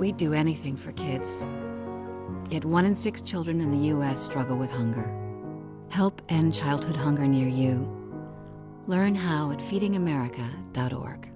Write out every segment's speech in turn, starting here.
We'd do anything for kids. Yet 1 in 6 children in the U.S. struggle with hunger. Help end childhood hunger near you. Learn how at feedingamerica.org.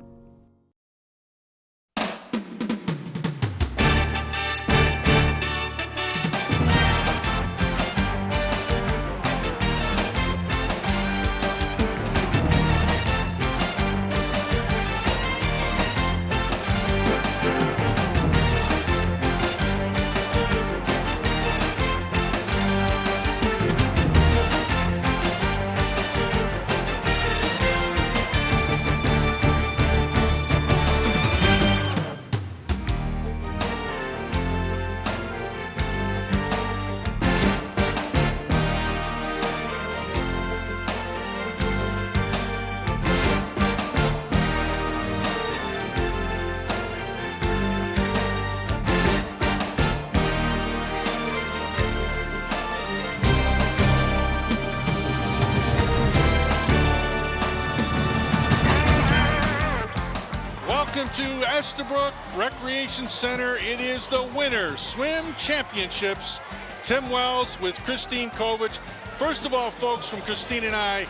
Welcome to Estabrook Recreation Center. It is the Winter Swim Championships. Tim Wells with Christine Kovich. First of all, folks, from Christine and I,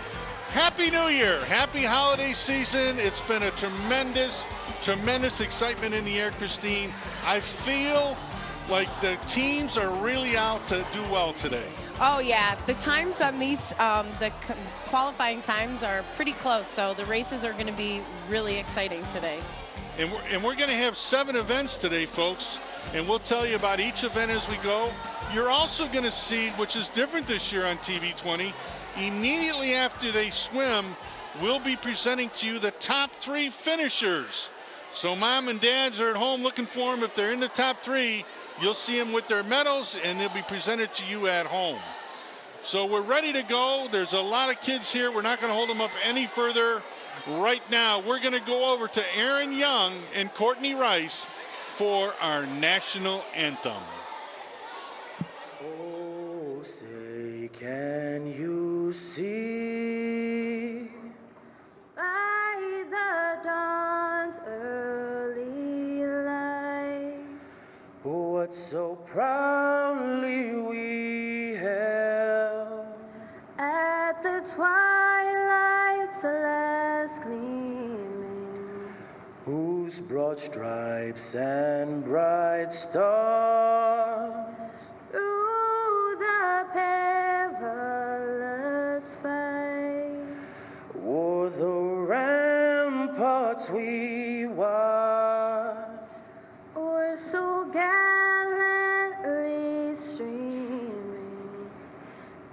Happy New Year. Happy holiday season. It's been a tremendous excitement in the air, Christine. I feel like the teams are really out to do well today. Oh, yeah. The times on these, qualifying times are pretty close, so the races are going to be really exciting today. And we're going to have 7 events today, folks, and we'll tell you about each event as we go. You're also going to see, which is different this year on TV 20, immediately after they swim, we'll be presenting to you the top 3 finishers. So mom and dads are at home looking for them. If they're in the top 3, you'll see them with their medals, and they'll be presented to you at home. So we're ready to go. There's a lot of kids here. We're not going to hold them up any further. Right now, we're going to go over to Aaron Young and Courtney Rice for our national anthem. Oh, say, can you see by the dawn's early light what so proudly we held at the twilight's last gleaming, whose broad stripes and bright stars through the perilous fight o'er the ramparts we watched, or so gallantly streaming,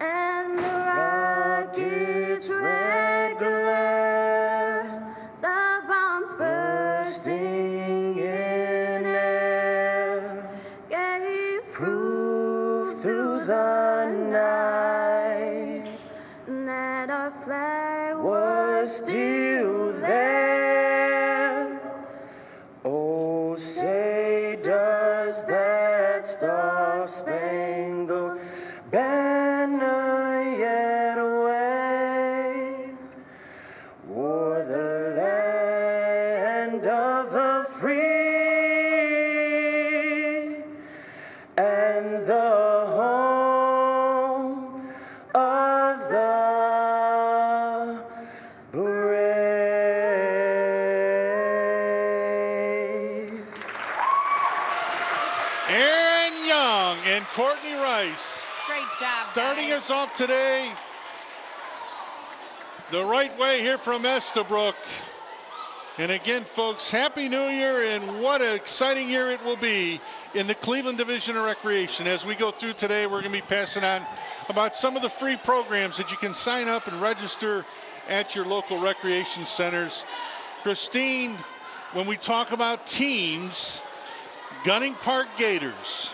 and the rockets red glare, the bombs bursting in air, gave proof through the night that our flag was still there. Oh, say does that star-spangled banner yet wave o'er the land of the free and the home of the brave. Aaron Young and Courtney Rice. Great job, Starting guys. us off today the right way here from Estabrook. And again, folks, Happy New Year, and what an exciting year it will be in the Cleveland Division of Recreation. As we go through today, we're going to be passing on about some of the free programs that you can sign up and register at your local recreation centers. Christine, when we talk about teams, Gunning Park Gators,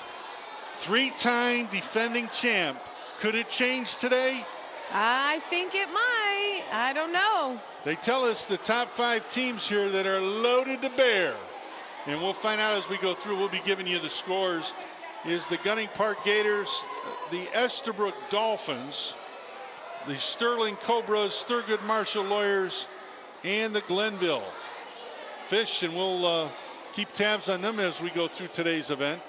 3-time defending champ. Could it change today? I think it might. I don't know. They tell us the top 5 teams here that are loaded to bear. And we'll find out as we go through. We'll be giving you the scores. Is the Gunning Park Gators, the Estabrook Dolphins, the Sterling Cobras, Thurgood Marshall Lawyers, and the Glenville Fish. And we'll keep tabs on them as we go through today's event.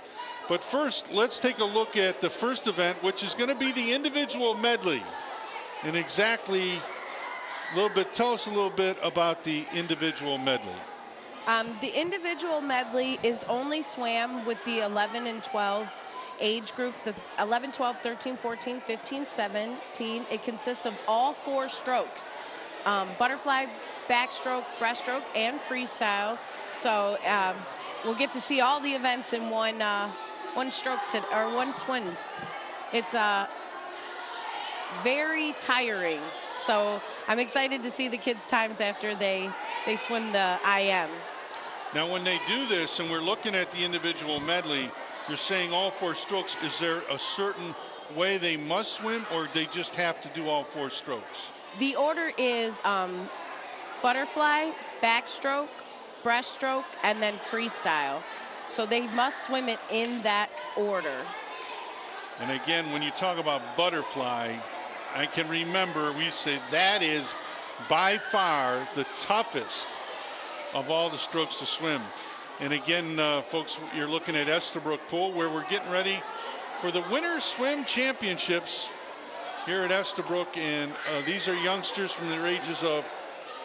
But first, let's take a look at the first event, which is going to be the individual medley. And exactly tell us a little bit about the individual medley. The individual medley is only swam with the 11 and 12 age group, the 11, 12, 13, 14, 15, 17. It consists of all 4 strokes, butterfly, backstroke, breaststroke, and freestyle. So we'll get to see all the events in one stroke or one swim. It's very tiring. So I'm excited to see the kids' times after they swim the IM. Now, when they do this, and we're looking at the individual medley, you're saying all 4 strokes. Is there a certain way they must swim, or they just have to do all 4 strokes? The order is butterfly, backstroke, breaststroke, and then freestyle. So they must swim it in that order. And again, when you talk about butterfly, I can remember we say that is by far the toughest of all the strokes to swim. And again, folks, you're looking at Estabrook Pool, where we're getting ready for the Winter Swim Championships here at Estabrook. And these are youngsters from the ages of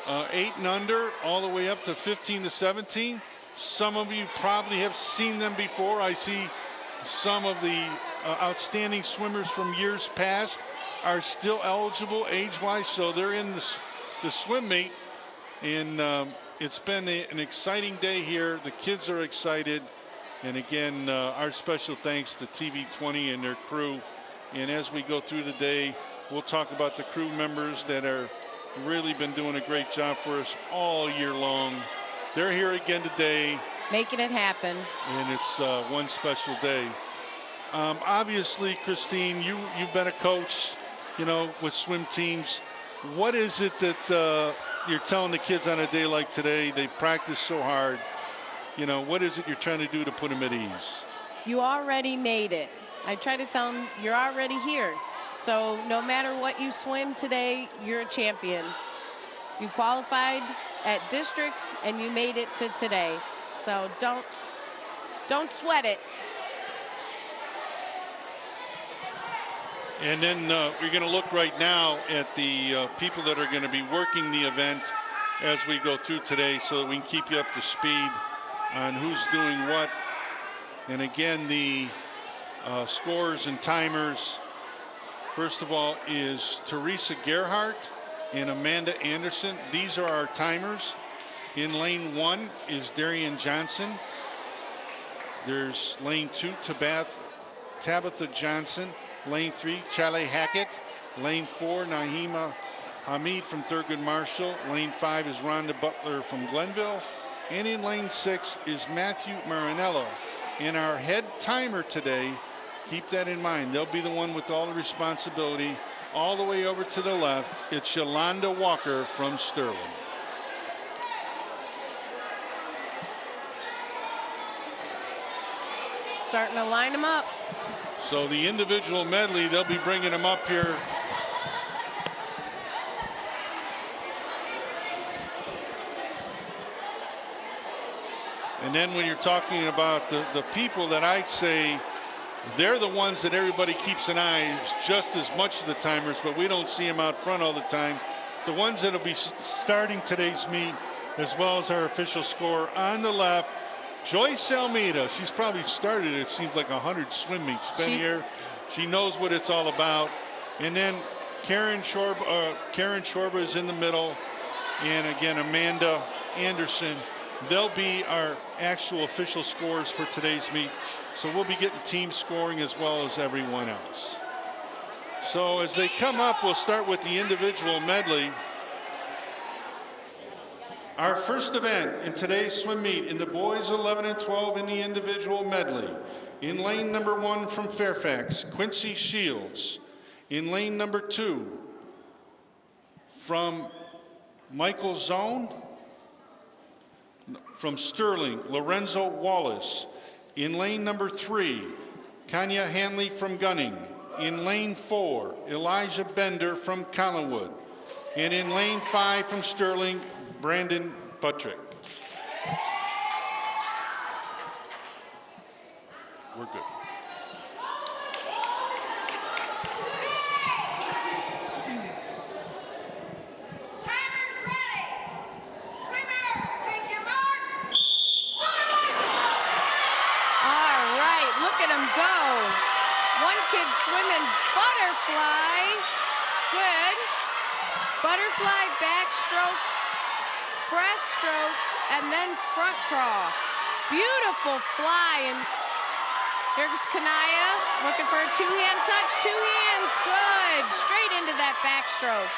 8 and under all the way up to 15 to 17. Some of you probably have seen them before. I see some of the outstanding swimmers from years past are still eligible age-wise, so they're in the swim meet. And it's been an exciting day here. The kids are excited. And again, our special thanks to TV20 and their crew. And as we go through the day, we'll talk about the crew members that are really been doing a great job for us all year long. They're here again today, making it happen. And it's one special day. Obviously, Christine, you've been a coach, with swim teams. What is it that you're telling the kids on a day like today? They practice so hard. What is it you're trying to do to put them at ease? You already made it. I try to tell them you're already here. So no matter what you swim today, you're a champion. You qualified at districts and you made it to today. So don't sweat it. And then we're going to look right now at the people that are going to be working the event as we go through today, so that we can keep you up to speed on who's doing what. And again, the scores and timers, first of all, is Teresa Gerhardt and Amanda Anderson. These are our timers. In lane 1 is Darian Johnson. There's lane 2, Tabitha Johnson. Lane 3, Charlie Hackett. Lane 4, Nahima Hamid from Thurgood Marshall. Lane 5 is Rhonda Butler from Glenville. And in lane 6 is Matthew Marinello. And our head timer today, keep that in mind, they'll be the one with all the responsibility. All the way over to the left, it's Yolanda Walker from Sterling. Starting to line them up. So the individual medley, they'll be bringing them up here. And then when you're talking about the people that I say, they're the ones that everybody keeps an eye, just as much as the timers, but we don't see them out front all the time. The ones that will be starting today's meet, as well as our official score on the left, Joyce Almeida. She's probably started, it seems like 100 swim meets. Been here. She knows what it's all about. And then Karen Shorba is in the middle. And again, Amanda Anderson. They'll be our actual official scores for today's meet. So we'll be getting team scoring as well as everyone else. So as they come up, we'll start with the individual medley. Our first event in today's swim meet in the boys 11 and 12 in the individual medley. In lane number 1 from Fairfax, Quincy Shields. In lane number 2 from Michael Zone. From Sterling, Lorenzo Wallace. In lane number 3, Kanya Hanley from Gunning. In lane 4, Elijah Bender from Collinwood. And in lane 5 from Sterling, Brandon Buttrick. kids swimming butterfly. Good. Butterfly, backstroke, breaststroke, and then front crawl. Beautiful fly. And here's Kanaya looking for a two-hand touch. Two hands. Good. Straight into that backstroke.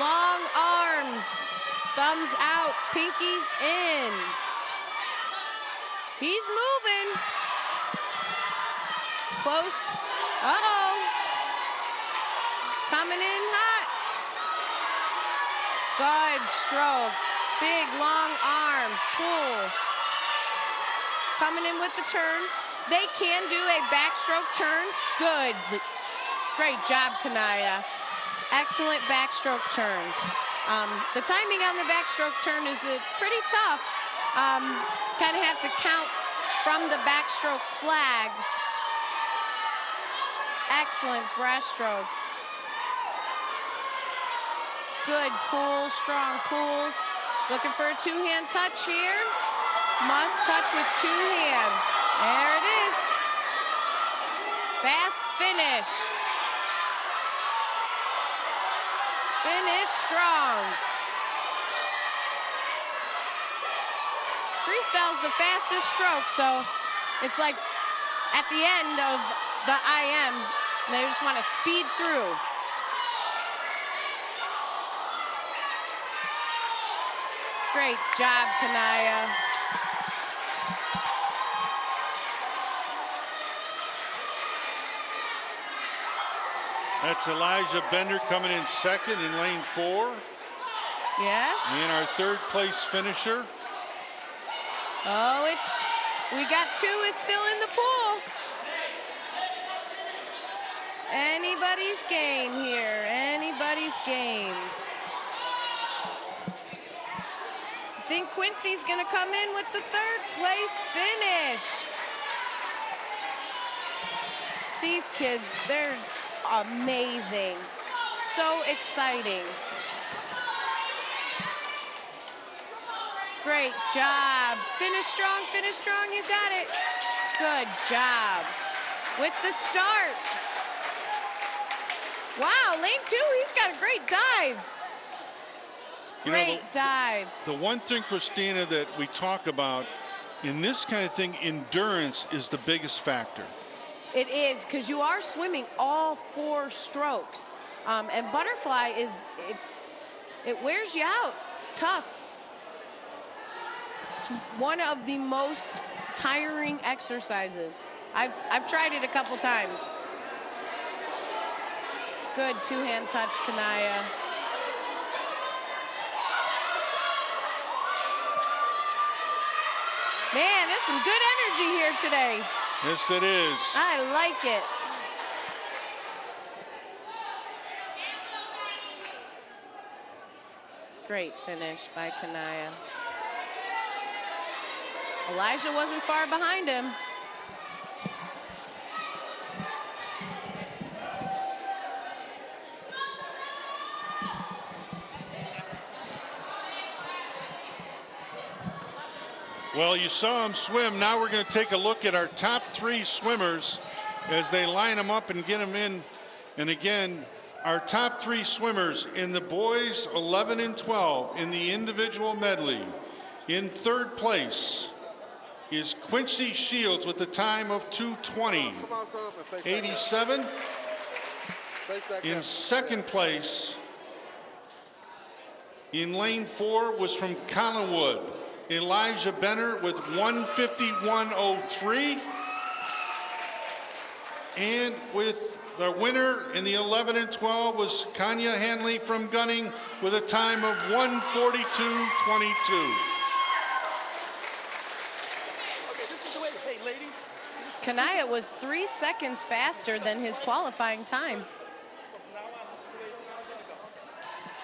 Long arms. Thumbs out. Pinkies in. He's moving. Close. Uh-oh. Coming in hot. Good strokes. Big, long arms. Pull. Coming in with the turn. They can do a backstroke turn. Good. Great job, Kanaya. Excellent backstroke turn. The timing on the backstroke turn is pretty tough. Kind of have to count from the backstroke flags. Excellent breaststroke. Good pull, strong pulls. Looking for a two-hand touch here. Must touch with two hands. There it is. Fast finish. Finish strong. Freestyle's the fastest stroke, so it's like at the end of the IM, they just want to speed through. Great job, Kanaya. That's Elijah Bender coming in second in lane 4. Yes. And our third place finisher. Oh, we got two is still in the pool. Anybody's game here, anybody's game. I think Quincy's gonna come in with the third place finish. These kids, they're amazing. So exciting. Great job. Finish strong, you got it. Good job. With the start. Wow, lane 2, he's got a great dive. Great dive. The one thing, Christina, that we talk about in this kind of thing, endurance is the biggest factor. It is, because you are swimming all 4 strokes. And butterfly it wears you out. It's tough. It's one of the most tiring exercises. I've tried it a couple times. Good two-hand touch, Kanaya. Man, there's some good energy here today. Yes, it is. I like it. Great finish by Kanaya. Elijah wasn't far behind him. Well, you saw him swim. Now we're going to take a look at our top 3 swimmers as they line them up and get them in. And again, our top 3 swimmers in the boys 11 and 12 in the individual medley. In third place is Quincy Shields with a time of 2:20.87. In second place in lane 4 was from Collinwood, Elijah Benner with 1:51.03. And with the winner in the 11 and 12 was Kanya Hanley from Gunning with a time of 1:42.22. Kanaya was 3 seconds faster than his qualifying time.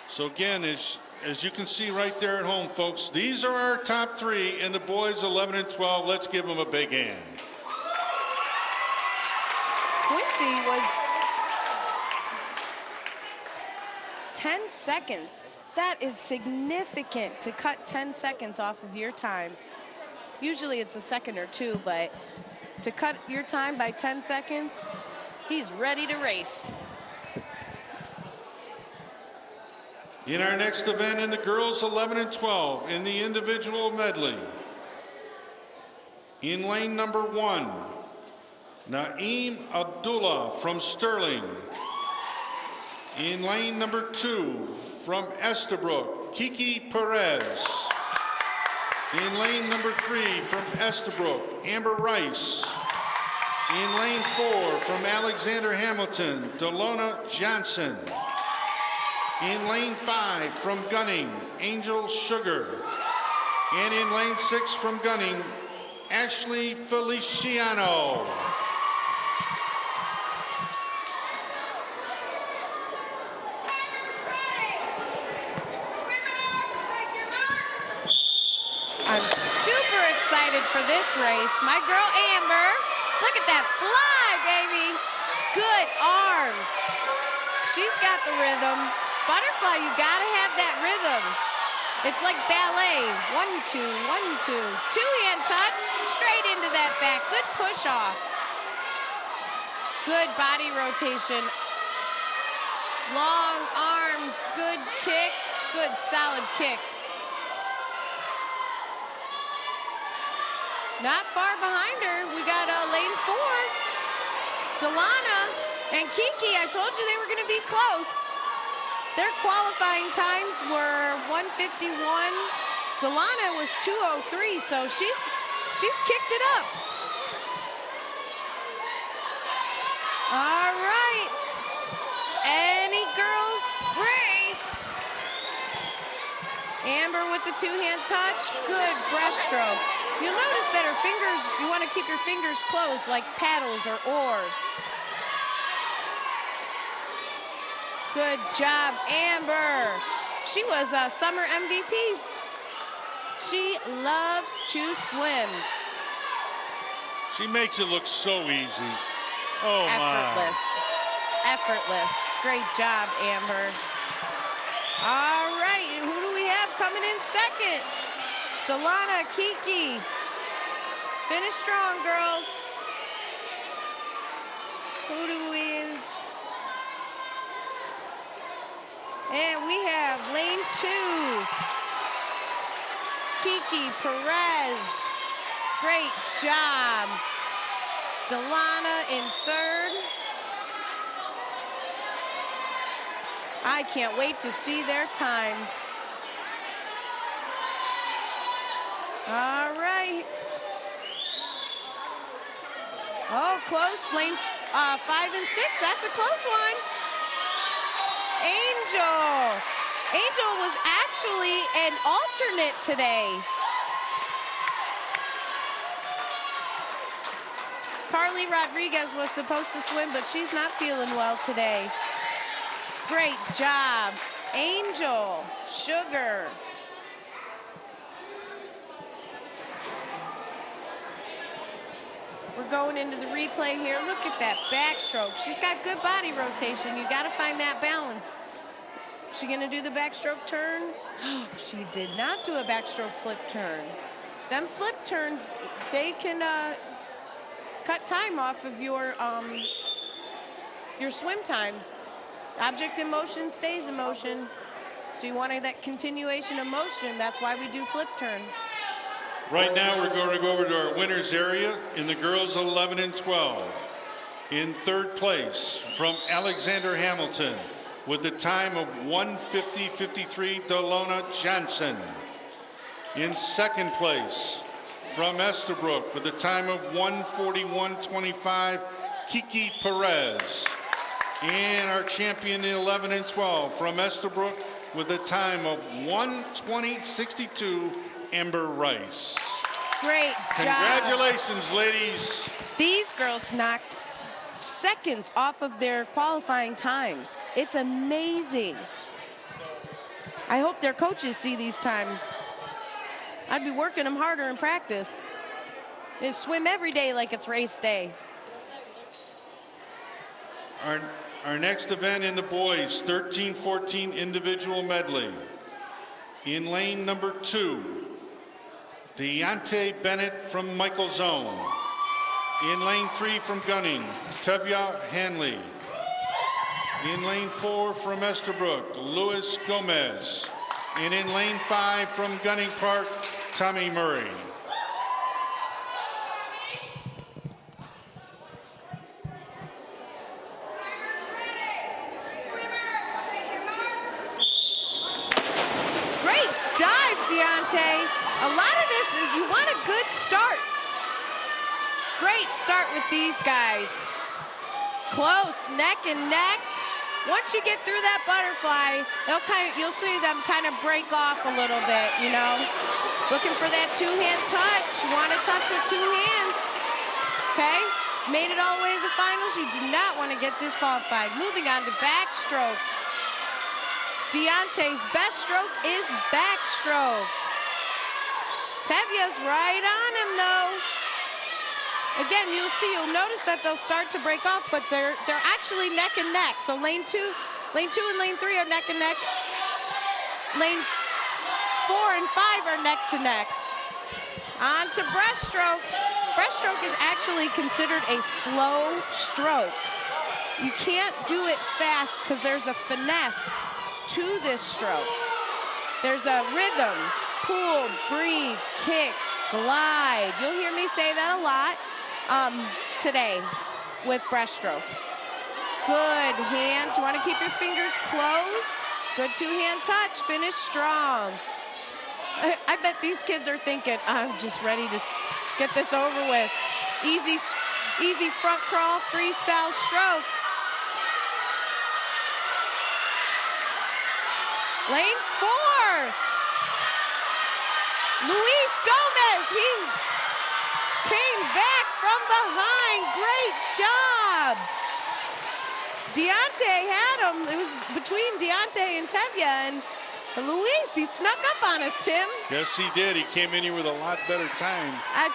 So again, as you can see right there at home, folks, these are our top 3 in the boys 11 and 12. Let's give them a big hand. Quincy was 10 seconds. That is significant to cut 10 seconds off of your time. Usually it's a second or 2, but to cut your time by 10 seconds, He's ready to race. In our next event in the girls 11 and 12 in the individual medley, in lane number 1, Naeem Abdullah from Sterling. In lane number 2, from Estabrook, Kiki Perez. In lane number 3, from Estabrook, Amber Rice. In lane 4, from Alexander Hamilton, Delona Johnson. In lane 5, from Gunning, Angel Sugar. And in lane 6, from Gunning, Ashley Feliciano. I'm super excited for this race. My girl Amber, look at that fly, baby. Good arms. She's got the rhythm. Butterfly, you gotta have that rhythm. It's like ballet. 1, 2, 1, 2. Two-hand touch, straight into that back. Good push off. Good body rotation. Long arms, good kick, good solid kick. Not far behind her, we got lane 4. Delana and Kiki, I told you they were gonna be close. Their qualifying times were 1:51. Delana was 2:03, so she's kicked it up. All right, it's any girls race. Amber with the two-hand touch, good breaststroke. You'll notice that her fingers, you want to keep your fingers closed like paddles or oars. Good job, Amber. She was a summer MVP. She loves to swim. She makes it look so easy. Oh, Effortless. my. Effortless. Great job, Amber. All right, and who do we have coming in second? Delana, Kiki. Finish strong, girls. Who do we... And we have lane 2. Kiki Perez. Great job. Delana in third. I can't wait to see their times. All right. Oh, close. Lane 5 and 6. That's a close one. Angel. Angel was actually an alternate today. Carly Rodriguez was supposed to swim, but she's not feeling well today. Great job. Angel, Sugar. We're going into the replay here. Look at that backstroke. She's got good body rotation. You got to find that balance. She gonna do the backstroke turn? She did not do a backstroke flip turn. Them flip turns, they can cut time off of your swim times. Object in motion stays in motion. So you want that continuation of motion. That's why we do flip turns. Right now, we're going to go over to our winners area in the girls 11 and 12. In third place, from Alexander Hamilton, with a time of 1:50.53, Delona Johnson. In second place, from Estabrook, with a time of 1:41.25, Kiki Perez. And our champion in 11 and 12, from Estabrook, with a time of 1:20.62, Amber Rice. Great job. Congratulations, ladies. These girls knocked seconds off of their qualifying times. It's amazing. I hope their coaches see these times. I'd be working them harder in practice. They swim every day like it's race day. Our next event in the boys 13-14 individual medley. In lane number 2, Deontay Bennett from Michael Zone. In lane 3 from Gunning, Tevya Hanley. In lane 4 from Estabrook, Luis Gomez. And in lane 5 from Gunning Park, Tommy Murray. Great dive, Deontay. A lot of this, you want a good start. Great start with these guys. Close, neck and neck. Once you get through that butterfly, you'll see them kind of break off a little bit, you know. Looking for that two-hand touch. You want to touch with two hands. Okay? Made it all the way to the finals. You do not want to get disqualified. Moving on to backstroke. Deontay's best stroke is backstroke. Tevya's right on him, though. Again, you'll notice that they'll start to break off, but they're actually neck and neck. So lane 2 and lane 3 are neck and neck. Lane 4 and 5 are neck to neck. On to breaststroke. Breaststroke is actually considered a slow stroke. You can't do it fast because there's a finesse to this stroke. There's a rhythm, pull, breathe, kick, glide. You'll hear me say that a lot today with breaststroke. Good hands. You want to keep your fingers closed. Good two-hand touch. Finish strong. I bet these kids are thinking, I'm just ready to get this over with. Easy front crawl, freestyle stroke. Lane 4. Luis Gomez, he came back from behind. Great job. Deontay had him. It was between Deontay and Tevya, and Luis, he snuck up on us, Tim. Yes, he did. He came in here with a lot better time. I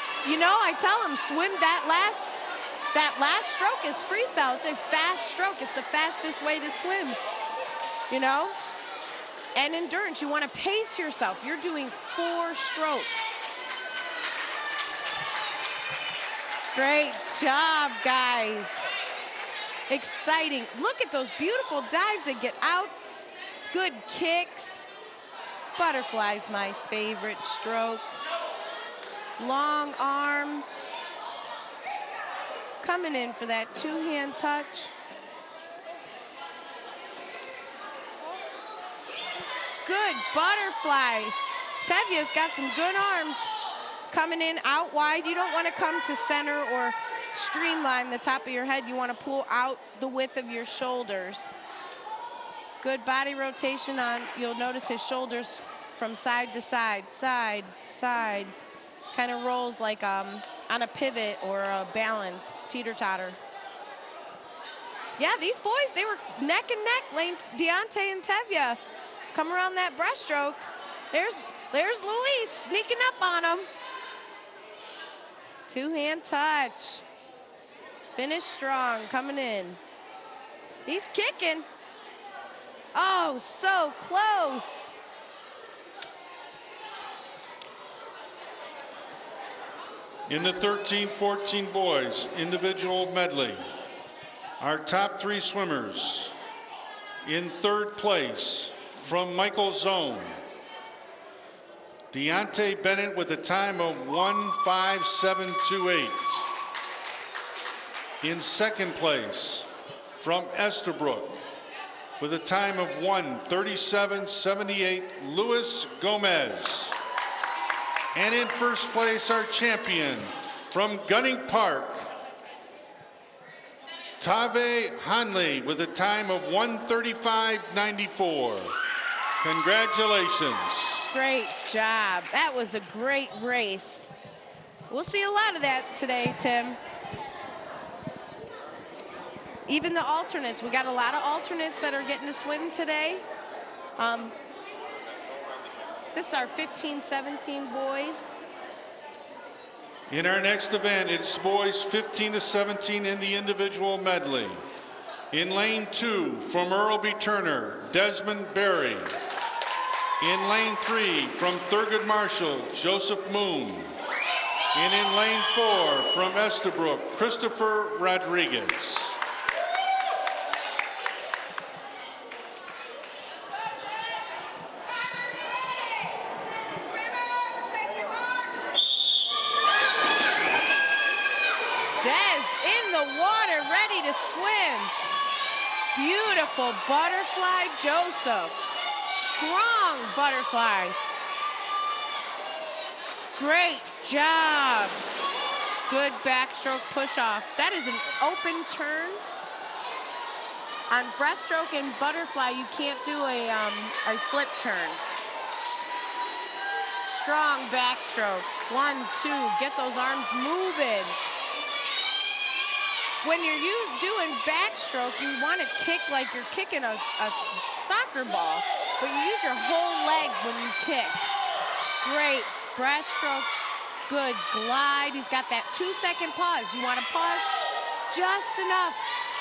tell him, swim that last stroke is freestyle. It's a fast stroke. It's the fastest way to swim, you know? And endurance, you want to pace yourself. You're doing 4 strokes. Great job, guys. Exciting. Look at those beautiful dives that get out. Good kicks. Butterfly's my favorite stroke. Long arms. Coming in for that two-hand touch. Good butterfly. Tevya's got some good arms. Coming in out wide. You don't want to come to center or streamline the top of your head. You want to pull out the width of your shoulders. Good body rotation on. You'll notice his shoulders from side to side, side, side. Kind of rolls like on a pivot or a balance, teeter-totter. Yeah, these boys, they were neck and neck, Deontay and Tevya. Come around that breaststroke. There's Luis sneaking up on him. Two-hand touch. Finish strong, coming in. He's kicking. Oh, so close. In the 13-14 boys individual medley, our top 3 swimmers. In 3rd place from Michael Zone, Deontay Bennett with a time of 1:5.728. In 2nd place from Estabrook with a time of 1:37.78, Luis Gomez. And in 1st place, our champion from Gunning Park, Tevya Hanley with a time of 1:35.94. Congratulations. Great job. That was a great race. We'll see a lot of that today, Tim. Even the alternates. We got a lot of alternates that are getting to swim today. This is our 15-17 boys. In our next event, it's boys 15 to 17 in the individual medley. In lane 2 from Earl B. Turner, Desmond Berry. In lane 3 from Thurgood Marshall, Joseph Moon. And in lane 4 from Estabrook, Christopher Rodriguez. Ready to swim. Beautiful butterfly, Joseph. Strong butterfly. Great job. Good backstroke push off. That is an open turn. On breaststroke and butterfly, you can't do a flip turn. Strong backstroke. 1, 2, get those arms moving. When you're doing backstroke, you want to kick like you're kicking a soccer ball, but you use your whole leg when you kick. Great breaststroke, good glide. He's got that 2-second pause. You want to pause just enough,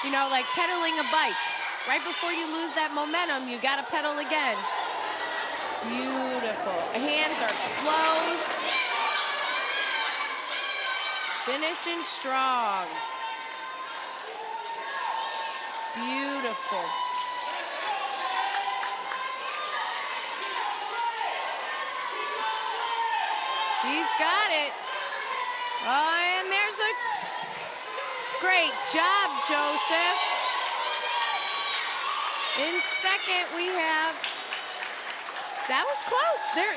you know, like pedaling a bike. Right before you lose that momentum, you got to pedal again. Beautiful. Hands are closed. Finishing strong. Beautiful. He's got it. Oh, and there's a great job, Joseph. In second, we have, that was close. There,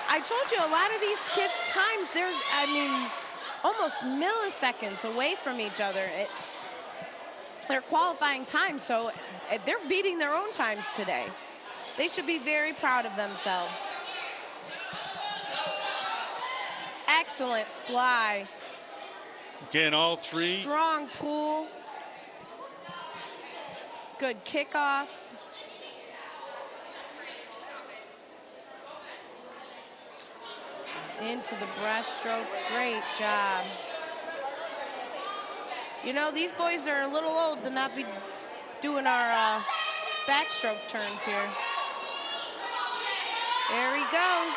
I told you, a lot of these kids' times, they're, I mean, almost milliseconds away from each other. They're qualifying times, so they're beating their own times today. They should be very proud of themselves. Excellent fly. Again, all three. Strong pull. Good kickoffs. Into the breaststroke. Great job. You know, these boys are a little old to not be doing our backstroke turns here. There he goes.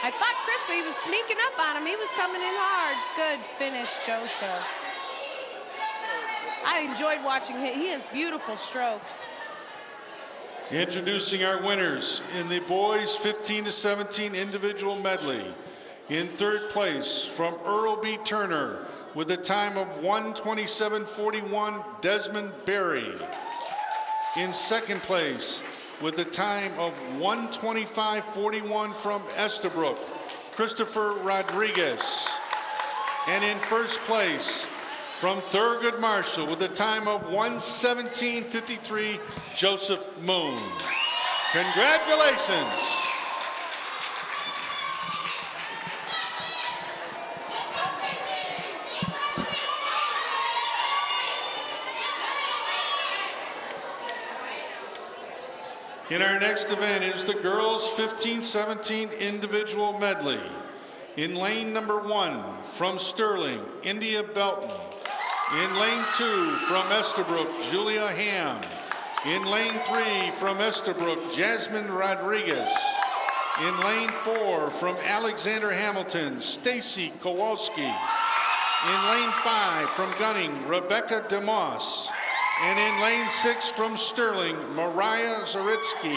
I thought Chris, he was sneaking up on him. He was coming in hard. Good finish, Joseph. I enjoyed watching him. He has beautiful strokes. Introducing our winners in the boys 15 to 17 individual medley. In third place from Earl B. Turner with a time of 1:27.41, Desmond Berry. In second place with a time of 1:25.41 from Estabrook, Christopher Rodriguez. And in first place from Thurgood Marshall with a time of 1:17.53, Joseph Moon. Congratulations. In our next event is the girls 15-17 individual medley. In lane number 1 from Sterling, India Belton. In lane 2 from Estabrook, Julia Ham. In lane 3 from Estabrook, Jasmine Rodriguez. In lane 4 from Alexander Hamilton, Stacy Kowalski. In lane 5 from Gunning, Rebecca DeMoss. And in lane 6 from Sterling, Mariah Zaritsky.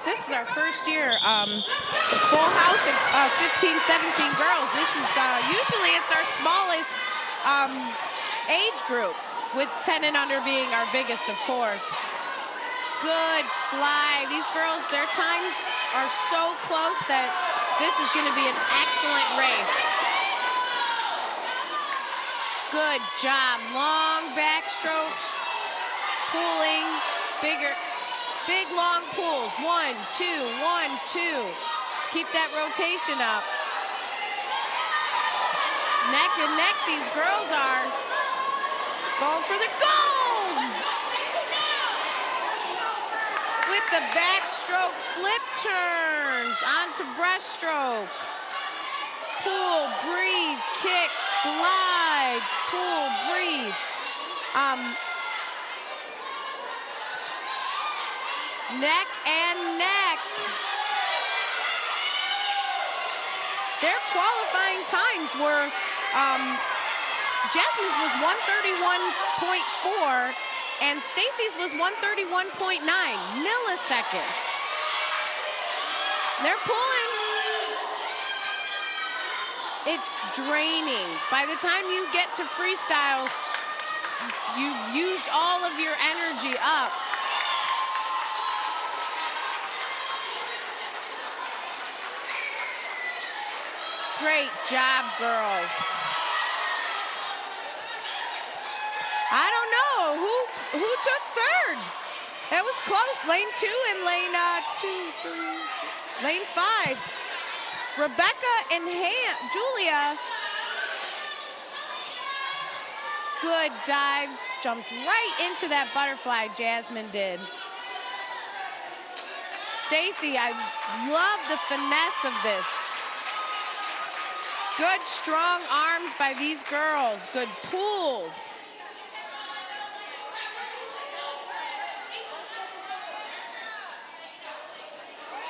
This is our first year full house of 15-17 girls. This is usually it's our smallest age group, with 10 and under being our biggest, of course. Good fly. These girls, their times are so close that this is going to be an excellent race. Good job. Long backstrokes, pulling, big long pulls. 1, 2, 1, 2. Keep that rotation up. Neck and neck, these girls are going for the gold. With the backstroke flip turns onto breaststroke. Pull, breathe, kick, glide, pull, breathe. Neck and neck. Their qualifying times were, Jasmine's was 131.4 and Stacy's was 131.9 milliseconds. They're pulling. It's draining. By the time you get to freestyle, you've used all of your energy up. Great job, girls. I don't know who took third. That was close. Lane 2 and lane 5. Rebecca and Julia. Good dives. Jumped right into that butterfly, Jasmine did. Stacy, I love the finesse of this. Good strong arms by these girls. Good pulls.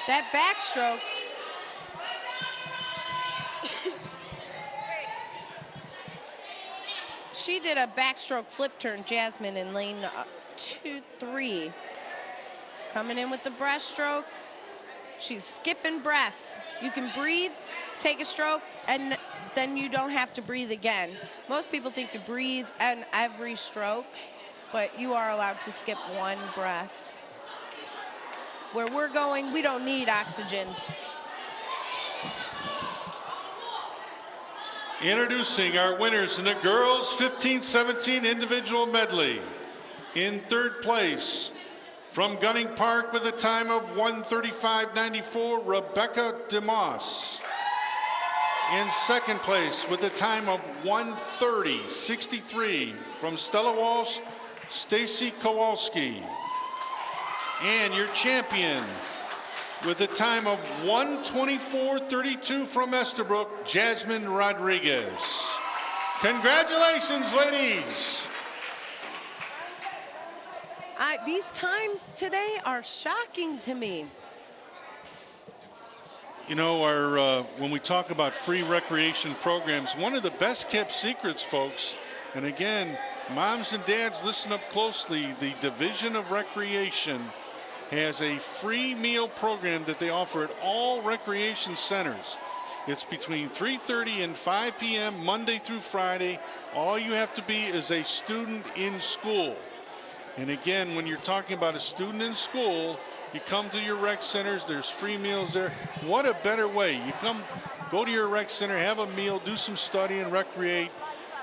That backstroke. She did a backstroke flip turn, Jasmine, in lane 2-3. Coming in with the breaststroke. She's skipping breaths. You can breathe, take a stroke, and then you don't have to breathe again. Most people think you breathe on every stroke, but you are allowed to skip one breath. Where we're going, we don't need oxygen. Introducing our winners in the girls 15-17 individual medley. In third place, from Gunning Park with a time of 1:35.94, Rebecca DeMoss. In second place with a time of 1:30.63, from Stella Walsh, Stacy Kowalski. And your champion with a time of 1:24.32 from Estabrook, Jasmine Rodriguez. Congratulations, ladies. These times today are shocking to me. You know, when we talk about free recreation programs, one of the best kept secrets, folks, and again, moms and dads, listen up closely, the Division of Recreation has a free meal program that they offer at all recreation centers. It's between 3:30 and 5 p.m. Monday through Friday. All you have to be is a student in school. And again, when you're talking about a student in school, you come to your rec centers, there's free meals there. What a better way. You go to your rec center, have a meal, do some studying, recreate,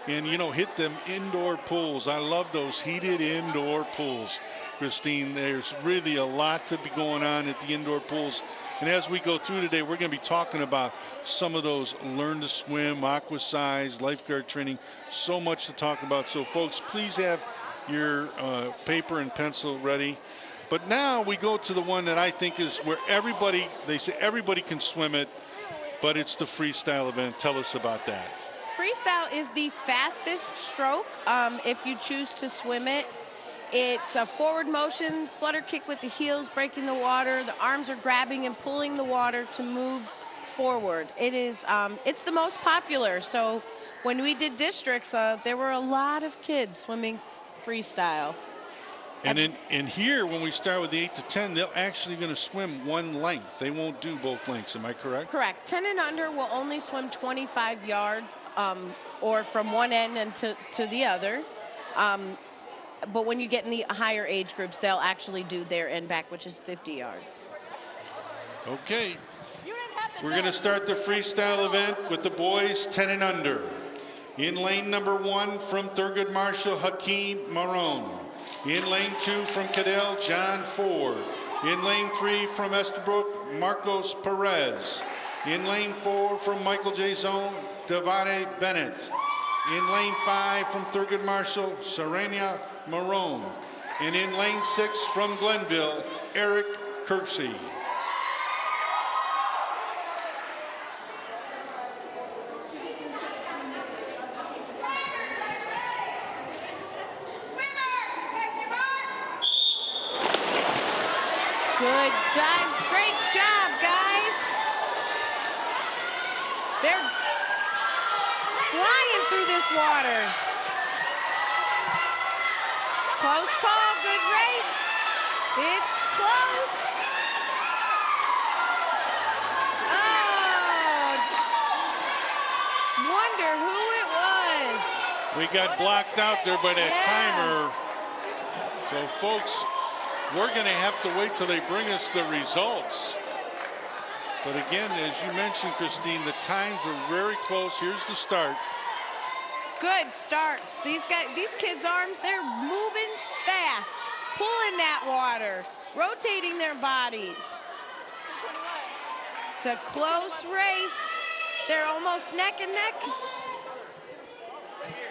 and, you know, hit them indoor pools. I love those heated indoor pools, Christine. There's really a lot to be going on at the indoor pools. And as we go through today, we're going to be talking about some of those learn to swim, aqua size, lifeguard training, so much to talk about. So, folks, please have your paper and pencil ready. But now we go to the one that I think is where they say everybody can swim it, but it's the freestyle event. Tell us about that. Freestyle is the fastest stroke if you choose to swim it. It's a forward motion, flutter kick with the heels, breaking the water. The arms are grabbing and pulling the water to move forward. It's the most popular. So when we did districts, there were a lot of kids swimming freestyle. And in here, when we start with the 8 to 10, they're actually going to swim one length. They won't do both lengths. Am I correct? Correct. 10 and under will only swim 25 yards or from one end and to the other. But when you get in the higher age groups, they'll actually do their end back, which is 50 yards. Okay. We're going to start the freestyle event with the boys 10 and under. In lane number 1 from Thurgood Marshall, Hakeem Marone. In lane 2 from Cadell, John Ford. In lane 3 from Estabrook, Marcos Perez. In lane 4 from Michael J. Zone, Devade Bennett. In lane 5 from Thurgood Marshall, Serena Marone. And in lane 6 from Glenville, Eric Kersey. through this water. Close call, good race. It's close. Oh, wonder who it was. We got blocked out there by that timer. So, folks, we're going to have to wait till they bring us the results. But again, as you mentioned, Christine, the times were very close. Here's the start. Good starts. These kids' arms, they're moving fast, pulling that water, rotating their bodies. It's a close race. They're almost neck and neck.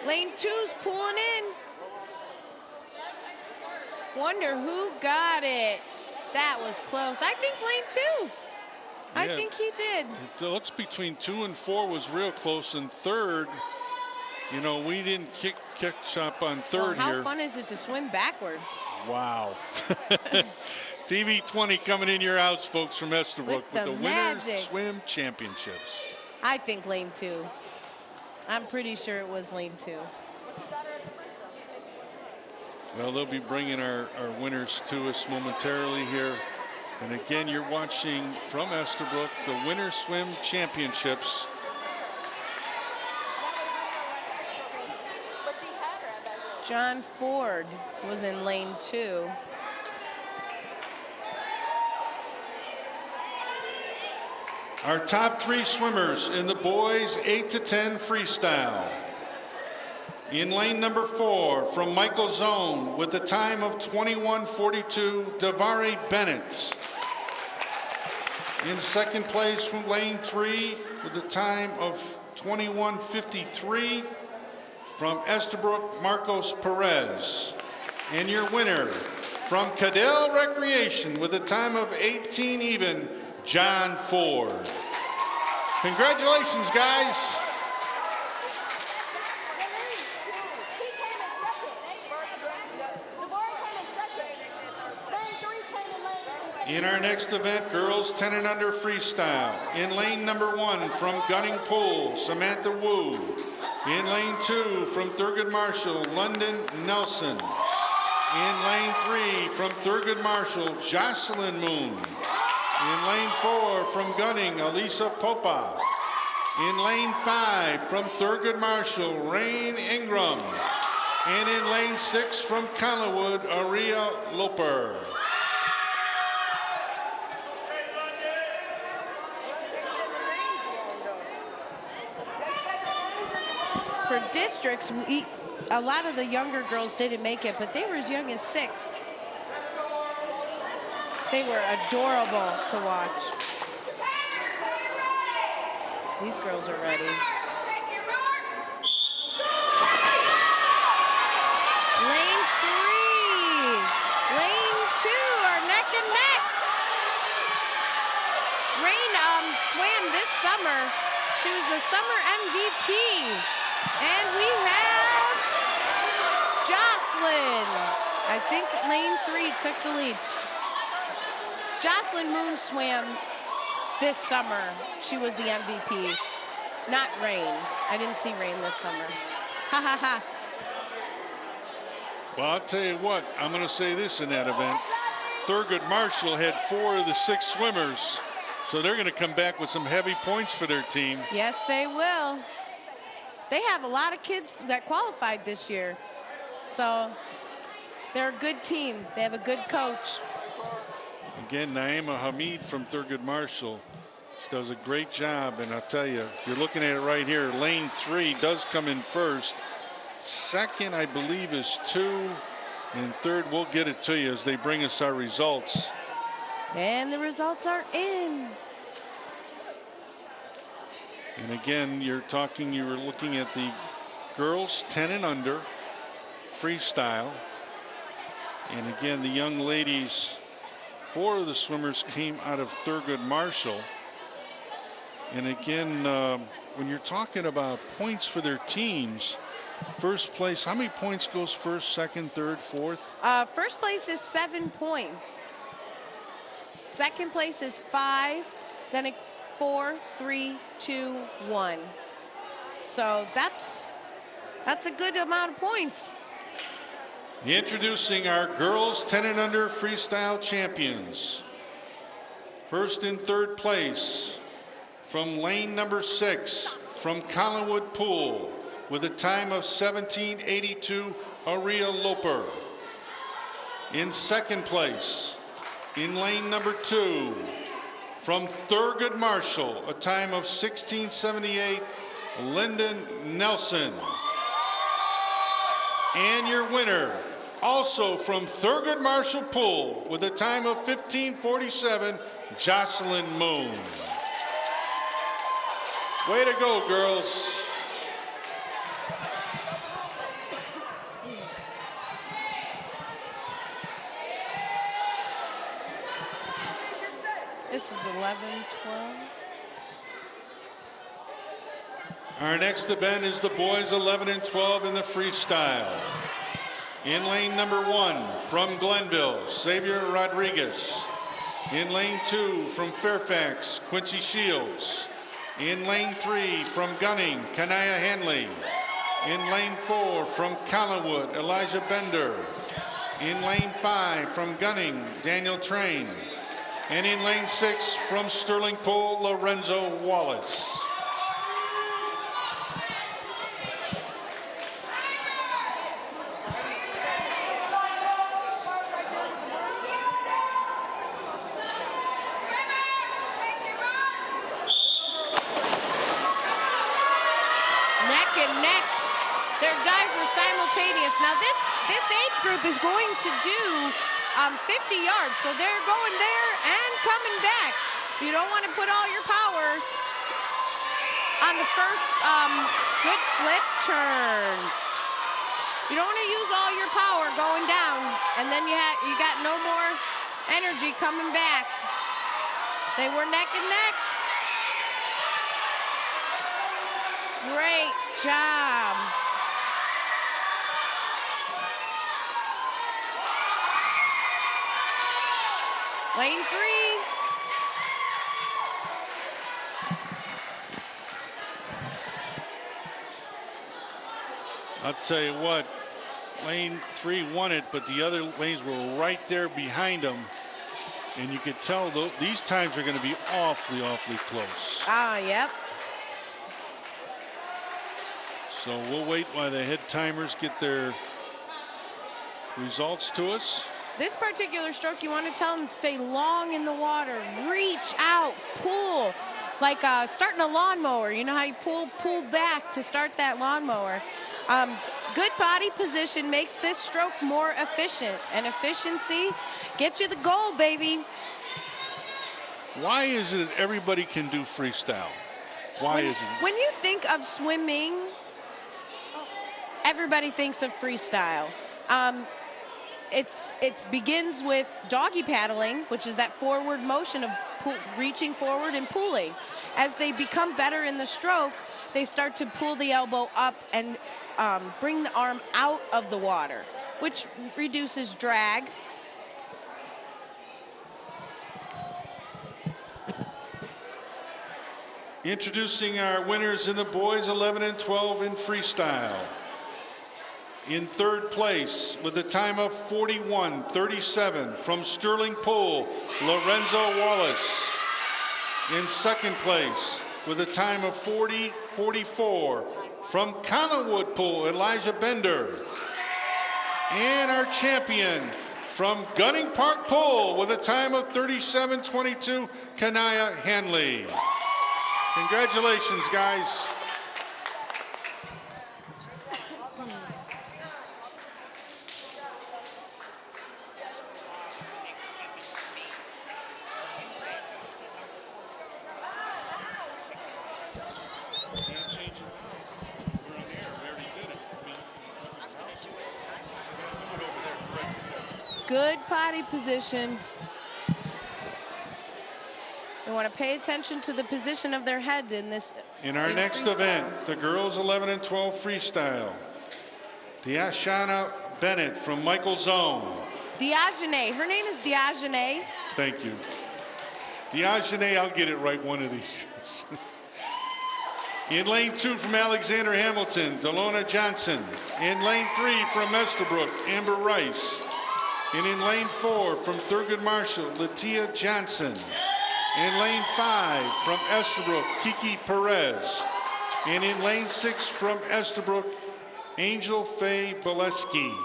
Lane 2's pulling in. Wonder who got it. That was close. I think lane 2. I think he did. It looks between 2 and 4 was real close, and third, you know, we didn't catch up on third well, here. How fun is it to swim backwards? Wow. TV 20 coming in your house, folks, from Estabrook with the Winners Swim Championships. I think lane 2. I'm pretty sure it was lane 2. Well, they'll be bringing our winners to us momentarily here. And again, you're watching from Estabrook the Winners Swim Championships. John Ford was in lane 2. Our top 3 swimmers in the boys 8 to 10 freestyle. In lane number 4 from Michael Zone with a time of 21:42, Davari Bennett. In second place from lane 3 with a time of 21:53 from Estabrook, Marcos Perez. And your winner from Cadell Recreation with a time of 18 even, John Ford. Congratulations, guys. In our next event, girls 10 and under freestyle. In lane number 1 from Gunning Pool, Samantha Wu. In lane 2 from Thurgood Marshall, London Nelson. In lane 3 from Thurgood Marshall, Jocelyn Moon. In lane 4 from Gunning, Elisa Popa. In lane 5 from Thurgood Marshall, Rain Ingram. And in lane 6 from Collinwood, Aria Loper. For districts, a lot of the younger girls didn't make it, but they were as young as 6. They were adorable to watch. These girls are ready. Lane 3, lane 2 are neck and neck. Rain swam this summer. She was the summer MVP. And we have Jocelyn. I think lane 3 took the lead. Jocelyn Moon swam this summer. She was the MVP, not Rain. I didn't see Rain this summer. Ha ha ha. Well, I'll tell you what, I'm going to say this in that event. Thurgood Marshall had 4 of the 6 swimmers, so they're going to come back with some heavy points for their team. Yes, they will. They have a lot of kids that qualified this year. So they're a good team. They have a good coach. Again, Naima Hamid from Thurgood Marshall. She does a great job. And I'll tell you, you're looking at it right here. Lane 3 does come in first. Second, I believe, is 2. And third, we'll get it to you as they bring us our results. And the results are in. And again, you were looking at the girls 10 and under freestyle. And again, the young ladies, 4 of the swimmers came out of Thurgood Marshall. And again, when you're talking about points for their teams, first place, how many points goes first, second, third, fourth? First place is 7 points. Second place is 5. Then 4, 3, 2, 1. So that's That's a good amount of points. Introducing our girls 10 and under freestyle champions. First and third place from lane number 6 from Collinwood Pool with a time of 17:82, Aria Loper. In second place in lane number 2 from Thurgood Marshall, a time of 16:78, Lyndon Nelson. And your winner, also from Thurgood Marshall Pool with a time of 15:47, Jocelyn Moon. Way to go, girls. This is 11-12. Our next event is the boys 11 and 12 in the freestyle. In lane number 1 from Glenville, Xavier Rodriguez. In lane 2 from Fairfax, Quincy Shields. In lane 3 from Gunning, Kanaya Hanley. In lane 4 from Collinwood, Elijah Bender. In lane 5 from Gunning, Daniel Train. And in lane 6 from Sterling Pool, Lorenzo Wallace. Neck and neck. Their dives are simultaneous. Now this age group is going to do 50 yards, so they're going there and coming back. You don't want to put all your power on the first good flip turn. You don't want to use all your power going down, and then you got no more energy coming back. They were neck and neck. Great job. Lane 3. I'll tell you what, lane 3 won it, but the other lanes were right there behind them. And you could tell these times are going to be awfully close. Ah, yep. So we'll wait while the head timers get their results to us. This particular stroke, you want to tell them to stay long in the water, reach out, pull, like starting a lawnmower. You know how you pull back to start that lawnmower. Good body position makes this stroke more efficient, and efficiency gets you the goal, baby. Why is it that everybody can do freestyle? Why is it? When you think of swimming, everybody thinks of freestyle. It begins with doggy paddling, which is that forward motion of reaching forward and pulling. As they become better in the stroke, they start to pull the elbow up and bring the arm out of the water, which reduces drag. Introducing our winners in the boys 11 and 12 in freestyle. In third place with a time of 41:37 from Sterling Pool, Lorenzo Wallace. In second place with a time of 40:44 from Collinwood Pool, Elijah Bender. And our champion from Gunning Park Pool with a time of 37:22, Kanaya Hanley. Congratulations, guys. Good body position. They want to pay attention to the position of their head in this. In our next event, the girls 11 and 12 freestyle. Diashana Bennett from Michael Zone. Diogene. Her name is Diogene. Thank you. Diogene, I'll get it right one of these years. In lane 2 from Alexander Hamilton, Delona Johnson. In lane 3 from Estabrook, Amber Rice. And in lane 4 from Thurgood Marshall, Latia Johnson. In lane 5 from Estabrook, Kiki Perez. And in lane 6 from Estabrook, Angel Faye Boleski.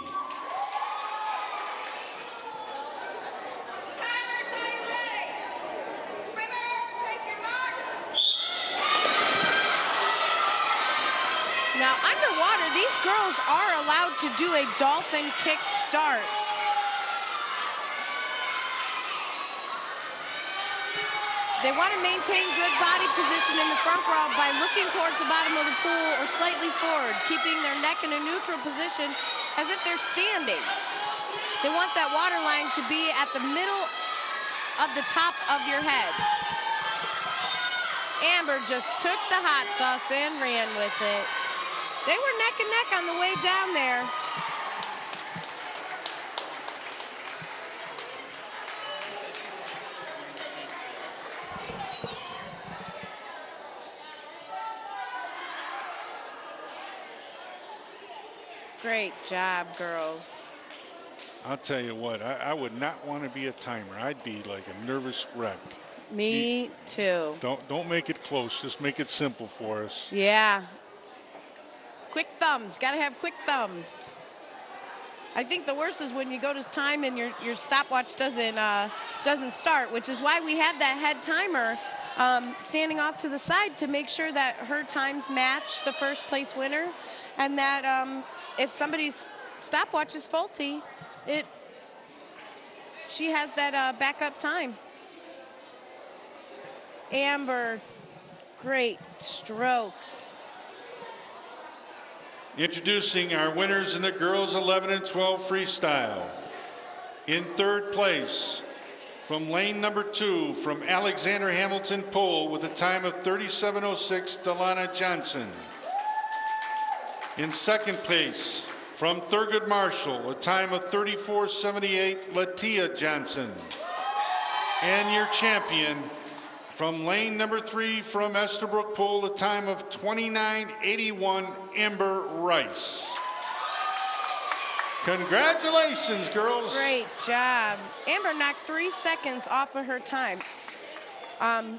Now, underwater, these girls are allowed to do a dolphin kick start. They want to maintain good body position in the front row by looking towards the bottom of the pool or slightly forward, keeping their neck in a neutral position as if they're standing. They want that water line to be at the middle of the top of your head. Amber just took the hot sauce and ran with it. They were neck and neck on the way down there. Great job, girls. I'll tell you what, I would not want to be a timer. I'd be like a nervous wreck. Me too. Don't make it close. Just make it simple for us. Yeah. Quick thumbs. Got to have quick thumbs. I think the worst is when you go to time and your stopwatch doesn't start, which is why we had that head timer standing off to the side to make sure that her times match the first place winner, and that if somebody's stopwatch is faulty, she has that backup time. Amber, great strokes. Introducing our winners in the girls 11 and 12 freestyle. In third place, from lane number 2, from Alexander Hamilton Pole with a time of 37:06, Delana Johnson. In second place, from Thurgood Marshall, a time of 34:78, Latia Johnson. And your champion, from lane number 3 from Estabrook Pool, a time of 29:81, Amber Rice. Congratulations, girls. Great job. Amber knocked 3 seconds off of her time.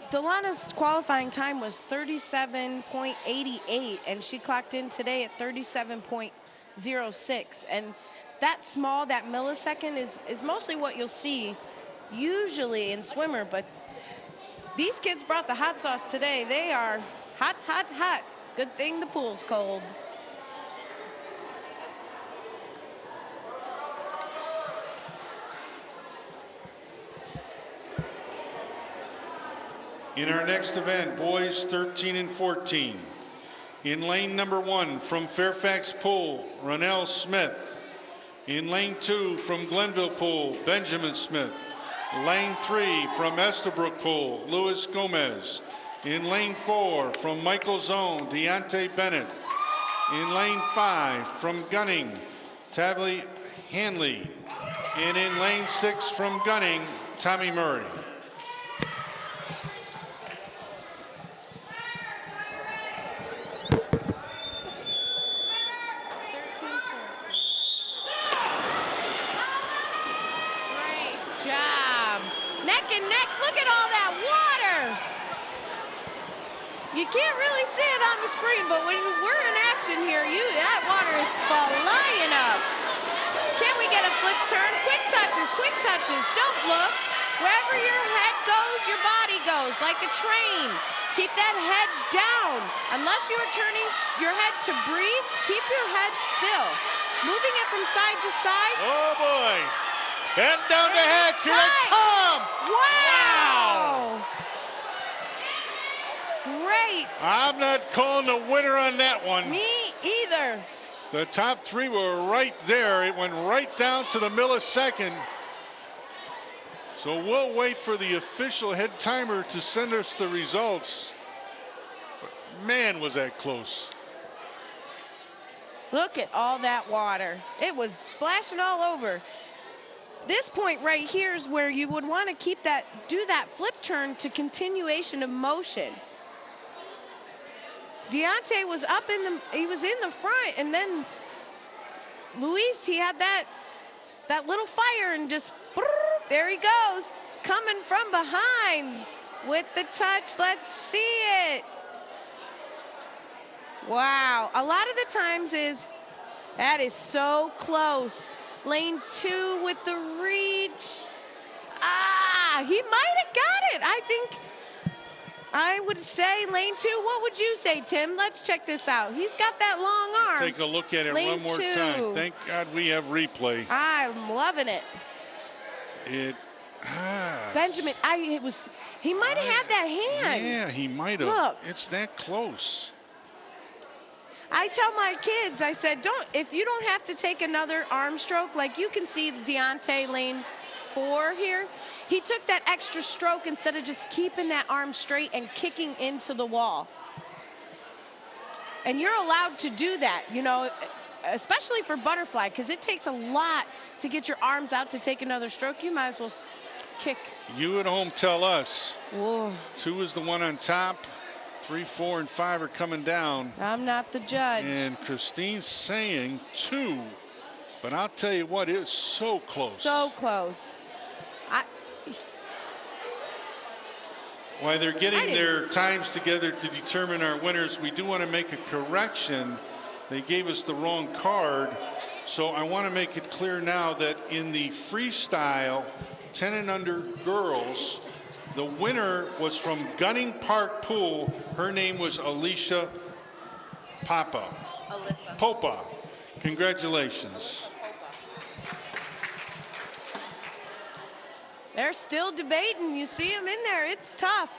Delana's qualifying time was 37.88, and she clocked in today at 37.06. And that millisecond is mostly what you'll see usually in swimmer, but these kids brought the hot sauce today. They are hot, hot, hot. Good thing the pool's cold. In our next event, boys 13 and 14. In lane number 1 from Fairfax Pool, Ronell Smith. In lane 2 from Glenville Pool, Benjamin Smith. Lane 3 from Estabrook Pool, Luis Gomez. In lane 4 from Michael Zone, Deontay Bennett. In lane 5 from Gunning, Tavley Hanley. And in lane 6 from Gunning, Tommy Murray. You can't really see it on the screen, but when we're in action here, that water is flying up. Can we get a flip turn? Quick touches, don't look. Wherever your head goes, your body goes, like a train. Keep that head down. Unless you are turning your head to breathe, keep your head still. Moving it from side to side. Oh boy. Head down the hatch, here they come. Wow. Great. I'm not calling the winner on that one. Me either. The top 3 were right there. It went right down to the millisecond. So we'll wait for the official head timer to send us the results. But man, was that close. Look at all that water. It was splashing all over. This point right here is where you would want to do that flip turn to continuation of motion. Deontay was he was in the front, and then Luis, he had that little fire, and just, there he goes, coming from behind with the touch. Let's see it. Wow, a lot of the times that is so close. Lane 2 with the reach. He might have got it. I think I would say lane 2. What would you say, Tim? Let's check this out. He's got that long arm. Take a look at it lane one more 2. time. Thank God we have replay. I'm loving it. Benjamin, he might have had that hand. Yeah, he might have. Look. It's that close. I tell my kids, I said, if you don't have to take another arm stroke, like you can see Deontay lane 4 here, he took that extra stroke instead of just keeping that arm straight and kicking into the wall. And you're allowed to do that, you know, especially for butterfly, because it takes a lot to get your arms out to take another stroke. You might as well kick. You at home tell us. Whoa. 2 is the one on top. 3, 4, and 5 are coming down. I'm not the judge. And Christine's saying 2, but I'll tell you what, it was so close. So close. While they're getting their times together to determine our winners, we do want to make a correction. They gave us the wrong card, so I want to make it clear now that in the freestyle 10 and under girls, the winner was from Gunning Park Pool. Her name was Alicia Popa. Congratulations. They're still debating. You see them in there. It's tough.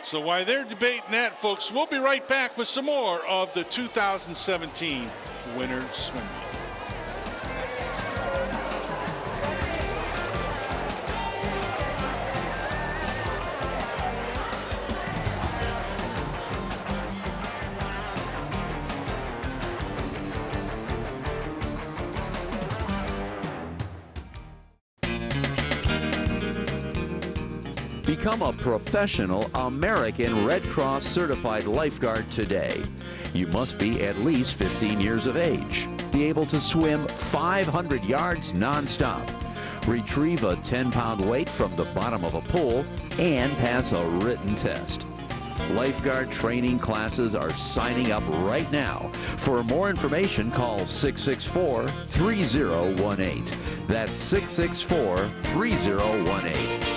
So while they're debating that, folks, we'll be right back with some more of the 2017 Winter Swim Meet. Become a professional American Red Cross certified lifeguard today. You must be at least 15 years of age, be able to swim 500 yards nonstop, retrieve a 10-pound weight from the bottom of a pool, and pass a written test. Lifeguard training classes are signing up right now. For more information, call 664-3018. That's 664-3018.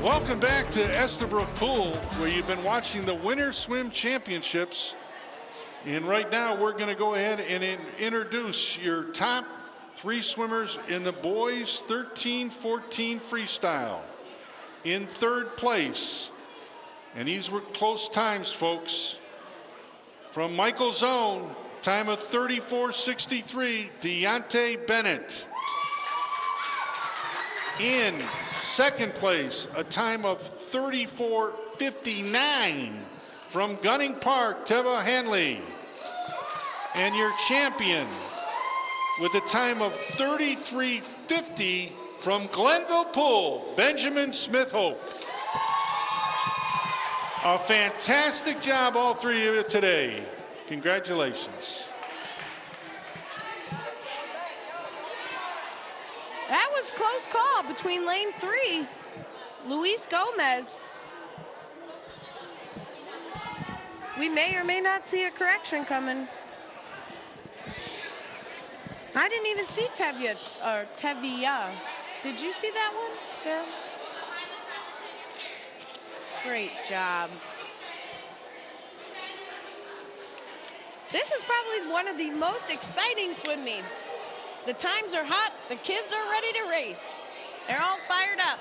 Welcome back to Estabrook Pool, where you've been watching the Winter Swim Championships. And right now we're going to go ahead and introduce your top 3 swimmers in the boys 13-14 freestyle. In 3rd place, and these were close times, folks, from Michael's own, time of 34:63, Deontay Bennett. In 2nd place, a time of 34:59 from Gunning Park, Teva Hanley. And your champion with a time of 33:50 from Glenville Pool, Benjamin Smith-Hope. A fantastic job, all 3 of you today. Congratulations. That was a close call between lane 3, Luis Gomez. We may or may not see a correction coming. I didn't even see Tevia. Did you see that one? Yeah. Great job. This is probably one of the most exciting swim meets. The times are hot, the kids are ready to race. They're all fired up.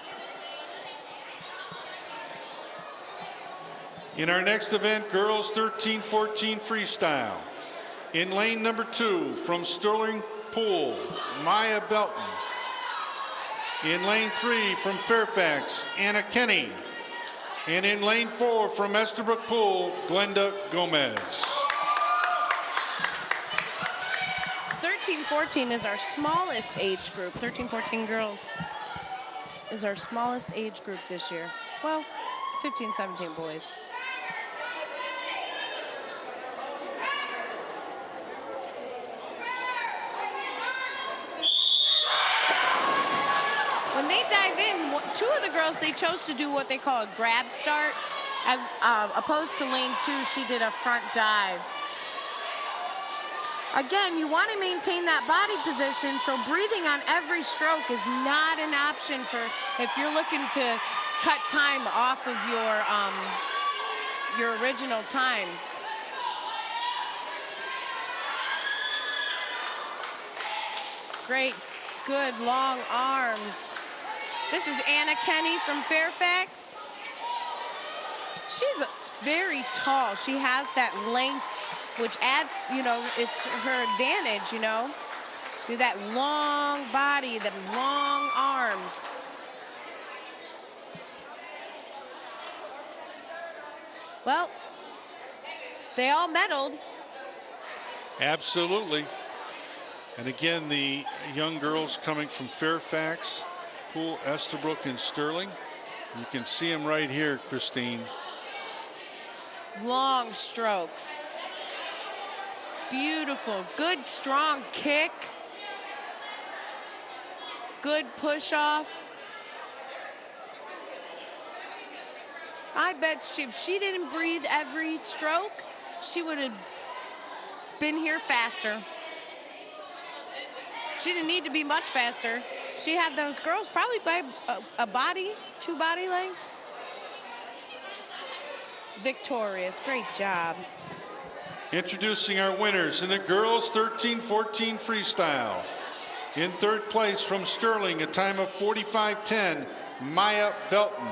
In our next event, girls 13-14 freestyle. In lane number 2 from Sterling Pool, Maya Belton. In lane 3 from Fairfax, Anna Kenny. And in lane 4 from Estabrook Pool, Glenda Gomez. 13-14 is our smallest age group. 13-14 girls is our smallest age group this year. Well, 15-17 boys. When they dive in, two of the girls, they chose to do what they call a grab start, as opposed to lane 2, she did a front dive. Again, you want to maintain that body position, so breathing on every stroke is not an option for if you're looking to cut time off of your original time. Great, good long arms. This is Anna Kenny from Fairfax. She's very tall. She has that length, which adds, you know, it's her advantage, you know, through that long body, the long arms. Well, they all medaled. Absolutely. And again, the young girls coming from Fairfax, Poole, Estabrook, and Sterling. You can see them right here, Christine. Long strokes. Beautiful. Good, strong kick. Good push off. I bet if she didn't breathe every stroke, she would have been here faster. She didn't need to be much faster. She had those girls probably by a body, 2 body lengths. Victorious, great job. Introducing our winners in the girls 13-14 freestyle. In third place from Sterling, a time of 45:10, Maya Belton.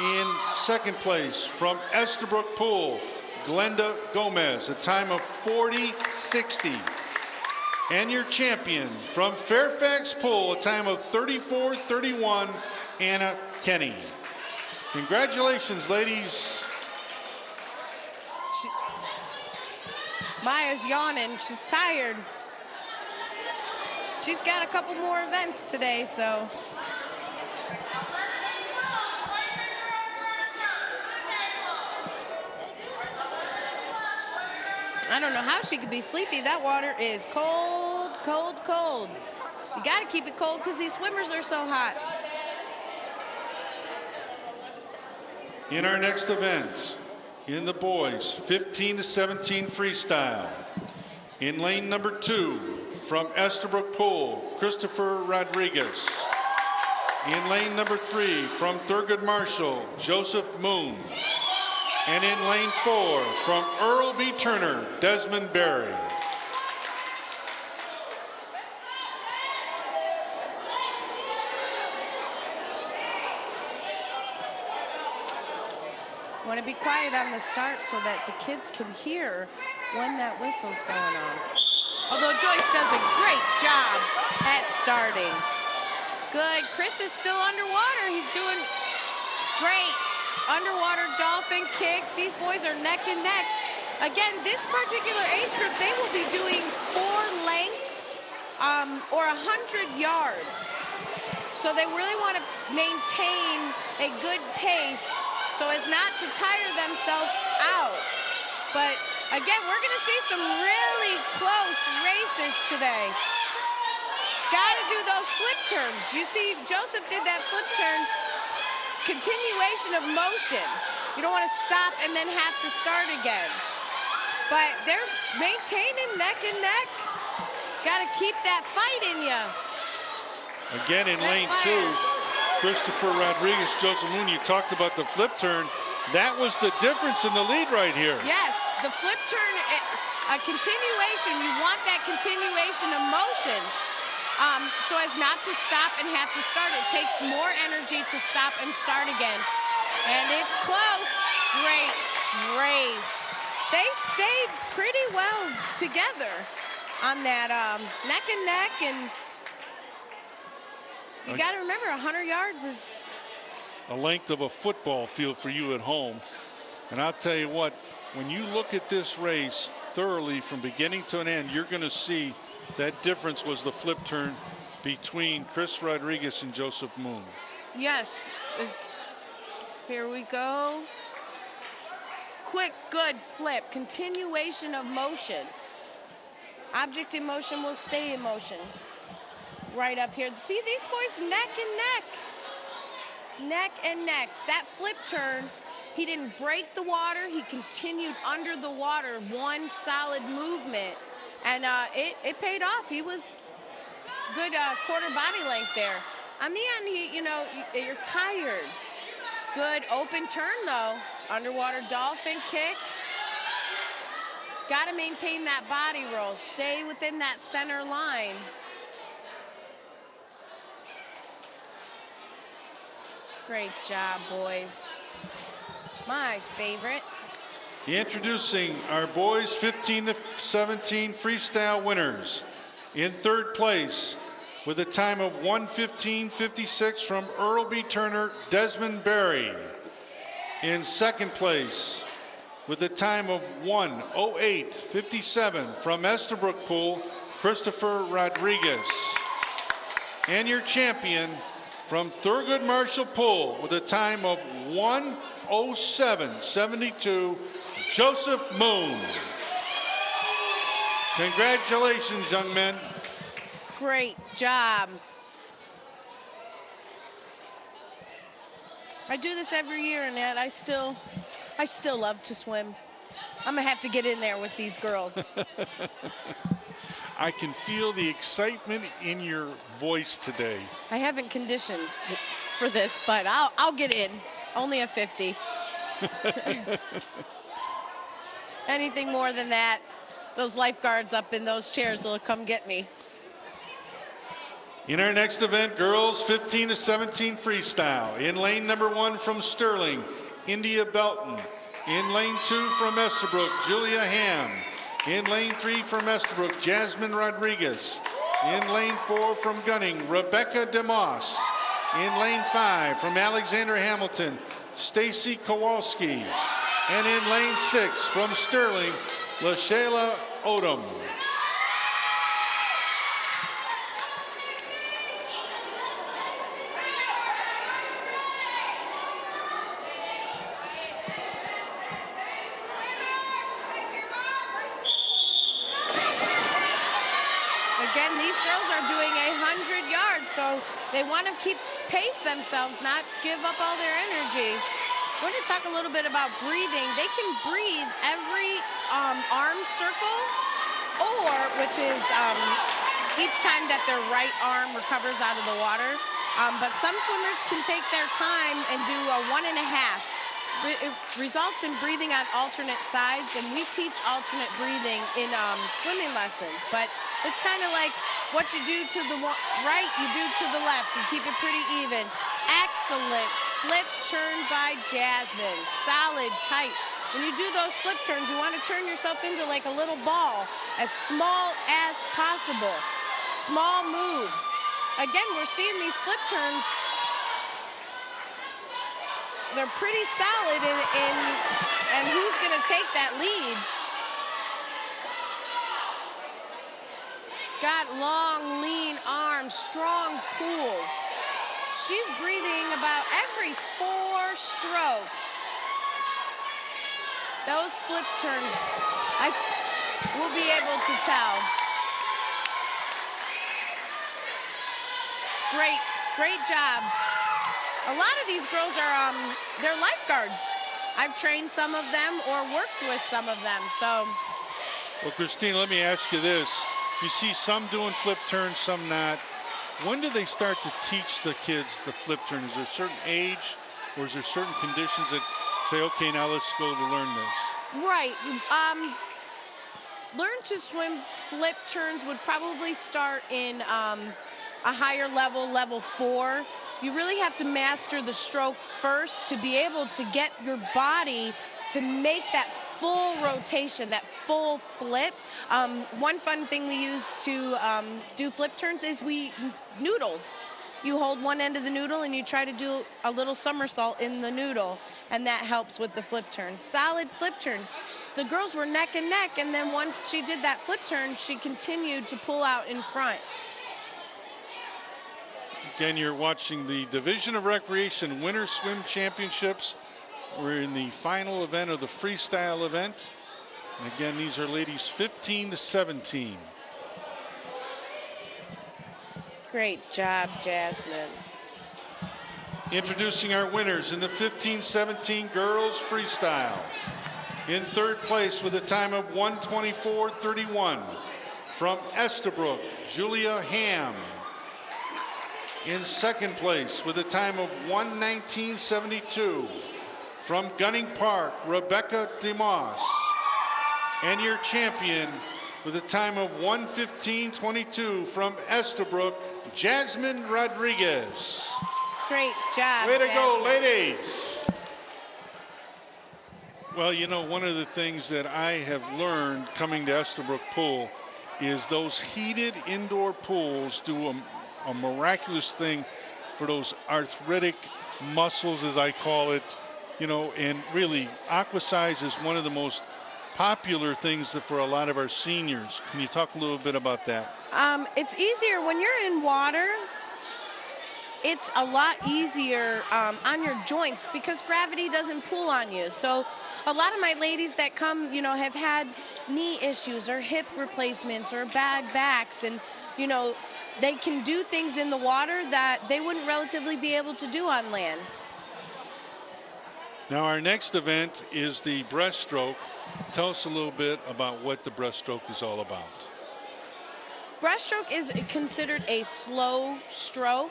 In second place from Estabrook Poole, Glenda Gomez, a time of 40:60. And your champion from Fairfax Poole, a time of 34:31, Anna Kenny. Congratulations, ladies. Maya's yawning. She's tired. She's got a couple more events today, so. I don't know how she could be sleepy. That water is cold, cold, cold. You got to keep it cold because these swimmers are so hot. In our next event, in the boys 15-17 freestyle. In lane number 2 from Estabrook Poole, Christopher Rodriguez. In lane number 3 from Thurgood Marshall, Joseph Moon. And in lane 4 from Earl B. Turner, Desmond Berry. Want to be quiet on the start so that the kids can hear when that whistle's going on. Although Joyce does a great job at starting. Good. Chris is still underwater. He's doing great. Underwater dolphin kick. These boys are neck and neck. Again, this particular age group, they will be doing 4 lengths or 100 yards. So they really want to maintain a good pace so as not to tire themselves out. But again, we're going to see some really close races today. Got to do those flip turns. You see, Joseph did that flip turn. Continuation of motion. You don't want to stop and then have to start again. But they're maintaining neck and neck. Got to keep that fight in you. Again in lane 2, Christopher Rodriguez, Joseph Moon, you talked about the flip turn. That was the difference in the lead right here. Yes, the flip turn, a continuation. You want that continuation of motion. So as not to stop and have to start. It takes more energy to stop and start again. And it's close. Great race. They stayed pretty well together on that neck and neck. And you got to remember, 100 yards is a length of a football field for you at home. And I'll tell you what, when you look at this race, thoroughly from beginning to an end, you're going to see that difference was the flip turn between Chris Rodriguez and Joseph Moon. Yes. Here we go. Quick, good flip. Continuation of motion. Object in motion will stay in motion. Right up here. See these boys neck and neck. Neck and neck. That flip turn, he didn't break the water. He continued under the water. One solid movement. And it paid off. He was good quarter body length there. On the end, you're tired. Good open turn, though. Underwater dolphin kick. Got to maintain that body roll. Stay within that center line. Great job, boys. My favorite. Introducing our boys 15 to 17 freestyle winners. In third place with a time of 1:15.56 from Earl B. Turner, Desmond Berry. In second place with a time of 1:08.57 from Estabrook Pool, Christopher Rodriguez. And your champion from Thurgood Marshall Pool with a time of 1:07.72, Joseph Moon. Congratulations, young men. Great job. I do this every year, Annette. I still love to swim. I'm gonna have to get in there with these girls. I can feel the excitement in your voice today. I haven't conditioned for this, but I'll get in. Only a 50. Anything more than that, those lifeguards up in those chairs will come get me. In our next event, girls 15 to 17 freestyle. In lane number 1 from Sterling, India Belton. In lane 2 from Estabrook, Julia Ham. In lane 3 from Estabrook, Jasmine Rodriguez. In lane 4 from Gunning, Rebecca DeMoss. In lane 5 from Alexander Hamilton, Stacy Kowalski. And in lane 6 from Sterling, LaShayla Odom. Again, these girls are doing 100 yards, so they want to pace themselves, not give up all their energy. We're going to talk a little bit about breathing. They can breathe every arm circle, or which is each time that their right arm recovers out of the water. But some swimmers can take their time and do a 1.5. It results in breathing on alternate sides, and we teach alternate breathing in swimming lessons. But it's kind of like what you do to the right, you do to the left. You keep it pretty even. Excellent flip turn by Jasmine. Solid, tight. When you do those flip turns, you want to turn yourself into like a little ball, as small as possible. Small moves. Again, we're seeing these flip turns. They're pretty solid and who's going to take that lead? Got long, lean arms, strong pulls. She's breathing about every 4 strokes. Those flip turns, I will be able to tell. Great job. A lot of these girls are, they're lifeguards. I've trained some of them or worked with some of them, so. Well, Christine, let me ask you this. You see some doing flip turns, some not. When do they start to teach the kids the flip turn? Is there a certain age, or is there certain conditions that say, okay, now let's go to learn this? Right. Learn to swim flip turns would probably start in a higher level, level 4. You really have to master the stroke first to be able to get your body to make that full rotation, that full flip. One fun thing we use to do flip turns is noodles. You hold one end of the noodle and you try to do a little somersault in the noodle, and that helps with the flip turn. Solid flip turn. the girls were neck and neck, and then once she did that flip turn, she continued to pull out in front. Again, you're watching the Division of Recreation Winter Swim Championships. We're in the final event of the freestyle event. And again, these are ladies 15 to 17. Great job, Jasmine. Introducing our winners in the 15-17 girls freestyle. In third place with a time of 1:24.31 from Estabrook, Julia Ham. In second place with a time of 1:19.72 from Gunning Park, Rebecca DeMoss. And your champion with a time of 1:15.22 from Estabrook, Jasmine Rodriguez. Great job. Way to go, Jasmine. ladies. Well, you know, one of the things that I have learned coming to Estabrook Pool is those heated indoor pools do a miraculous thing for those arthritic muscles, as I call it, you know, and really Aquasize is one of the most popular things for a lot of our seniors. Can you talk a little bit about that? It's easier when you're in water. It's a lot easier on your joints because gravity doesn't pull on you. So a lot of my ladies that come, you know, have had knee issues or hip replacements or bad backs, and, you know, they can do things in the water that they wouldn't relatively be able to do on land. Now our next event is the breaststroke. Tell us a little bit about what the breaststroke is all about. Breaststroke is considered a slow stroke.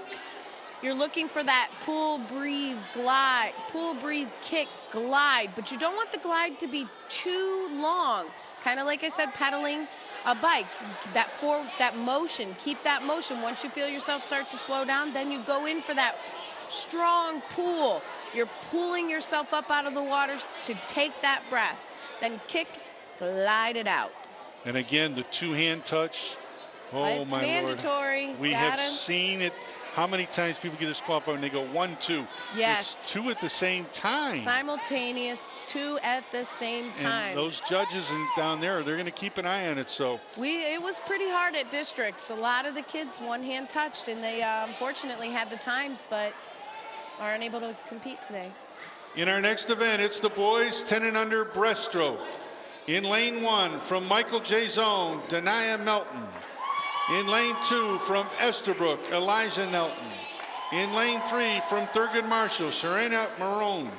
You're looking for that pull, breathe, glide, pull, breathe, kick, glide, but you don't want the glide to be too long. Kind of like I said, pedaling a bike, that motion, keep that motion. Once you feel yourself start to slow down, then you go in for that strong pull. You're pulling yourself up out of the water to take that breath. Then kick, glide it out. And again, the two-hand touch. Oh, it's my mandatory. Lord. We have seen it. How many times people get disqualified when they go 1-2? Yes. It's two at the same time. Simultaneous, two at the same time. And those judges down there, they're going to keep an eye on it. So it was pretty hard at districts. A lot of the kids one-hand touched, and they unfortunately had the times, but are unable to compete today. in our next event, it's the boys 10 and under breaststroke. In lane 1 from Michael J. Zone, Denia Melton. In lane 2 from Estabrook, Elijah Nelton. In lane 3 from Thurgood Marshall, Serena Marone.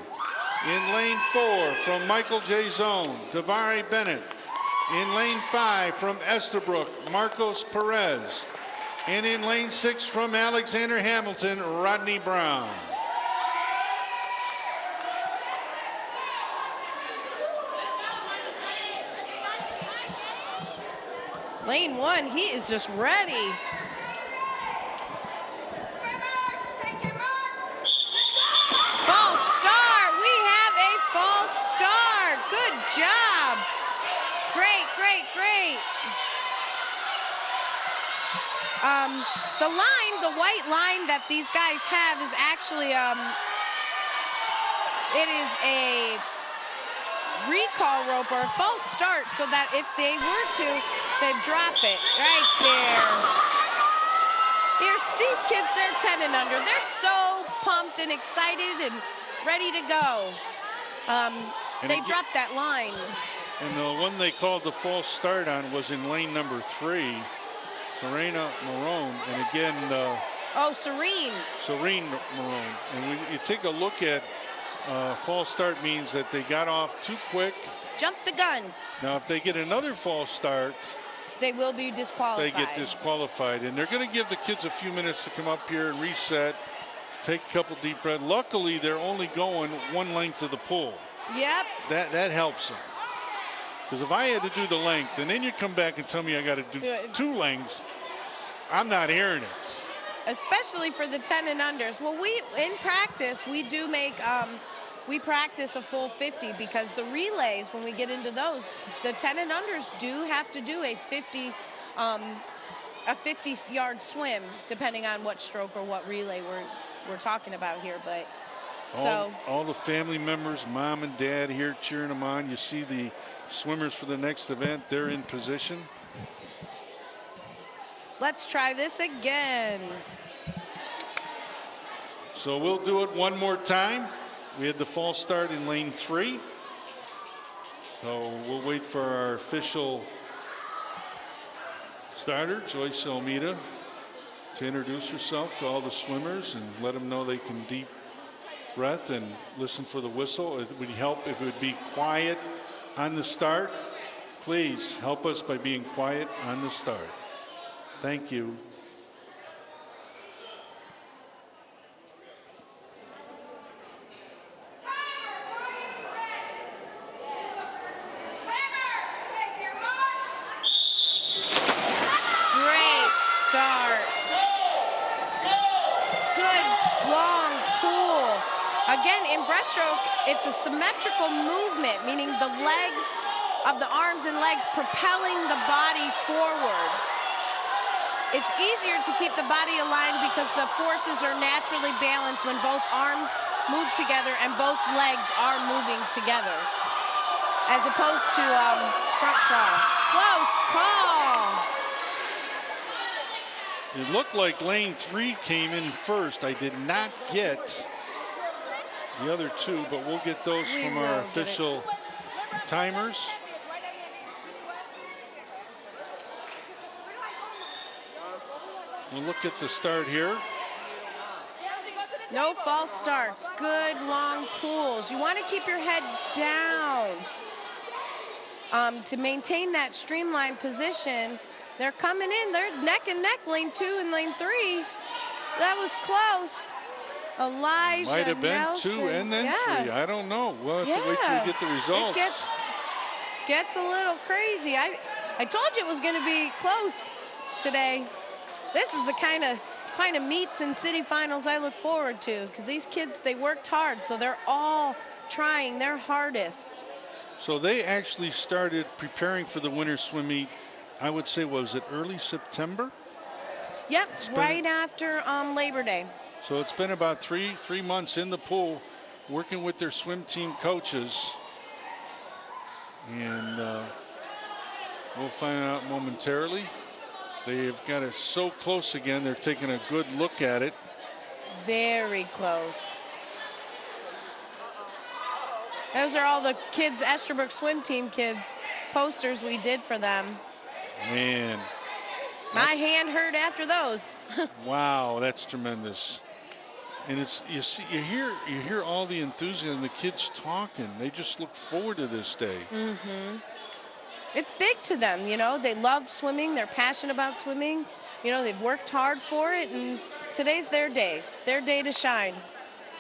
In lane 4 from Michael J. Zone, Davari Bennett. In lane 5 from Estabrook, Marcos Perez. And in lane 6 from Alexander Hamilton, Rodney Brown. Lane 1, he is just ready. False start. We have a false start. Good job. Great, great, great. The line, the white line that these guys have is actually, it is a recall rope or a false start, so that if they were to, they'd drop it right there. Here's these kids, they're 10 and under. They're so pumped and excited and ready to go. They dropped that line. And the one they called the false start on was in lane number 3, Serena Marone. And again, Serene Marone. And you take a look at false start means that they got off too quick. Jump the gun. Now, if they get another false start, they will be disqualified. They get disqualified. And they're going to give the kids a few minutes to come up here and reset, take a couple deep breaths. Luckily, they're only going one length of the pool. Yep. That helps them. Because if I had to do the length, and then you come back and tell me I got to do 2 lengths, I'm not hearing it. Especially for the 10 and unders. Well, in practice, we do make, we practice a full 50, because the relays, when we get into those, the 10 and unders do have to do a 50-yard swim, depending on what stroke or what relay we're talking about here. But all the family members, mom and dad here cheering them on. You see the swimmers for the next event. They're in position. Let's try this again. So we'll do it one more time. We had the false start in lane 3. So we'll wait for our official starter, Joyce Almeida, to introduce herself to all the swimmers and let them know they can deep breath and listen for the whistle. It would help if it would be quiet on the start. Please help us by being quiet on the start. Thank you. Great start. Good, long, cool. Again, in breaststroke, it's a symmetrical movement, meaning the legs of the arms and legs propelling the body forward. It's easier to keep the body aligned because the forces are naturally balanced when both arms move together and both legs are moving together, as opposed to front crawl. Close call. It looked like lane 3 came in first. I did not get the other 2, but we'll get those from our official timers. We'll look at the start here. No false starts. Good long pulls. You want to keep your head down to maintain that streamlined position. They're coming in. They're neck and neck, lane 2 and lane 3. That was close. Elijah Might have been Nelson. 2 and then 3. I don't know. We'll have to wait till we get the results. It gets a little crazy. I told you it was going to be close today. This is the kind of meets and city finals I look forward to, because these kids, they worked hard, so they're all trying their hardest. So they actually started preparing for the winter swim meet, I would say, was it early September? Yep, right after Labor Day. So it's been about three months in the pool, working with their swim team coaches. And we'll find out momentarily. They've got it so close again. They're taking a good look at it. Very close. Those are all the kids, Estabrook swim team kids, posters we did for them. Man. My hand hurt after those. Wow, that's tremendous. And it's you hear all the enthusiasm, the kids talking. They just look forward to this day. Mm-hmm. It's big to them, you know. They love swimming. They're passionate about swimming. You know, they've worked hard for it, and today's their day to shine,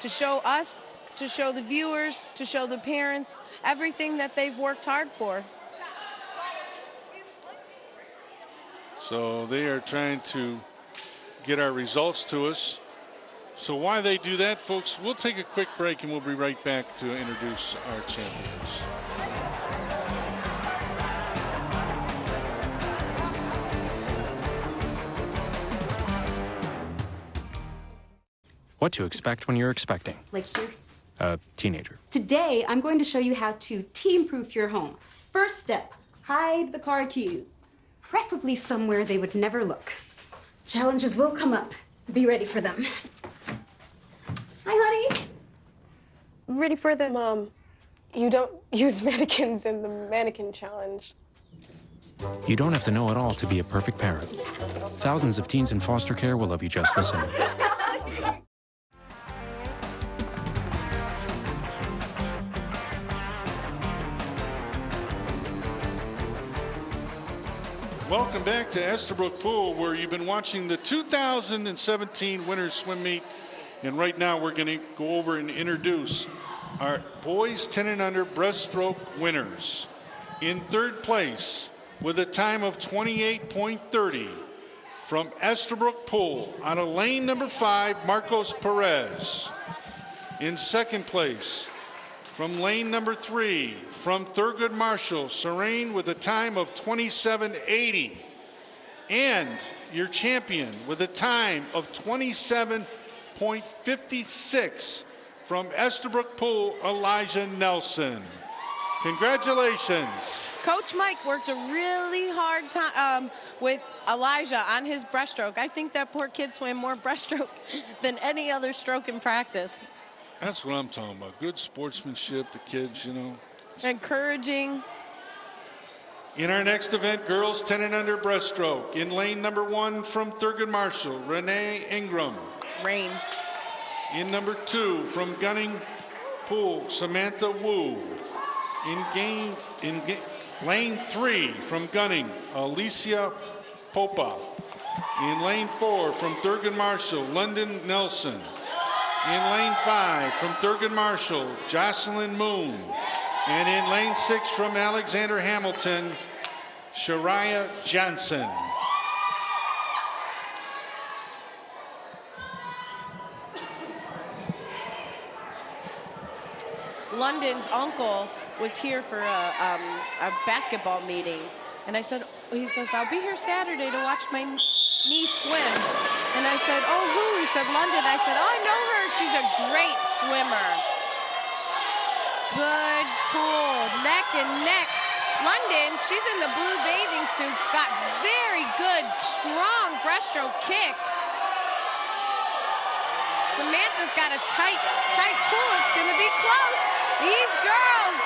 to show us, to show the viewers, to show the parents, everything that they've worked hard for. So they are trying to get our results to us. So while they do that, folks, we'll take a quick break and we'll be right back to introduce our champions. What to expect when you're expecting. Like here. A teenager. Today, I'm going to show you how to teen-proof your home. First step, hide the car keys. Preferably somewhere they would never look. Challenges will come up. Be ready for them. Hi, honey. Ready for the... Mom, you don't use mannequins in the mannequin challenge. You don't have to know it all to be a perfect parent. Thousands of teens in foster care will love you just the same. Welcome back to Estabrook Pool, where you've been watching the 2017 Winter Swim Meet. And right now we're going to go over and introduce our boys 10 and under breaststroke winners. In third place, with a time of 28.30, from Estabrook Pool, out of lane number 5, Marcos Perez. In second place, from lane number 3, from Thurgood Marshall, Serene, with a time of 27.80. And your champion with a time of 27.56, from Estabrook Pool, Elijah Nelson. Congratulations. Coach Mike worked a really hard time with Elijah on his breaststroke. I think that poor kid swam more breaststroke than any other stroke in practice. That's what I'm talking about. Good sportsmanship, the kids, you know. Encouraging. In our next event, girls 10 and under breaststroke. In lane number 1 from Thurgood Marshall, Renee Ingram. Rain. In number 2 from Gunning Pool, Samantha Wu. In lane 3 from Gunning, Alicia Popa. In lane 4 from Thurgood Marshall, London Nelson. In lane 5 from Thurgood Marshall, Jocelyn Moon. And in lane 6 from Alexander Hamilton, Shariah Johnson. London's uncle was here for a basketball meeting, and he says, I'll be here Saturday to watch my niece swim. And I said, oh, who? He said, London. I said, oh, I know her. She's a great swimmer. Good pool, neck and neck. London, she's in the blue bathing suit, got very good, strong breaststroke kick. Samantha's got a tight pool. It's going to be close. These girls.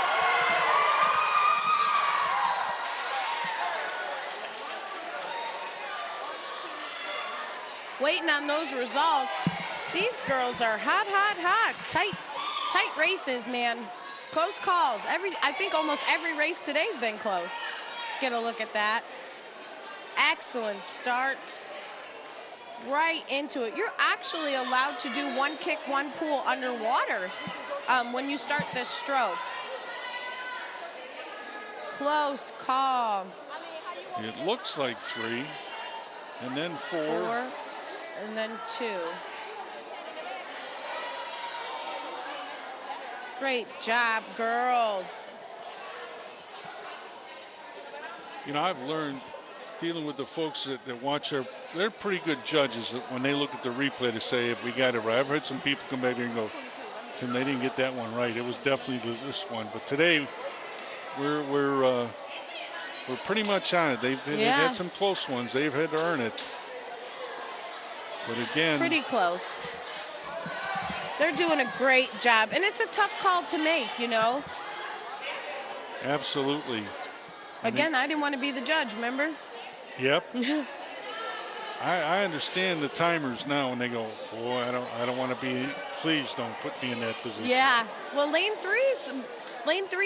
Waiting on those results. These girls are hot, hot, hot. Tight races, man. Close calls. I think almost every race today's been close. Let's get a look at that. Excellent starts. Right into it. You're actually allowed to do one kick, one pull underwater when you start this stroke. Close call. It looks like 3, and then 4. 4, and then 2. Great job, girls. You know, I've learned dealing with the folks that watch they're pretty good judges when they look at the replay to say if we got it right. I've heard some people come back here and go, Tim, they didn't get that one right. It was definitely this one. But today, we're pretty much on it. They've had some close ones. They've had to earn it. But again, pretty close. They're doing a great job, and it's a tough call to make, you know. Absolutely. Again, I didn't want to be the judge, remember? Yep. I understand the timers now when they go, boy, I don't want to be, please don't put me in that position. Yeah. Well, lane 3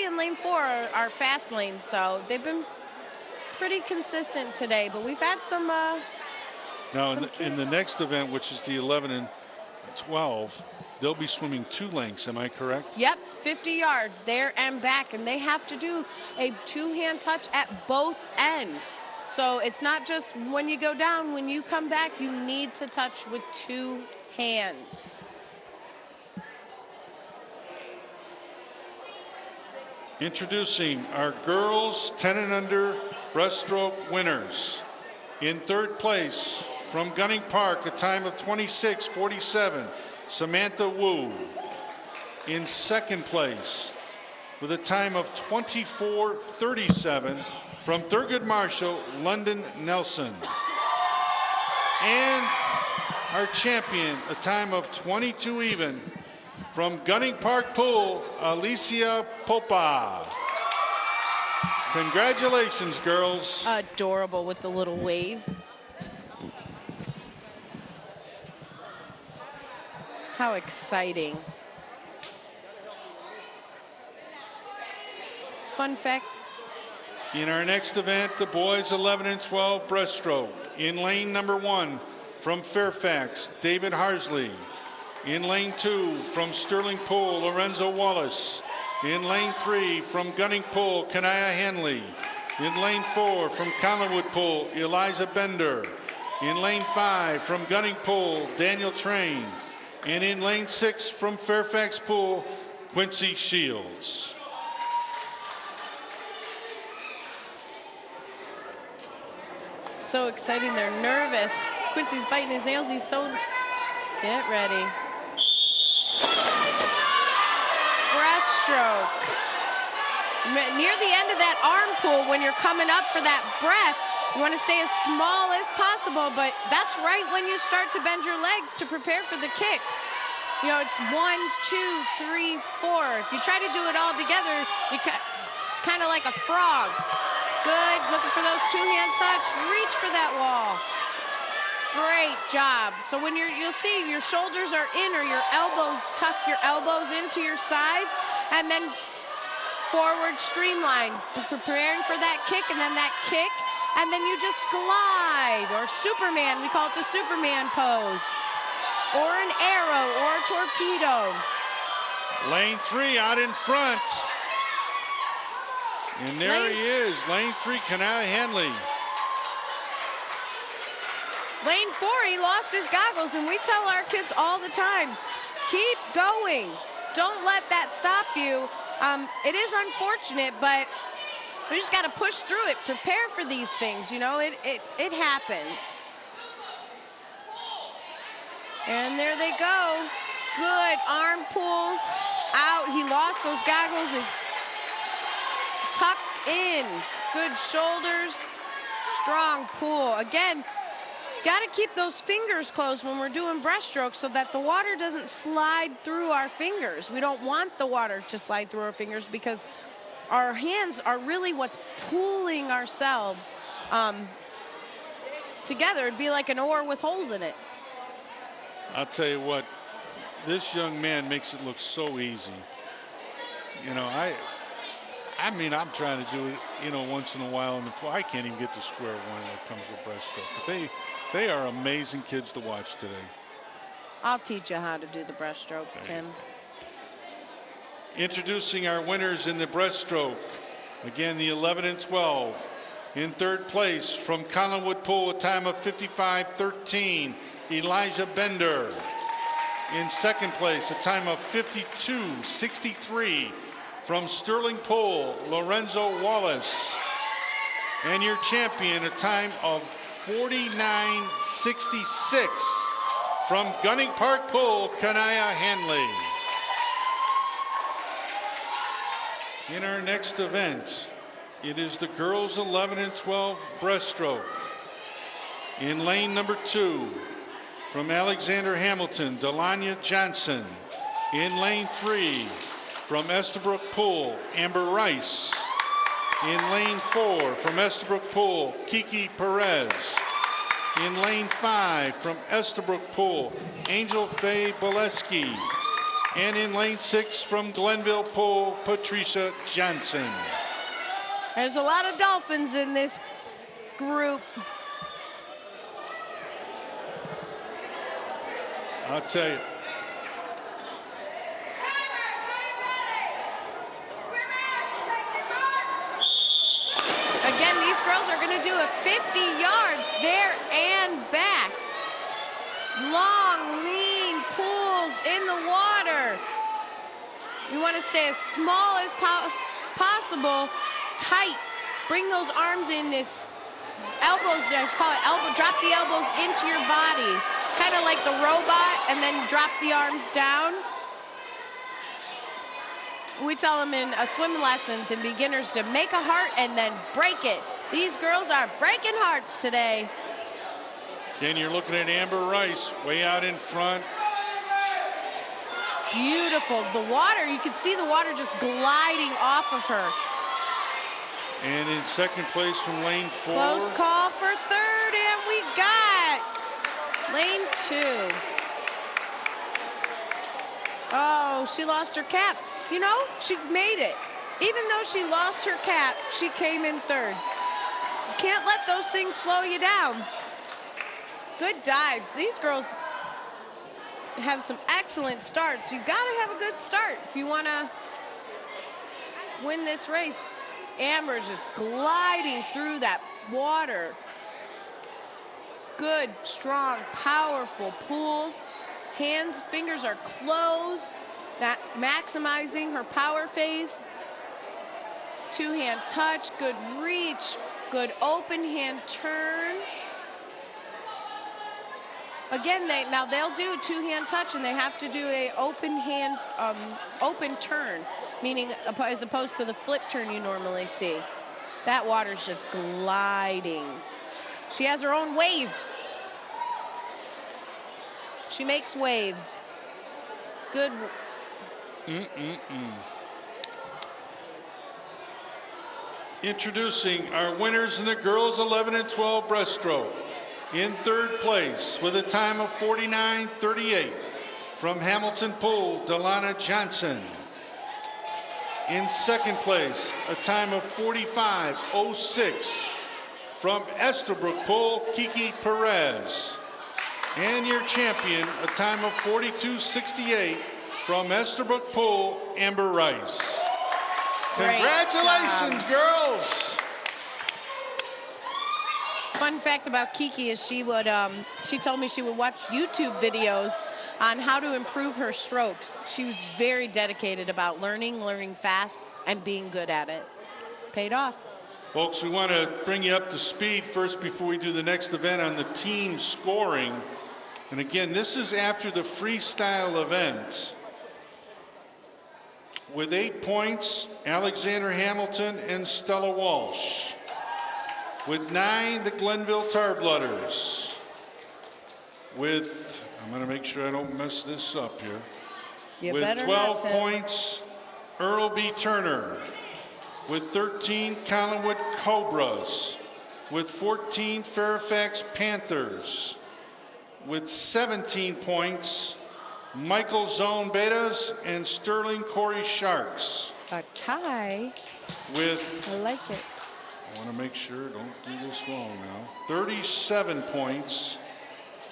and lane 4 are fast lanes, so they've been pretty consistent today, but we've had some now in the next event, which is the 11 and 12, they'll be swimming 2 lengths, am I correct? Yep, 50 yards there and back, and they have to do a 2-hand touch at both ends. So it's not just when you go down, when you come back, you need to touch with 2 hands. Introducing our girls 10 and under breaststroke winners. In 3rd place from Gunning Park, a time of 26:47, Samantha Wu. In 2nd place with a time of 24:37 from Thurgood Marshall, London Nelson. And our champion, a time of 22 even from Gunning Park Pool, Alicia Popa. Congratulations, girls. Adorable with the little wave. How exciting. Fun fact. In our next event, the boys 11 and 12 breaststroke. In lane number 1 from Fairfax, David Harsley. In lane 2 from Sterling Pool, Lorenzo Wallace. In lane 3 from Gunning Pool, Kanaya Henley. In lane 4 from Collinwood Pool, Eliza Bender. In lane 5 from Gunning Pool, Daniel Train. And in lane 6 from Fairfax Pool, Quincy Shields. So exciting, they're nervous. Quincy's biting his nails, he's so... Get ready. Breaststroke. Near the end of that arm pull, when you're coming up for that breath, you want to stay as small as possible, but that's right when you start to bend your legs to prepare for the kick. You know, it's 1, 2, 3, 4. If you try to do it all together, you kind of like a frog. Good, looking for those two-hand touch. Reach for that wall. Great job. So when you'll see your shoulders are in, or your elbows, tuck your elbows into your sides, and then forward streamline, preparing for that kick, and then that kick, and then you just glide, or Superman, we call it the Superman pose, or an arrow, or a torpedo. Lane 3 out in front. And there he is, lane 3, Kanaya Henley. Lane 4, he lost his goggles, and we tell our kids all the time, keep going. Don't let that stop you. It is unfortunate, but we just got to push through it. Prepare for these things, you know, it happens. And there they go. Good arm pull out. He lost those goggles and tucked in. Good shoulders, strong pull. Again, got to keep those fingers closed when we're doing breaststroke so that the water doesn't slide through our fingers. We don't want the water to slide through our fingers because our hands are really what's pulling ourselves together. It'd be like an oar with holes in it. I'll tell you what, this young man makes it look so easy. You know, I mean, I'm trying to do it, you know, once in a while in the pool. I can't even get to square one when it comes to breaststroke. But they are amazing kids to watch today. I'll teach you how to do the breaststroke, Tim. Introducing our winners in the breaststroke. Again, the 11 and 12. In third place from Collinwood Pool, a time of 55:13, Elijah Bender. In second place, a time of 52:63 from Sterling Pool, Lorenzo Wallace. And your champion, a time of 49:66 from Gunning Park Pool, Kanaya Hanley. In our next event, it is the girls 11 and 12 breaststroke. In lane number 2, from Alexander Hamilton, Delania Johnson. In lane 3, from Estabrook Pool, Amber Rice. In lane 4, from Estabrook Pool, Kiki Perez. In lane 5, from Estabrook Pool, Angel Faye Boleski. And in lane 6, from Glenville Pool, Patricia Johnson. There's a lot of Dolphins in this group. I'll tell you. Again, these girls are going to do a 50 yards there and back. Long, lean pulls in the water. You want to stay as small as possible, tight. Bring those arms in, this elbows, I call it elbow, drop the elbows into your body. Kind of like the robot, and then drop the arms down. We tell them in swim lessons and beginners to make a heart and then break it. These girls are breaking hearts today. Again, you're looking at Amber Rice way out in front. Beautiful. The water, you can see the water just gliding off of her. And in second place from lane 4. Close call for third, and we got lane 2. Oh, she lost her cap. You know, she made it. Even though she lost her cap, she came in third. You can't let those things slow you down. Good dives. These girls have some excellent starts. You've got to have a good start if you want to win this race. Amber's just gliding through that water. Good, strong, powerful pulls. Hands, fingers are closed. That maximizing her power phase. Two-hand touch, good reach, good open hand turn. Again, they'll do a two-hand touch, and they have to do a open hand, open turn. meaning as opposed to the flip turn you normally see. That water's just gliding. She has her own wave. She makes waves. Good. Introducing our winners in the girls 11 and 12 breaststroke. In third place with a time of 49:38 from Hamilton Pool, Delana Johnson. In second place, a time of 45:06 from Estabrook Pool, Kiki Perez. And your champion, a time of 42:68 from Estabrook Pool, Amber Rice. Congratulations, girls. Fun fact about Kiki is she told me she would watch YouTube videos on how to improve her strokes. She was very dedicated about learning fast, and being good at it. Paid off. Folks, we want to bring you up to speed first before we do the next event on the team scoring. And again, this is after the freestyle event. With 8 points, Alexander Hamilton and Stella Walsh. With 9, the Glenville Tarblooders. With, I'm going to make sure I don't mess this up here. With 12 points, Earl B. Turner. With 13, Collinwood Cobras. With 14, Fairfax Panthers. With 17 points, Michael Zone Betas and Sterling Corey Sharks. A tie. With, I like it. I want to make sure, don't do this wrong now. 37 points,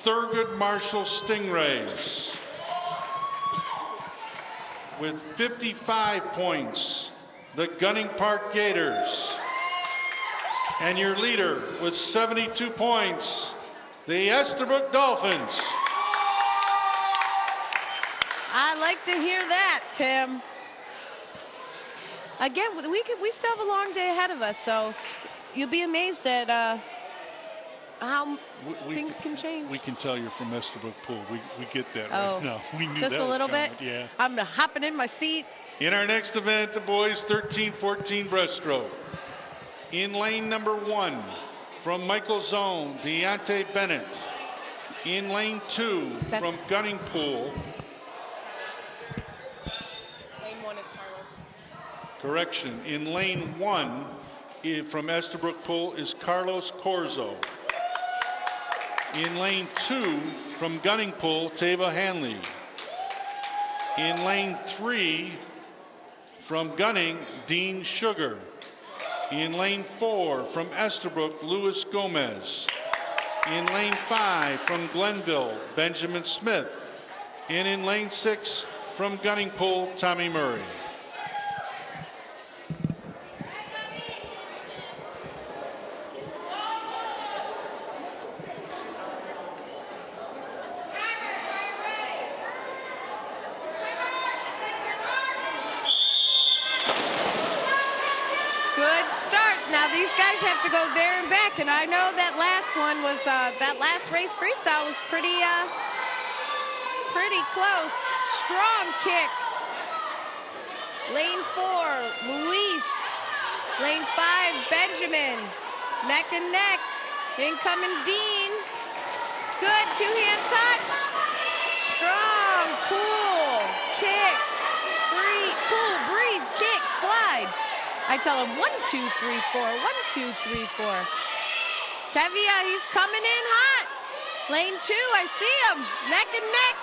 Thurgood Marshall Stingrays. With 55 points, the Gunning Park Gators. And your leader with 72 points, the Estabrook Dolphins. I like to hear that, Tim. Again, we still have a long day ahead of us, so you'll be amazed at how things can change. We can tell you're from Estabrook Pool. We get that Oh, right now. We knew just that a little was bit? coming. Yeah. I'm hopping in my seat. In our next event, the boys 13-14 breaststroke. In lane number 1, from Michael Zone, Deontay Bennett. In lane 2, from Gunning Pool. Lane 1 is Carlos. Correction. In lane 1, from Estabrook Pool, is Carlos Corzo. In lane 2, from Gunning Pool, Tava Hanley. In lane 3, from Gunning, Dean Sugar. In lane 4, from Estabrook, Luis Gomez. In lane 5, from Glenville, Benjamin Smith. And in lane 6, from Gunning Pool, Tommy Murray. These guys have to go there and back, and I know that last one was that last race freestyle was pretty close. Strong kick. Lane 4, Luis. Lane 5, Benjamin. Neck and neck. Incoming Dean. Good two-hand touch. Strong pull, kick, pull, breathe, kick, glide. I tell him 1, 2, 3, 4, 1, 2, 3, 4. Tevia, he's coming in hot. Lane 2, I see him. Neck and neck.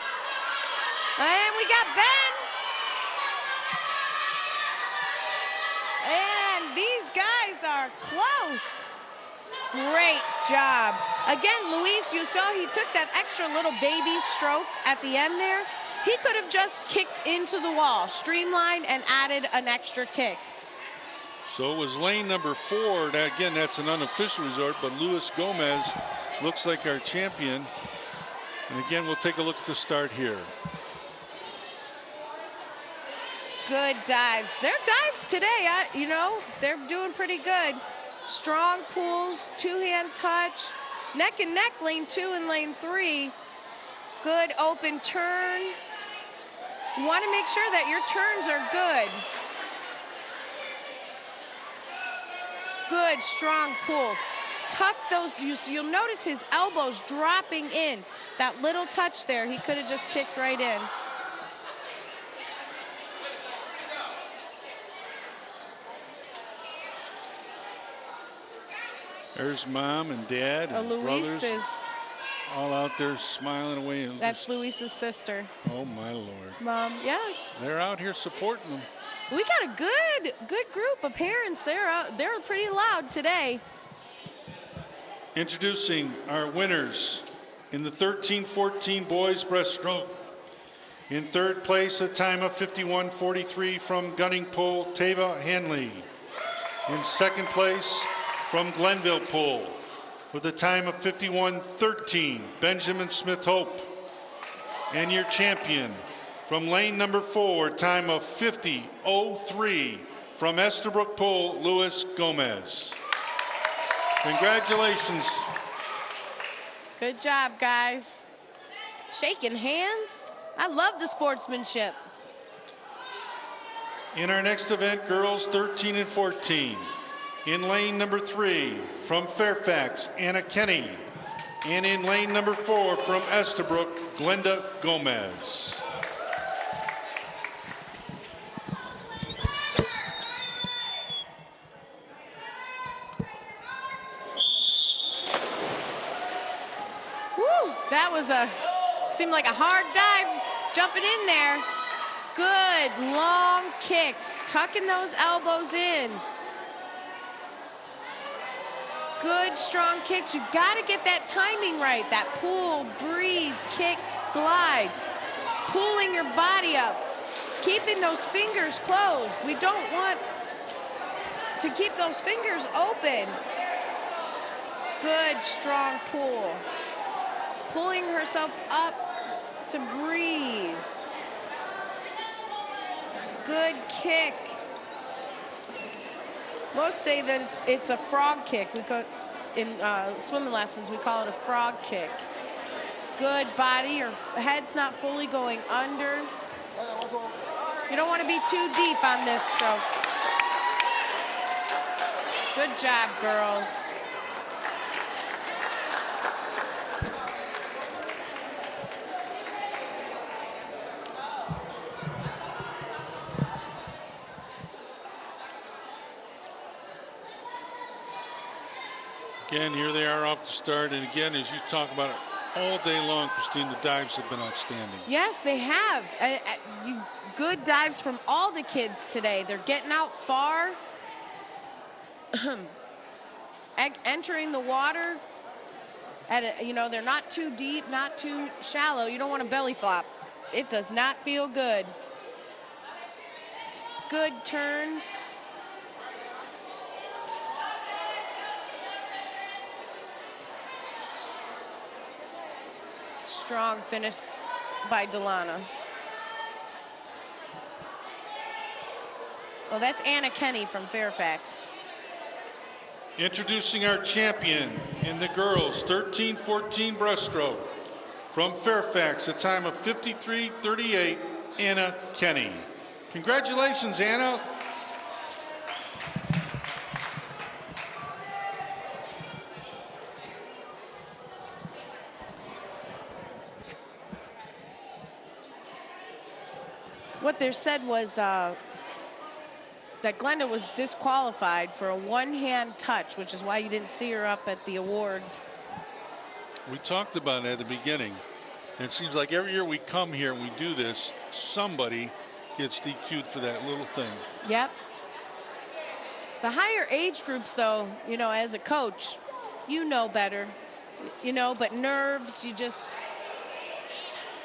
And we got Ben. And these guys are close. Great job. Again, Luis, you saw he took that extra little baby stroke at the end there. He could have just kicked into the wall, streamlined, and added an extra kick. So it was lane number 4. Now, again, that's an unofficial result, but Luis Gomez looks like our champion. And again, we'll take a look at the start here. Good dives. Their dives today, you know, they're doing pretty good. Strong pulls, two-hand touch, neck and neck, lane 2 and lane 3. Good open turn. You want to make sure that your turns are good. Good, strong pulls. Tuck those, you'll notice his elbows dropping in. That little touch there, he could have just kicked right in. There's mom and dad and brothers Luis is, all out there smiling away. And that's Luis's sister. oh, my Lord. Mom, yeah. They're out here supporting them. We got a good group of parents. They're pretty loud today. Introducing our winners in the 13-14 boys breaststroke. In third place, a time of 51:43 from Gunning Pole, Tava Hanley. In second place, from Glenville Pole, with a time of 51:13, Benjamin Smith Hope. And your champion, from lane number 4, time of 50:03, from Estabrook Pole, Luis Gomez. Congratulations. Good job, guys. Shaking hands. I love the sportsmanship. In our next event, girls 13 and 14. In lane number 3, from Fairfax, Anna Kenny. And in lane number 4, from Estabrook, Glenda Gomez. Woo, that was seemed like a hard dive jumping in there. Good long kicks, tucking those elbows in. Good strong kicks. You got to get that timing right. That pull, breathe, kick, glide. Pulling your body up. Keeping those fingers closed. We don't want to keep those fingers open. Good strong pull. Pulling herself up to breathe. Good kick. Most say that it's a frog kick. We call, in swimming lessons, we call it a frog kick. Good body. Your head's not fully going under. You don't want to be too deep on this stroke. Good job, girls. Again, here they are off the start. And again, as you talk about it all day long, Christine, the dives have been outstanding. Yes, they have. Good dives from all the kids today. They're getting out far, entering the water. They're not too deep, not too shallow. You don't want to belly flop. It does not feel good. Good turns. Strong finish by Delana. Well, that's Anna Kenny from Fairfax. Introducing our champion in the girls 13-14 breaststroke. From Fairfax, a time of 53:38, Anna Kenny. Congratulations, Anna. What they said was that Glenda was disqualified for a one-hand touch, which is why you didn't see her up at the awards. We talked about it at the beginning. And it seems like every year we come here and we do this, somebody gets DQ'd for that little thing. Yep. The higher age groups, though, as a coach, you know better. But nerves,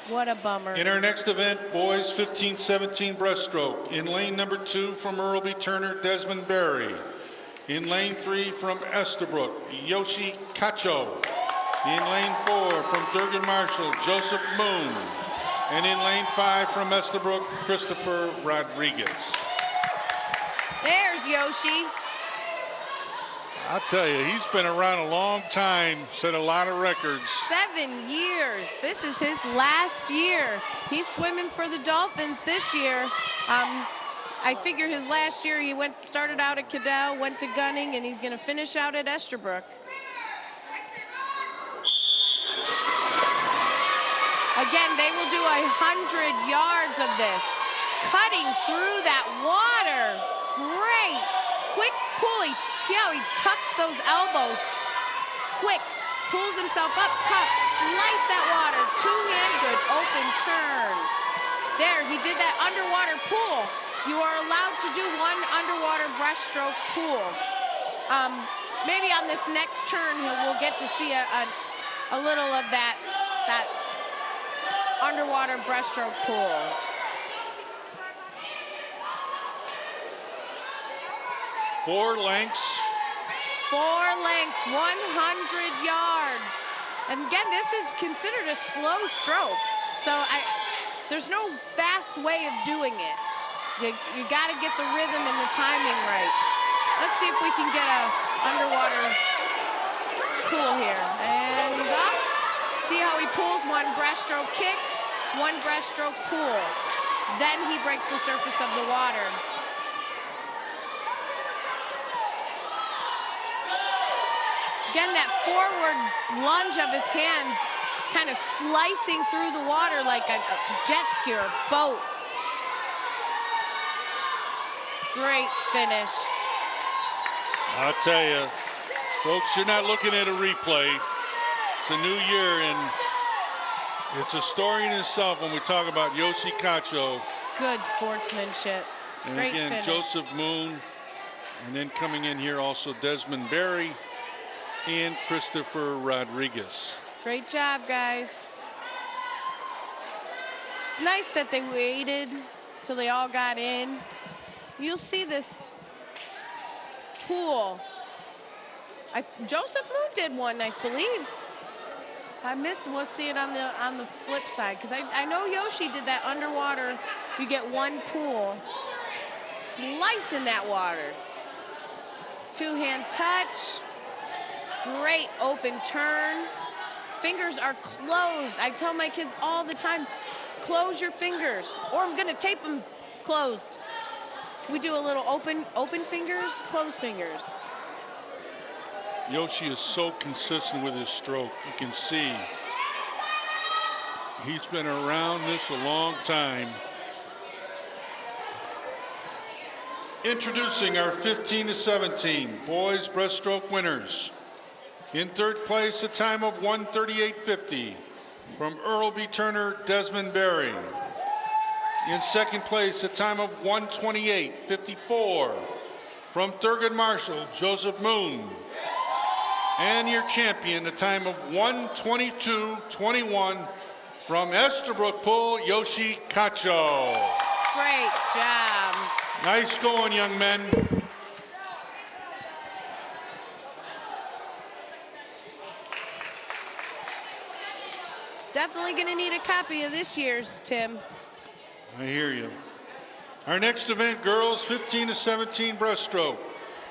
what a bummer. In our next event, boys 15-17 breaststroke. In lane number 2 from Earlby Turner, Desmond Berry. In lane 3 from Estabrook, Yoshi Cacho. In lane 4 from Thurgood Marshall, Joseph Moon. And in lane 5 from Estabrook, Christopher Rodriguez. There's Yoshi. I'll tell you, he's been around a long time, set a lot of records. 7 years. This is his last year. He's swimming for the Dolphins this year. I figure his last year he started out at Cadell, went to Gunning, and he's going to finish out at Estabrook. Again, they will do 100 yards of this. Cutting through that water. Great. Quick pulley. See how he tucks those elbows. Quick. Pulls himself up, tuck, slice that water. Two-hand good, open turn. There, he did that underwater pool. You are allowed to do one underwater breaststroke pool. Maybe on this next turn, we'll get to see a little of that underwater breaststroke pool. Four lengths. 4 lengths, 100 yards. And again, this is considered a slow stroke. So there's no fast way of doing it. You got to get the rhythm and the timing right. Let's see if we can get a underwater pool here. And he's off. See how he pulls one breaststroke kick, one breaststroke pull. Then he breaks the surface of the water. Again, that forward lunge of his hands kind of slicing through the water like a jet ski or a boat. Great finish. I'll tell you, folks, you're not looking at a replay. It's a new year, and it's a story in itself when we talk about Yoshi Cacho. Good sportsmanship. And Great again, finish. Joseph Moon, and then coming in here also Desmond Berry and Christopher Rodriguez. Great job, guys. It's nice that they waited till they all got in. You'll see this pool. Joseph Moon did one, I believe. If I missed, we'll see it on the flip side, because I know Yoshi did that underwater. You get one pool. Slicing that water. Two-hand touch. Great open turn. Fingers are closed. I tell my kids all the time, close your fingers, or I'm gonna tape them closed. We do a little open fingers, closed fingers. Yoshi is so consistent with his stroke. You can see he's been around this a long time. Introducing our 15 to 17 boys breaststroke winners. In third place, a time of 1:38.50 from Earl B. Turner, Desmond Berry. In second place, a time of 1:28.54 from Thurgood Marshall, Joseph Moon. And your champion, a time of 1:22.21 from Estabrook Pool, Yoshi Cacho. Great job. Nice going, young men. Definitely going to need a copy of this year's, Tim. I hear you. Our next event, girls 15 to 17 breaststroke.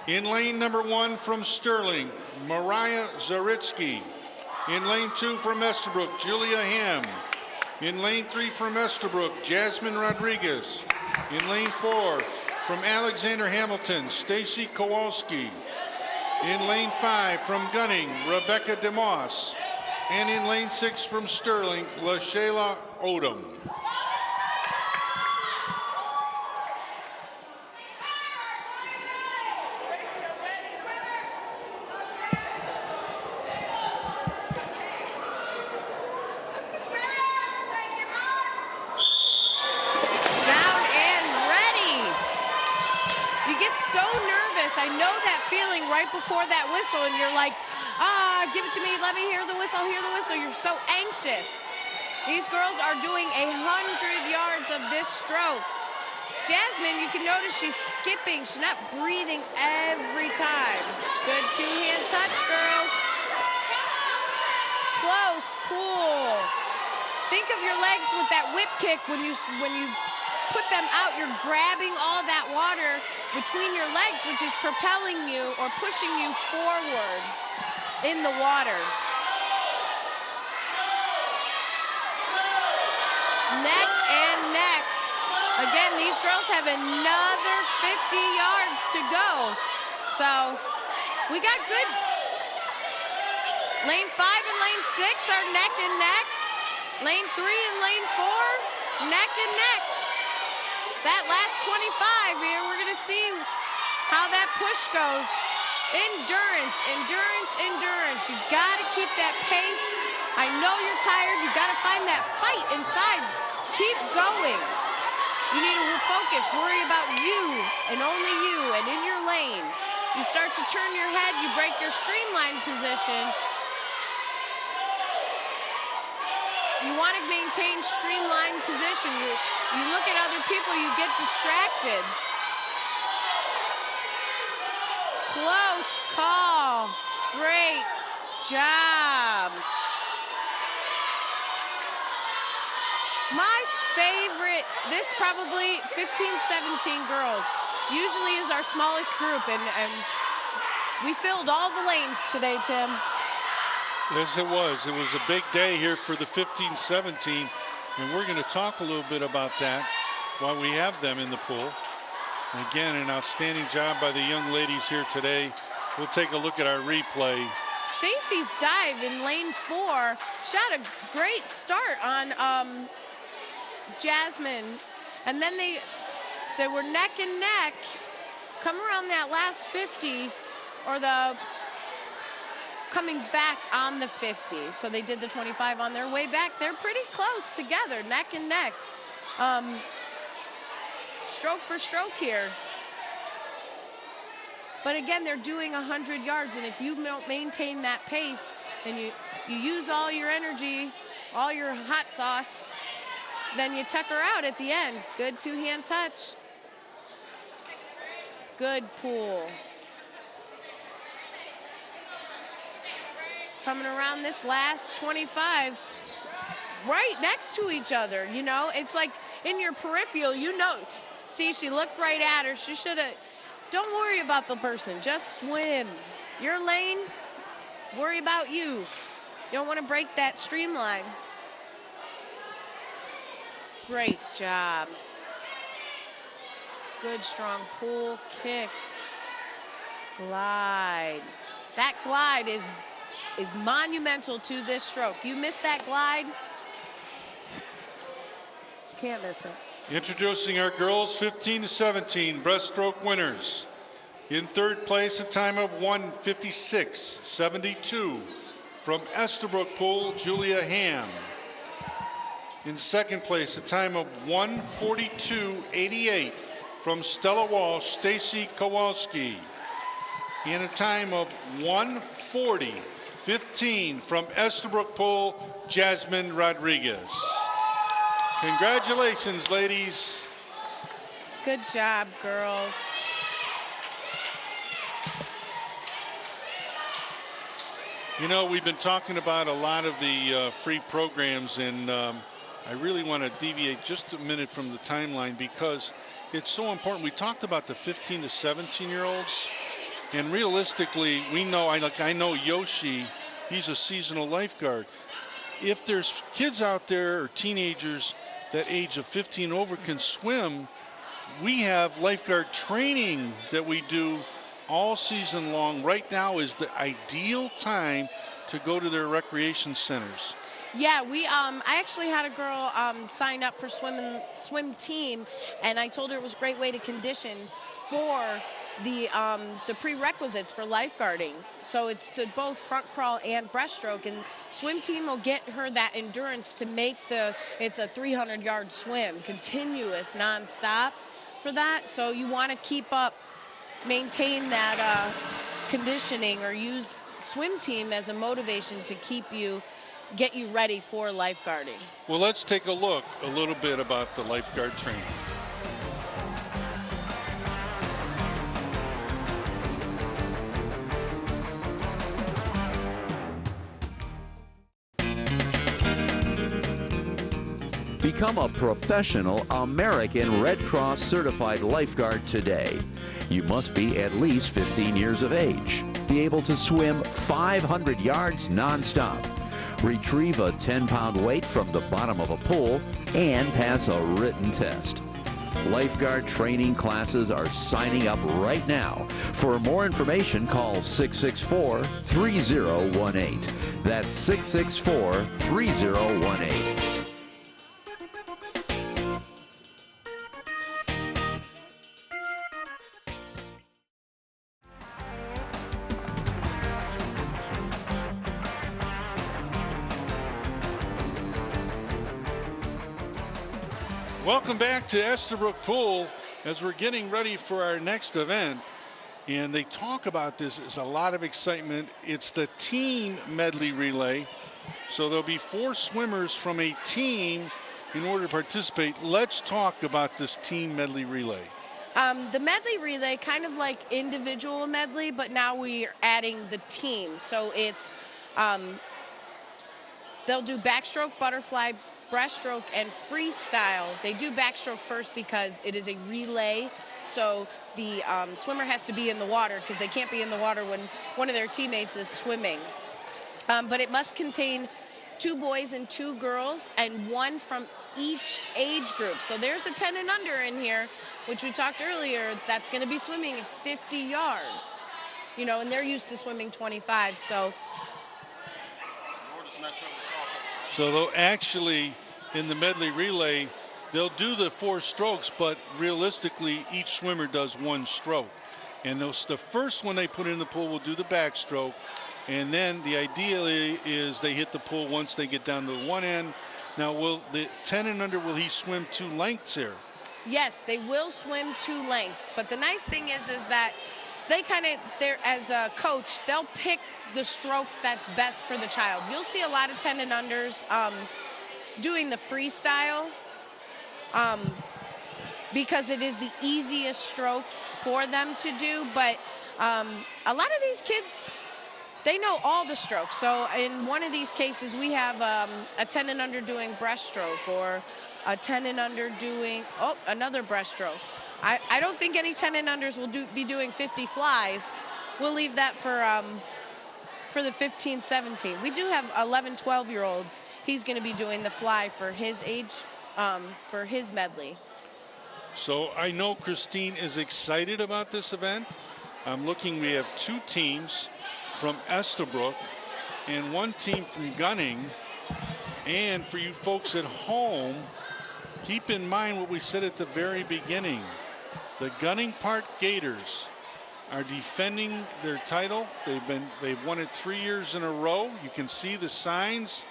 In lane number 1 from Sterling, Mariah Zaritsky. In lane 2 from Estabrook, Julia Ham. In lane 3 from Estabrook, Jasmine Rodriguez. In lane 4 from Alexander Hamilton, Stacy Kowalski. In lane 5 from Gunning, Rebecca DeMoss. And in lane 6 from Sterling, LaShayla Odom. I know that feeling right before that whistle, and you're like, give it to me, let me hear the whistle, You're so anxious. These girls are doing 100 yards of this stroke. Jasmine, you can notice she's skipping. She's not breathing every time. Good two-hand touch, girls. Close pull. Think of your legs with that whip kick when you put them out, you're grabbing all that water between your legs, which is propelling you or pushing you forward in the water. Neck and neck. Again, these girls have another 50 yards to go. So we got good. Lane 5 and lane 6 are neck and neck. Lane 3 and lane 4, neck and neck. That last 25 here, we're gonna see how that push goes. Endurance, endurance, endurance. You gotta keep that pace. I know you're tired. You gotta find that fight inside. Keep going. You need to focus, worry about you and only you and in your lane. You start to turn your head, you break your streamline position. You want to maintain streamline position. You look at other people, you get distracted. Close call. Great job. My favorite, this probably 15, 17 girls, usually is our smallest group, and we filled all the lanes today, Tim. Yes, it was. It was a big day here for the 15, 17, and we're going to talk a little bit about that while we have them in the pool. Again, an outstanding job by the young ladies here today. We'll take a look at our replay. Stacy's dive in lane 4 shot a great start on Jasmine, and then they were neck and neck. Come around that last 50, or the coming back on the 50. So they did the 25 on their way back. They're pretty close together, neck and neck. Stroke for stroke here. But again, they're doing 100 yards, and if you don't maintain that pace and you use all your energy, all your hot sauce, then you tuck her out at the end. Good two-hand touch. Good pull. Coming around this last 25, right next to each other, you know? It's like in your peripheral, you know. See, she looked right at her. She should have. Don't worry about the person. Just swim. Your lane, worry about you. You don't want to break that streamline. Great job. Good strong pull, kick, glide. That glide is monumental to this stroke. You miss that glide, can't miss it. Introducing our girls 15 to 17 breaststroke winners. In third place, a time of 1:56.72 from Estabrook Pool, Julia Ham. In second place, a time of 1:42.88 from Stella Walsh, Stacy Kowalski. In a time of 1:40.15 from Estabrook Pool, Jasmine Rodriguez. Congratulations, ladies. Good job, girls. You know, we've been talking about a lot of the free programs, and I really want to deviate just a minute from the timeline because it's so important. We talked about the 15 to 17-year-olds, and realistically, we know, I know Yoshi, he's a seasonal lifeguard. If there's kids out there or teenagers that age of 15 over can swim, we have lifeguard training that we do all season long. Right now is the ideal time to go to their recreation centers. Yeah, I actually had a girl sign up for swim team, and I told her it was a great way to condition for the prerequisites for lifeguarding. So it's both front crawl and breaststroke, and swim team will get her that endurance to make it's a 300-yard swim, continuous, nonstop for that. So you want to keep up, maintain that conditioning, or use swim team as a motivation to get you ready for lifeguarding. Well, let's take a look a little bit about the lifeguard training. Become a professional American Red Cross certified lifeguard today. You must be at least 15 years of age, be able to swim 500 yards nonstop, retrieve a 10-pound weight from the bottom of a pool, and pass a written test. Lifeguard training classes are signing up right now. For more information, call 664-3018. That's 664-3018. Welcome back to Estabrook Pool as we're getting ready for our next event. And they talk about this as a lot of excitement. It's the team medley relay. So there'll be 4 swimmers from a team in order to participate. Let's talk about this team medley relay. The medley relay, kind of like individual medley, but now we're adding the team. So it's, they'll do backstroke, butterfly, breaststroke, and freestyle. They do backstroke first because it is a relay, so the swimmer has to be in the water because they can't be in the water when one of their teammates is swimming. But it must contain 2 boys and 2 girls and 1 from each age group. So there's a 10 and under in here, which we talked earlier, that's going to be swimming 50 yards, you know, and they're used to swimming 25. So they'll actually, in the medley relay, they'll do the 4 strokes, but realistically, each swimmer does 1 stroke. And the first one they put in the pool will do the backstroke. And then the idea is they hit the pool once they get down to one end. Now, will the 10 and under, will he swim 2 lengths here? Yes, they will swim 2 lengths. But the nice thing is that they they're, as a coach, they'll pick the stroke that's best for the child. You'll see a lot of 10 and unders doing the freestyle because it is the easiest stroke for them to do. But a lot of these kids, they know all the strokes. So in one of these cases, we have a 10 and under doing breaststroke, or a 10 and under doing, another breaststroke. I don't think any 10 and unders will be doing 50 flies. We'll leave that for the 15, 17. We do have 11, 12-year-old. He's going to be doing the fly for his age, for his medley. So I know Christine is excited about this event. I'm looking, we have 2 teams from Estabrook and 1 team from Gunning. And for you folks at home, keep in mind what we said at the very beginning. The Gunning Park Gators are defending their title. They've won it 3 years in a row. You can see the signs,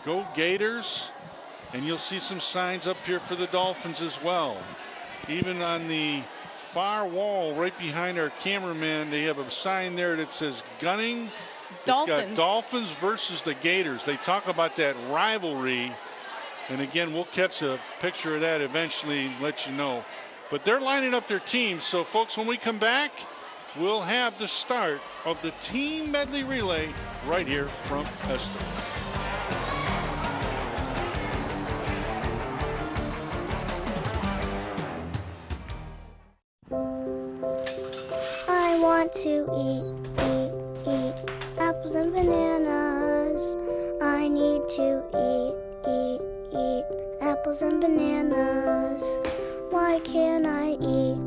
go Gators, and you'll see some signs up here for the Dolphins as well. Even on the far wall right behind our cameraman, they have a sign there that says Gunning. Dolphins. It's got Dolphins versus the Gators. They talk about that rivalry. And again, we'll catch a picture of that eventually and let you know. But they're lining up their teams. So, folks, when we come back, we'll have the start of the team medley relay right here from Estabrook. I want to eat apples and bananas. I need to eat apples and bananas. Why can't I eat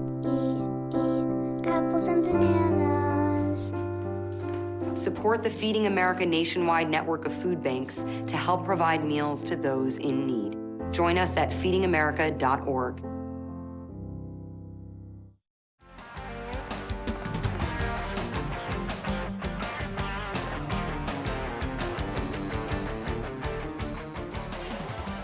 apples and bananas? Support the Feeding America nationwide network of food banks to help provide meals to those in need. Join us at feedingamerica.org.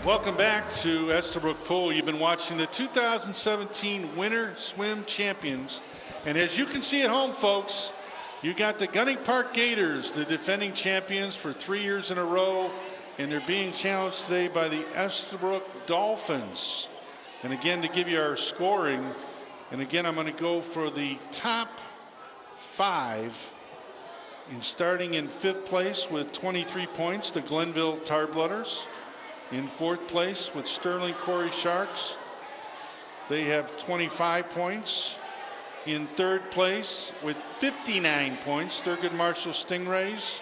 Welcome back to Estabrook Pool. You've been watching the 2017 Winter Swim Champions. And as you can see at home, folks, you got the Gunning Park Gators, the defending champions for 3 years in a row. And they're being challenged today by the Estabrook Dolphins. And again, to give you our scoring, and again, I'm going to go for the top 5. And starting in 5th place with 23 points, the Glenville Tarblooders. In 4th place with Sterling Corey Sharks. They have 25 points. In 3rd place with 59 points, Thurgood Marshall Stingrays.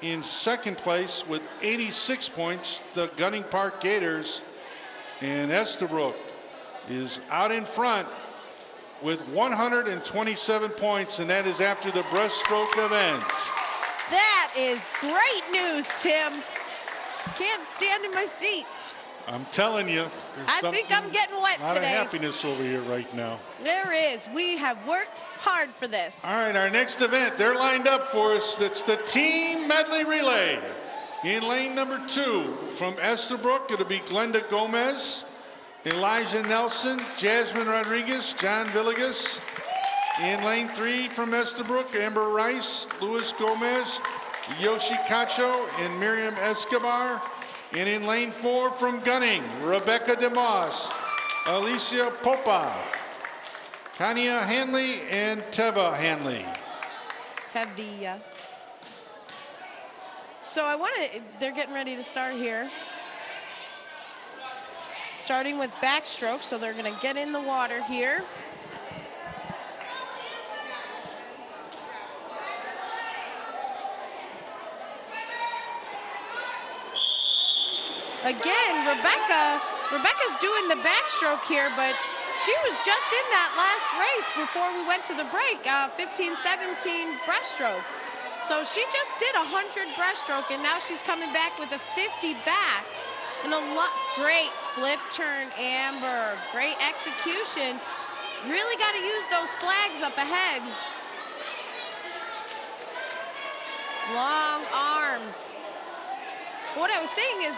In 2nd place with 86 points, the Gunning Park Gators. And Estabrook is out in front with 127 points, and that is after the breaststroke events. That is great news, Tim. Can't stand in my seat. I'm telling you. I think I'm getting wet today. A lot of today. happiness over here right now. There is. We have worked hard for this. All right, our next event, they're lined up for us. That's the team medley relay. In lane number 2, from Estabrook, it'll be Glenda Gomez, Elijah Nelson, Jasmine Rodriguez, John Villegas. In lane 3, from Estabrook, Amber Rice, Luis Gomez, Yoshi Cacho, and Miriam Escobar. And in lane 4, from Gunning, Rebecca DeMoss, Alicia Popa, Kania Hanley, and Teva Hanley. Tevia. So they're getting ready to start here. Starting with backstroke, so they're gonna get in the water here. Again, Rebecca's doing the backstroke here, but she was just in that last race before we went to the break, 15-17 breaststroke. So she just did 100 breaststroke, and now she's coming back with a 50 back. And great flip turn, Amber. Great execution. Really got to use those flags up ahead. Long arms. What I was saying is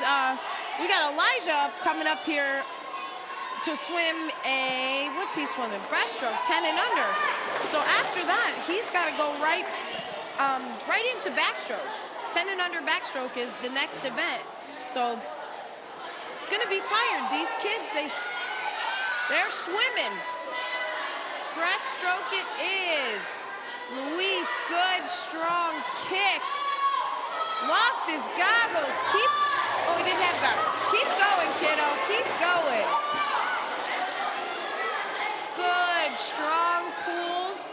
we got Elijah coming up here to swim what's he swimming? Breaststroke, 10 and under. So after that, he's got to go right into backstroke. 10 and under backstroke is the next event. So it's going to be tired. These kids, they're swimming. Breaststroke it is. Luis, good, strong kick. Lost his goggles. Oh, he didn't have goggles. Keep going, kiddo. Keep going. Good, strong pulls.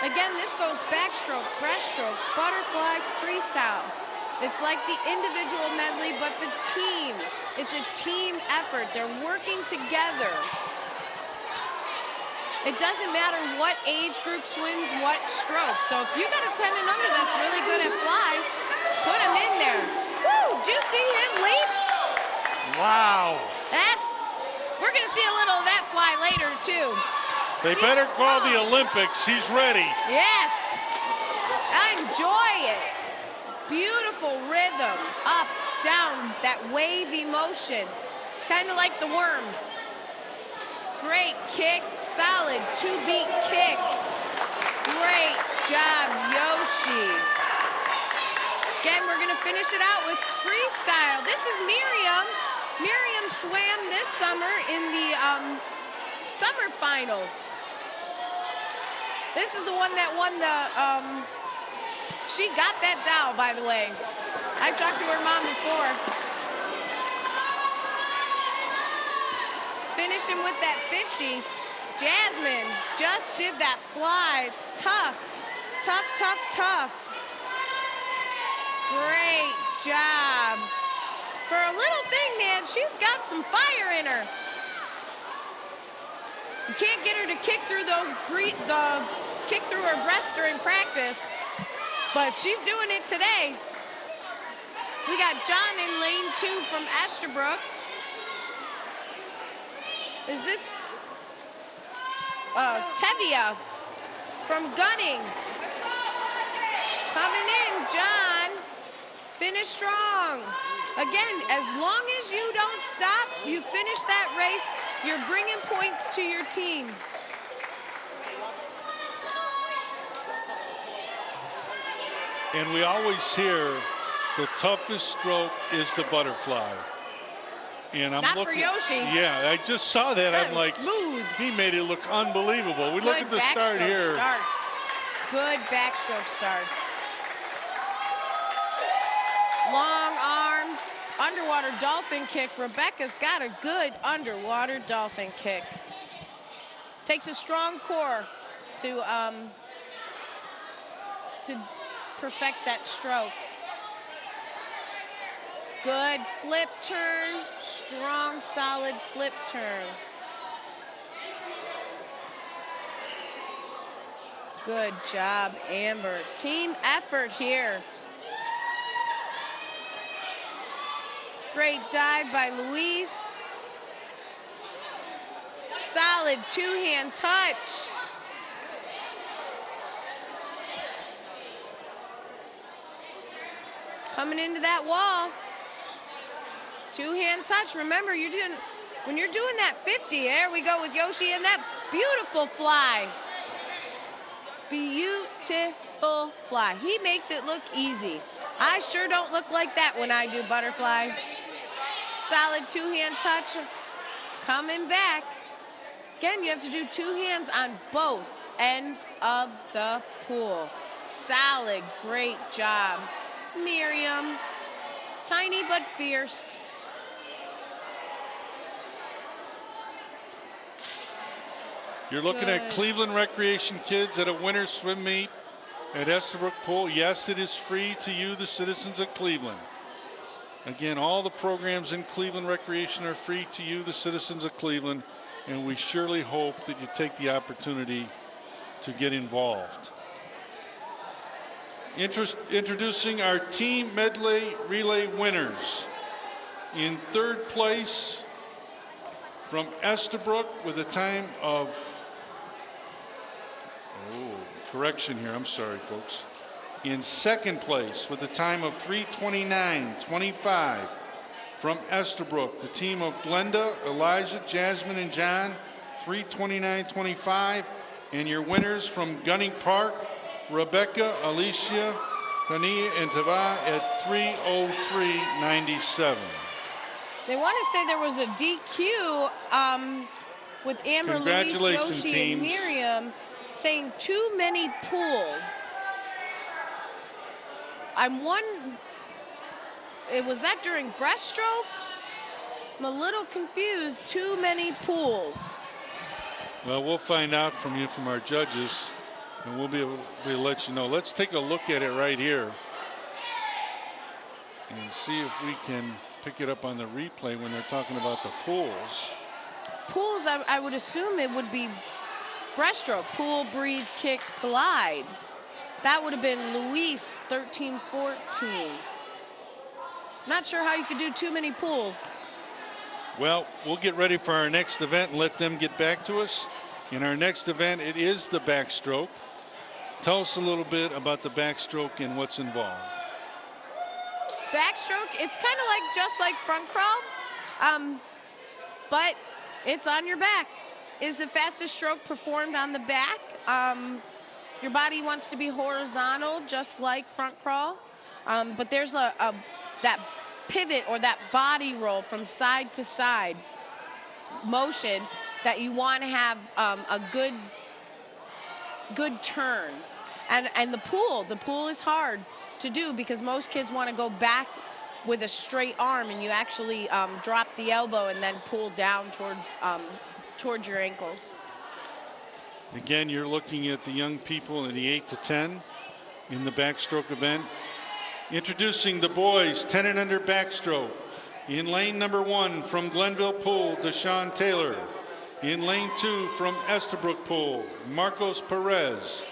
Again, this goes backstroke, breaststroke, butterfly, freestyle. It's like the individual medley, but the team. It's a team effort. They're working together. It doesn't matter what age group swims what stroke. So if you got a 10 and under that's really good at fly, put him in there. Woo! Did you see him leap? Wow. We're going to see a little of that fly later, too. They better call the Olympics. He's ready. Yes. Enjoy it. Beautiful rhythm. Up, down, that wavy motion. Kind of like the worm. Great kick. Solid 2-beat kick. Great job, Yoshi. Again, we're going to finish it out with freestyle. This is Miriam. Miriam swam this summer in the summer finals. This is the one that won the, she got that doll, by the way. I've talked to her mom before. Finishing with that 50. Jasmine just did that fly. It's tough, tough, tough, tough. Great job. For a little thing, man, she's got some fire in her. You can't get her to kick through kick through her breast during practice, but she's doing it today. We got John in lane 2 from Estabrook. Is this Tevia from Gunning? Coming in, John. Finish strong. Again, as long as you don't stop, you finish that race, you're bringing points to your team. And we always hear the toughest stroke is the butterfly. And I'm Not looking, for Yoshi. Yeah, I just saw that. I'm like, smooth. He made it look unbelievable. We Good look at the start here. Starts. Good backstroke starts. Long arms, underwater dolphin kick. Rebecca's got a good underwater dolphin kick. Takes a strong core to perfect that stroke. Good flip turn, strong, solid flip turn. Good job, Amber. Team effort here. Great dive by Louise. Solid two-hand touch. Coming into that wall. Two-hand touch. Remember, when you're doing that 50, there we go with Yoshi and that beautiful fly. Beautiful fly. He makes it look easy. I sure don't look like that when I do butterfly. Solid two-hand touch. Coming back. Again, you have to do two hands on both ends of the pool. Solid, great job. Miriam, tiny but fierce. You're looking at Cleveland Recreation kids at a winter swim meet at Estabrook Pool. Yes, it is free to you, the citizens of Cleveland. Again, all the programs in Cleveland Recreation are free to you, the citizens of Cleveland, and we surely hope that you take the opportunity to get involved. Introducing our team medley relay winners. In third place from Estabrook with a time of, correction here, I'm sorry folks. In second place with a time of 3:29.25 from Estabrook, the team of Glenda, Elijah, Jasmine, and John, 3:29.25. And your winners from Gunning Park, Rebecca, Alicia, Tania, and Tava at 3:03.97. They want to say there was a DQ with Amber, Louise, Yoshi, teams. and Miriam saying too many pools. Was that during breaststroke? I'm a little confused. Too many pools. Well, we'll find out from you, from our judges, and we'll be able to let you know. Let's take a look at it right here and see if we can pick it up on the replay when they're talking about the pools. Pools, I would assume it would be breaststroke. Pool, breathe, kick, glide. That would have been Luis, 13-14. Not sure how you could do too many pools. Well, we'll get ready for our next event and let them get back to us. In our next event, it is the backstroke. Tell us a little bit about the backstroke and what's involved. Backstroke, it's kind of just like front crawl, but it's on your back. Is the fastest stroke performed on the back. Your body wants to be horizontal, just like front crawl, but there's that pivot or that body roll from side to side motion that you want to have a good turn. And the pool is hard to do because most kids want to go back with a straight arm, and you actually drop the elbow and then pull down towards your ankles. Again, you're looking at the young people in the 8 to 10 in the backstroke event. Introducing the boys 10 and under backstroke. In lane number 1 from Glenville Pool, Deshaun Taylor. In lane 2 from Estabrook Pool, Marcos Perez.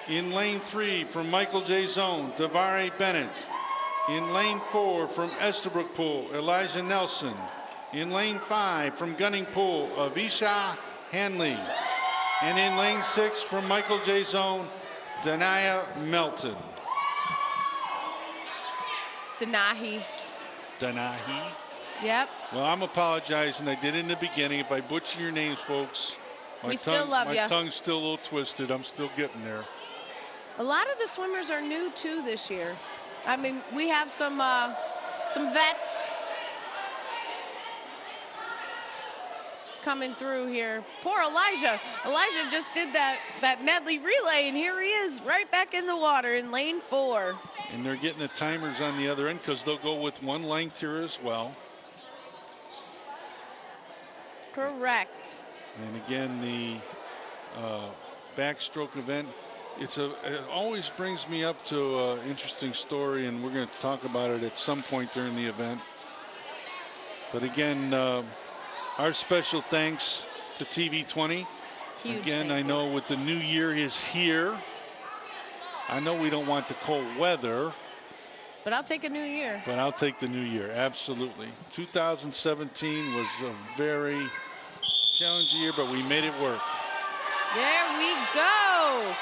In lane 3 from Michael J. Zone, Davare Bennett. In lane 4 from Estabrook Pool, Elijah Nelson. In lane 5 from Gunning Pool, Avisha Hanley. And in lane 6 from Michael J. Zone, Dania Melton. Denahi. Yep. Well, I'm apologizing. I did in the beginning. If I butcher your names, folks, we still love you. My tongue's still a little twisted. I'm still getting there. A lot of the swimmers are new too this year. I mean, we have some vets coming through here. Poor Elijah. Elijah just did that medley relay, and here he is right back in the water in lane 4. And they're getting the timers on the other end because they'll go with one length here as well. Correct. And again, the backstroke event it always brings me up to an interesting story, and we're going to talk about it at some point during the event. But again, our special thanks to TV20. Huge again, I know with the new year is here. I know we don't want the cold weather. But I'll take a new year. But I'll take the new year, absolutely. 2017 was a very challenging year, but we made it work. There we go.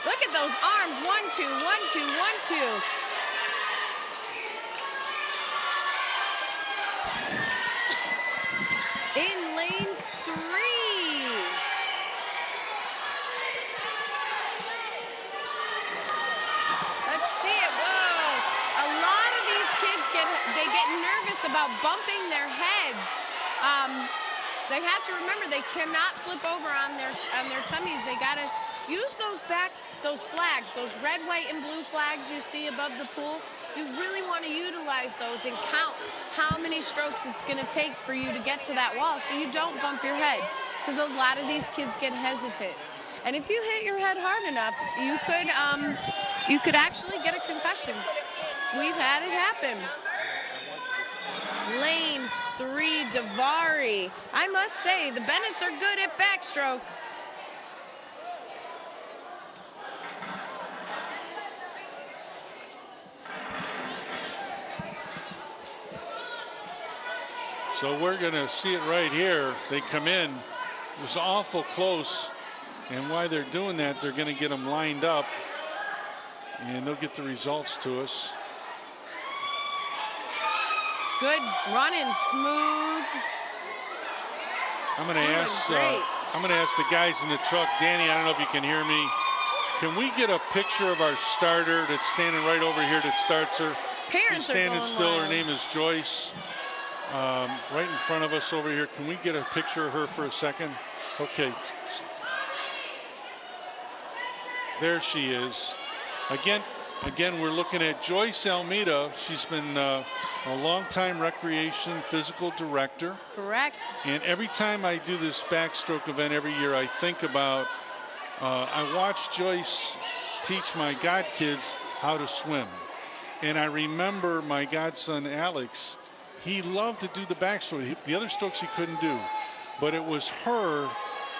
Look at those arms. 1, 2, 1, 2, 1, 2. In lane 3. Let's see it. Whoa. A lot of these kids get nervous about bumping their heads. They have to remember they cannot flip over on their tummies. They gotta use those flags, those red, white, and blue flags you see above the pool. You really want to utilize those and count how many strokes it's going to take for you to get to that wall so you don't bump your head, because a lot of these kids get hesitant. And if you hit your head hard enough, you could actually get a concussion. We've had it happen. Lane 3, Davari. I must say, the Bennetts are good at backstroke. So we're going to see it right here. They come in. It was awful close. And while they're doing that, they're going to get them lined up. And they'll get the results to us. Good running, smooth. I'm going to ask the guys in the truck. Danny, I don't know if you can hear me. Can we get a picture of our starter that's standing right over here that starts her? Parents She's standing still. wild. Her name is Joyce. Right in front of us over here. Can we get a picture of her for a second? Okay. There she is. Again, we're looking at Joyce Almeida. She's been a longtime recreation physical director. Correct. And every time I do this backstroke event every year, I think about, I watch Joyce teach my godkids how to swim. And I remember my godson, Alex, he loved to do the backstroke. The other strokes he couldn't do. But it was her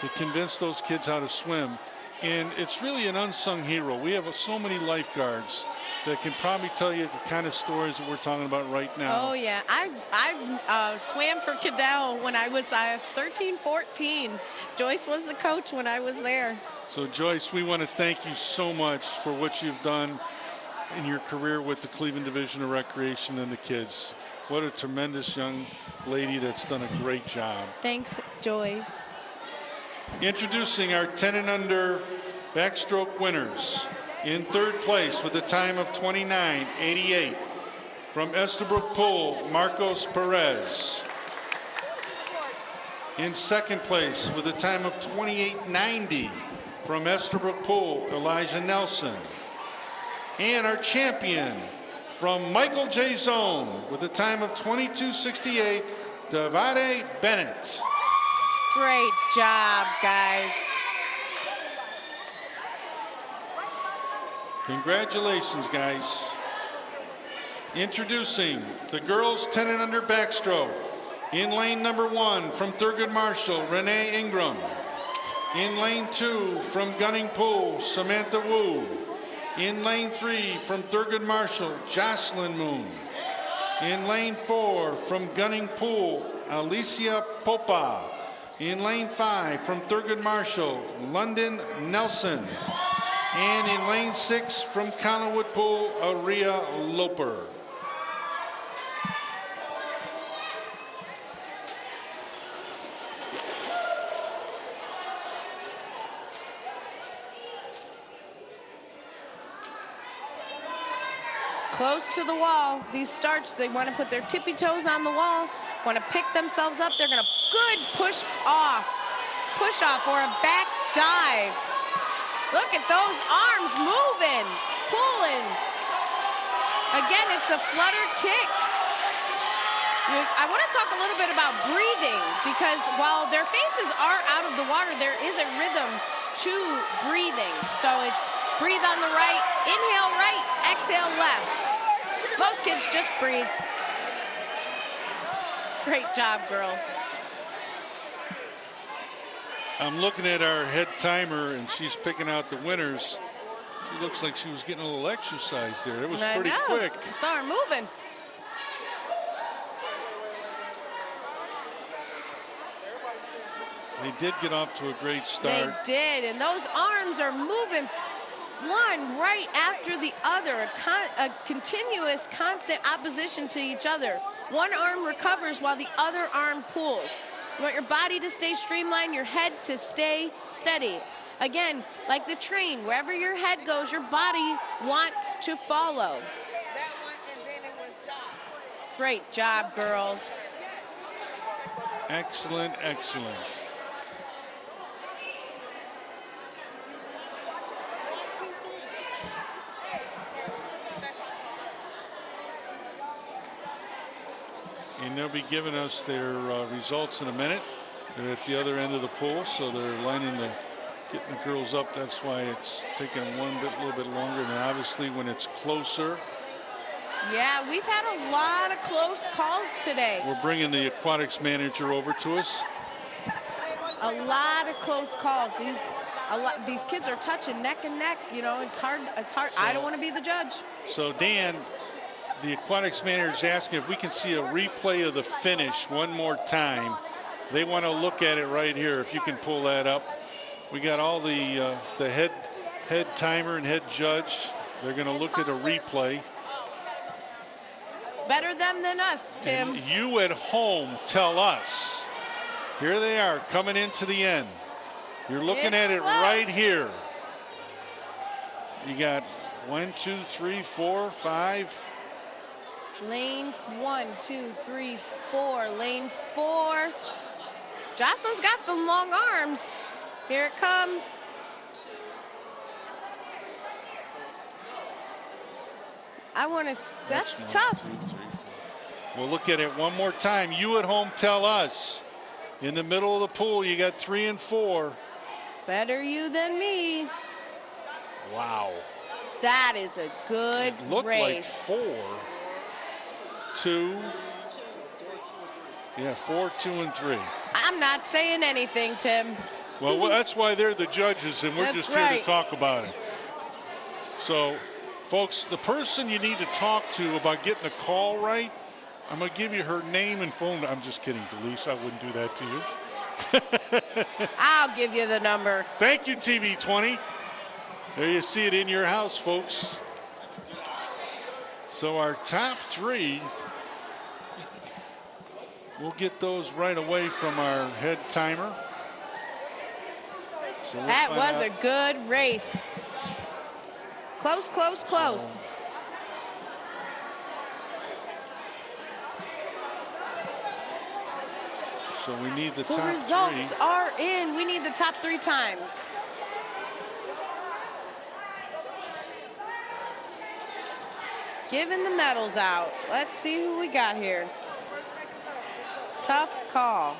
that convinced those kids how to swim. And it's really an unsung hero. We have so many lifeguards that can probably tell you the kind of stories that we're talking about right now. Oh, yeah. I swam for Cadell when I was 13, 14. Joyce was the coach when I was there. So, Joyce, we want to thank you so much for what you've done in your career with the Cleveland Division of Recreation and the kids. What a tremendous young lady that's done a great job. Thanks, Joyce. Introducing our 10 and under backstroke winners. In third place with a time of 29.88 from Estabrook Pool, Marcos Perez. In second place with a time of 28.90 from Estabrook Pool, Elijah Nelson. And our champion from Michael J. Zone with a time of 22.68, Davide Bennett. Great job, guys. Congratulations, guys. Introducing the girls 10 and under backstroke. In lane number 1 from Thurgood Marshall, Renee Ingram. In lane 2 from Gunning Pool, Samantha Wu. In lane 3 from Thurgood Marshall, Jocelyn Moon. In lane 4 from Gunning Pool, Alicia Popa. In lane 5 from Thurgood Marshall, London Nelson. And in lane 6 from Collinwood Pool, Aria Loper. Close to the wall. These starts, they want to put their tippy toes on the wall, want to pick themselves up. They're going to good push off or a back dive. Look at those arms moving, pulling. Again, it's a fluttered kick. I want to talk a little bit about breathing, because while their faces are out of the water, there is a rhythm 2 breathing. So it's breathe on the right, inhale right, exhale left. Most kids just breathe. Great job, girls. I'm looking at our head timer, and she's picking out the winners. She looks like she was getting a little exercise there. It was pretty quick. I saw her moving. They did get off to a great start. They did, and those arms are moving one right after the other, a continuous, constant opposition to each other. One arm recovers while the other arm pulls. You want your body to stay streamlined, your head to stay steady. Again, like the train, wherever your head goes, your body wants to follow. Great job, girls. Excellent, excellent. And they'll be giving us their results in a minute. They're at the other end of the pool, so they're lining the, getting the girls up. That's why it's taking a little bit longer. And obviously when it's closer. Yeah, we've had a lot of close calls today. We're bringing the aquatics manager over to us. A lot of close calls. These kids are touching neck and neck. You know, it's hard. It's hard. So, I don't want to be the judge. So Dan, the aquatics manager is asking if we can see a replay of the finish one more time. They want to look at it right here. If you can pull that up. We got all the head timer and head judge. They're going to look at a replay. Better them than us, Tim. And you at home tell us. Here they are coming into the end. You're looking at it right here. You got 1, 2, 3, 4, 5. Lane 1, 2, 3, 4. Lane 4. Jocelyn's got the long arms. Here it comes. I want to, that's tough. 1, 2, 3, 4. We'll look at it one more time. You at home tell us. In the middle of the pool, you got 3 and 4. Better you than me. Wow. That is a good it looked race. Like 4, 2. Yeah, 4, 2, and 3. I'm not saying anything, Tim. Well, that's why they're the judges, and we're just here to talk about it. So, folks, the person you need to talk to about getting the call right, I'm going to give you her name and phone. I'm just kidding, Delise. I wouldn't do that to you. I'll give you the number. Thank you, TV20. There you see it in your house, folks. So our top 3, we'll get those right away from our head timer. So that was a good race. Close, close, close. So we need the top 3. The results are in. We need the top 3 times. Giving the medals out. Let's see who we got here. Tough call.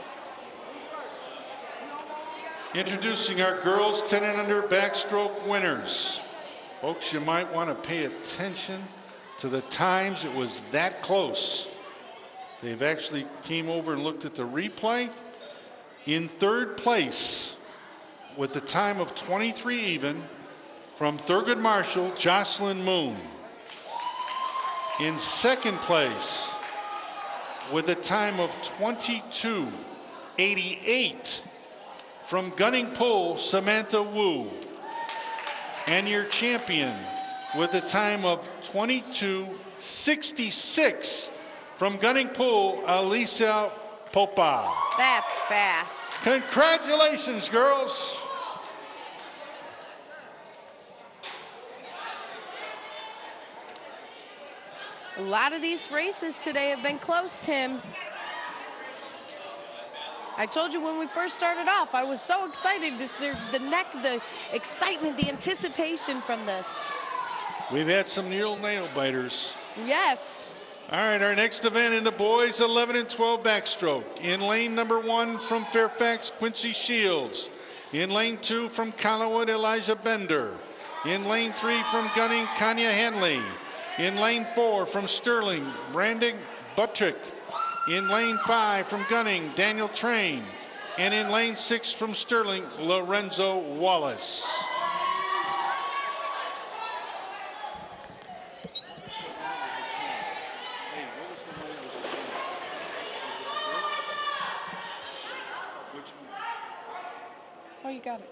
Introducing our girls 10 and under backstroke winners. Folks, you might want to pay attention to the times. It was that close. They've actually came over and looked at the replay. In 3rd place with a time of 23 even from Thurgood Marshall, Jocelyn Moon. In 2nd place with a time of 22:88 from Gunning Pool, Samantha Wu. And your champion with a time of 22:66 from Gunning Pool, Alicia Popa. That's fast. Congratulations, girls. A lot of these races today have been close, Tim. I told you when we first started off, I was so excited. Just the excitement, the anticipation from this. We've had some real nail biters. Yes. All right, our next event in the boys 11 and 12 backstroke. In lane number 1 from Fairfax, Quincy Shields. In lane 2 from Collinwood, Elijah Bender. In lane 3 from Gunning, Kanya Henley. In lane 4 from Sterling, Brandon Buttrick. In lane 5 from Gunning, Daniel Train. And in lane 6 from Sterling, Lorenzo Wallace. Oh, you got it.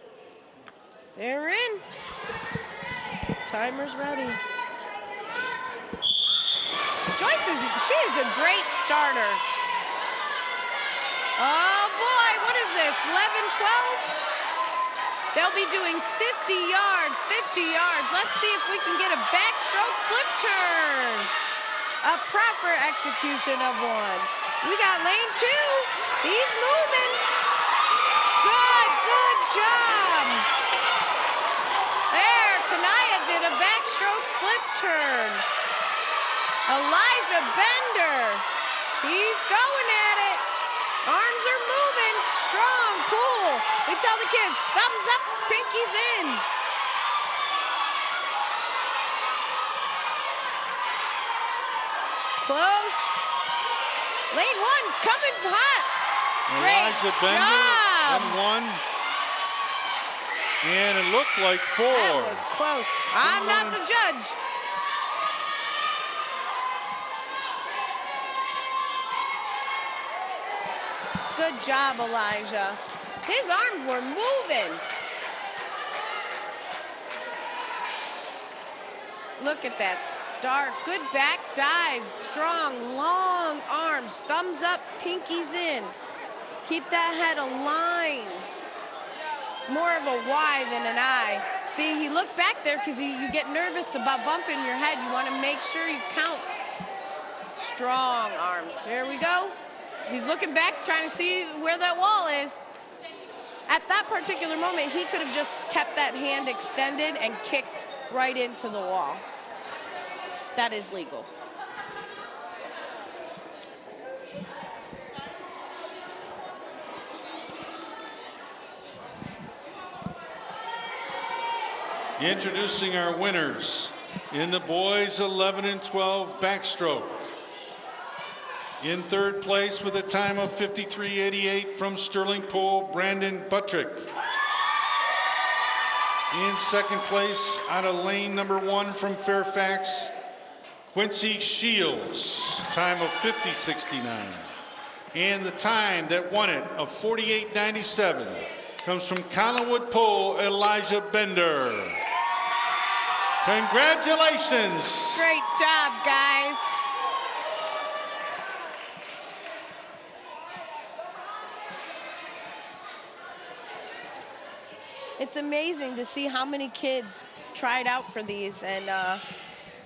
They're in. Timer's ready. Joyce she is a great starter. Oh boy, what is this, 11-12? They'll be doing 50 yards, 50 yards. Let's see if we can get a backstroke flip turn. A proper execution of one. We got lane 2. He's moving. Good job. There, Kanaya did a backstroke flip turn. Elijah Bender, he's going at it. Arms are moving, strong pull. We tell the kids, thumbs up, pinkies in. Close. Lane 1's coming hot. Elijah Bender in 1. And it looked like 4. That was close. I'm not the judge. Good job, Elijah. His arms were moving. Look at that start. Good back dive. Strong, long arms. Thumbs up, pinkies in. Keep that head aligned. More of a Y than an I. See, he looked back there because you get nervous about bumping your head. You want to make sure you count. Strong arms. Here we go. He's looking back, trying to see where that wall is. At that particular moment, he could have just kept that hand extended and kicked right into the wall. That is legal. Introducing our winners in the boys 11 and 12 backstroke. In third place with a time of 53.88 from Sterling Pool, Brandon Buttrick. In second place out of lane number 1 from Fairfax, Quincy Shields, time of 50.69. And the time that won it of 48.97 comes from Collinwood Pool, Elijah Bender. Congratulations. Great job, guys. It's amazing to see how many kids tried out for these and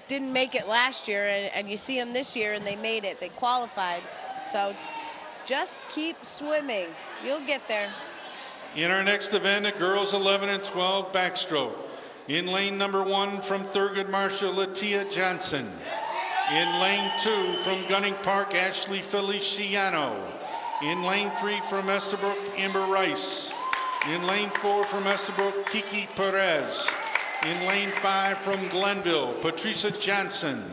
didn't make it last year, and you see them this year and they made it, they qualified. So just keep swimming, you'll get there. In our next event, the girls 11 and 12 backstroke. In lane number 1 from Thurgood Marshall, Latia Johnson. In lane 2 from Gunning Park, Ashley Feliciano. In lane 3 from Estabrook, Amber Rice. In lane 4 from Estabrook, Kiki Perez. In lane 5 from Glenville, Patricia Johnson.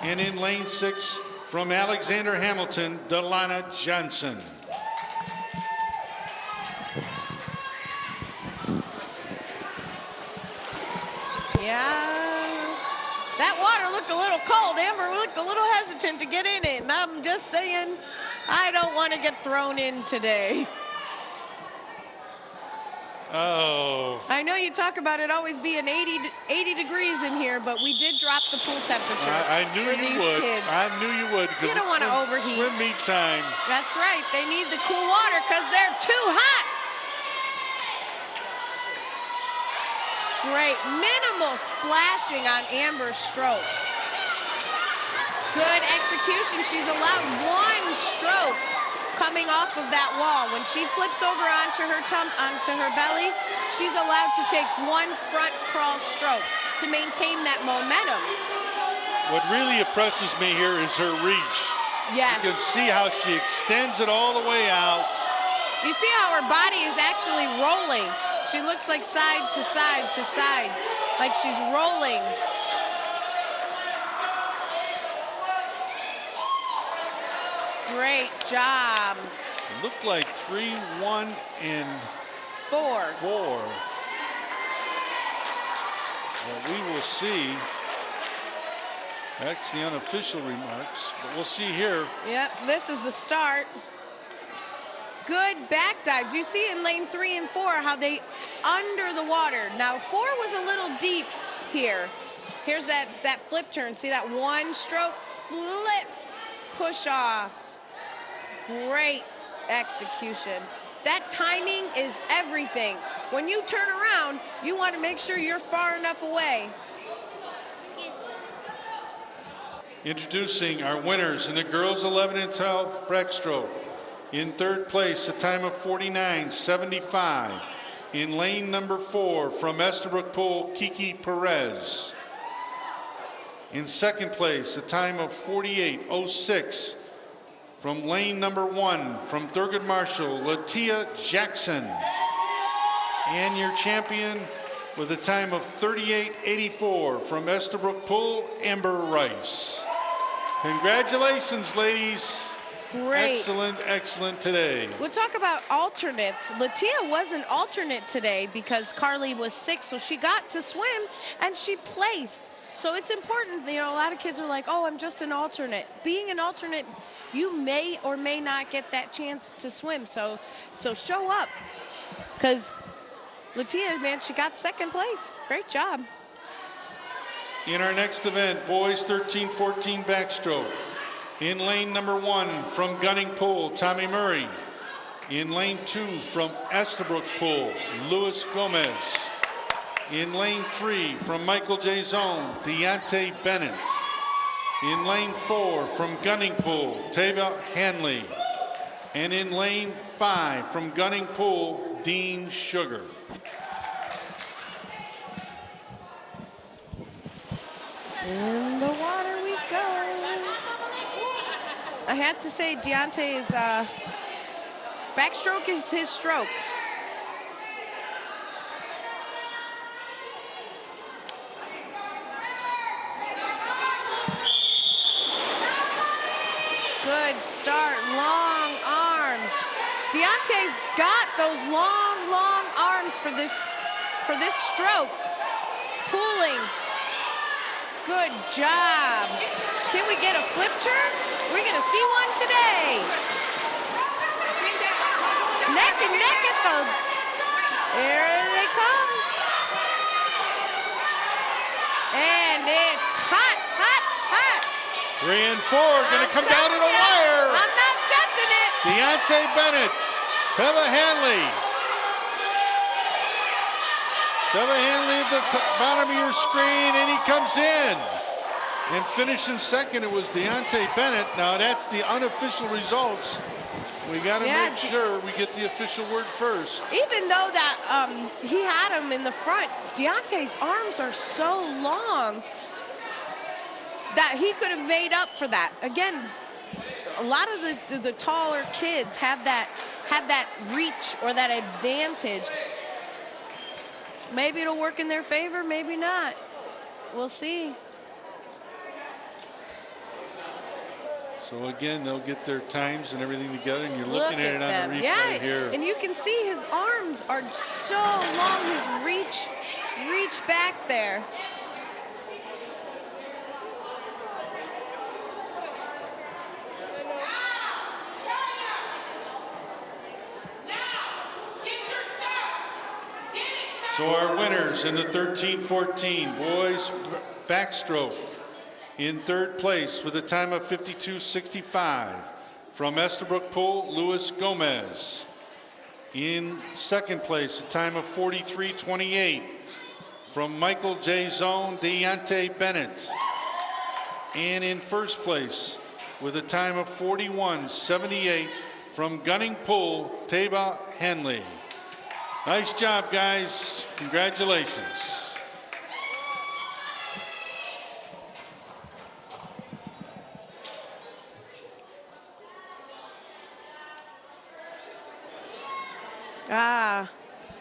And in lane 6 from Alexander Hamilton, Delana Johnson. Yeah, that water looked a little cold. Amber looked a little hesitant to get in it. And I'm just saying, I don't want to get thrown in today. Oh. I know you talk about it always being 80 degrees in here, but we did drop the pool temperature. I knew you would. Kids. I knew you would. You don't want to overheat. Swim meet time. That's right. They need the cool water because they're too hot. Great. Minimal splashing on Amber's stroke. Good execution. She's allowed 1 stroke coming off of that wall. When she flips over onto her belly, she's allowed to take 1 front crawl stroke to maintain that momentum. What really impresses me here is her reach. Yes. You can see how she extends it all the way out. You see how her body is actually rolling. She looks like side to side to side, like she's rolling. Great job. It looked like 3, 1, and 4. 4. Well, we will see. That's the unofficial remarks, but we'll see here. Yep, this is the start. Good back dives. You see in lane 3 and 4 how they under the water. Now 4 was a little deep here. Here's that flip turn. See that one stroke flip, push off. Great execution. That timing is everything. When you turn around, you want to make sure you're far enough away. Introducing our winners in the girls 11 and 12 breaststroke. In third place, a time of 49.75. In lane number 4 from Estabrook Pool, Kiki Perez. In second place, a time of 48.06. From lane number 1 from Thurgood Marshall, Latia Jackson. And your champion with a time of 38.84 from Estabrook Pool, Amber Rice. Congratulations, ladies. Great. Excellent, excellent today. We'll talk about alternates. Latia was an alternate today because Carly was sick, so she got to swim and she placed. So it's important, you know, a lot of kids are like, oh, I'm just an alternate. Being an alternate, you may or may not get that chance to swim. So show up. Because Latia, man, she got second place. Great job. In our next event, boys 13-14 backstroke. In lane number 1 from Gunning Pool, Tommy Murray. In lane 2 from Estabrook Pool, Luis Gomez. In lane 3 from Michael J. Zone, Deontay Bennett. In lane 4 from Gunning Pool, Tava Hanley. And in lane 5 from Gunning Pool, Dean Sugar. In the water we go. I have to say, Deontay's backstroke is his stroke. Good start, long arms. Deontay's got those long, long arms for this stroke. Pulling. Good job. Can we get a flip turn? We're gonna see one today. Neck and neck at the, there they come. And it's hot, hot, hot. 3 and 4 gonna come down to the wire. I'm not judging it. Deontay Bennett, Tava Hanley. Tava Hanley at the bottom of your screen, and he comes in. And finishing second, it was Deontay Bennett. Now that's the unofficial results. We got to make sure we get the official word first. Even though that he had him in the front, Deontay's arms are so long that he could have made up for that. Again, a lot of the taller kids have that reach or that advantage. Maybe it'll work in their favor, maybe not. We'll see. So again, they'll get their times and everything together, and you're looking at it on the replay yeah, here. And you can see his arms are so long, his reach back there. So our winners in the 13-14 boys backstroke. In third place with a time of 52.65 from Estabrook Pool, Luis Gomez. In second place, a time of 43.28 from Michael J. Zone, Deontay Bennett. And in first place with a time of 41.78 from Gunning Pool, Tava Hanley. Nice job, guys. Congratulations.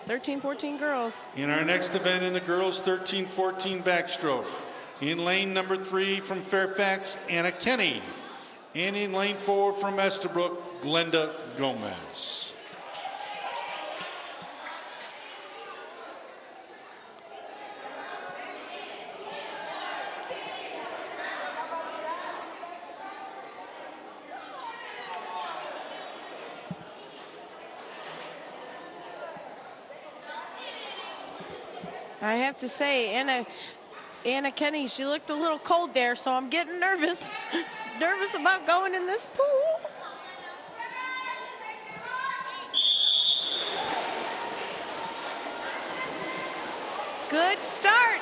13-14 girls. In our next event in the girls 13-14 backstroke. In lane number 3 from Fairfax, Anna Kenny. And in lane 4 from Estabrook, Glenda Gomez. I have to say, Anna Kenny, she looked a little cold there, so I'm getting nervous. Nervous about going in this pool. Good start.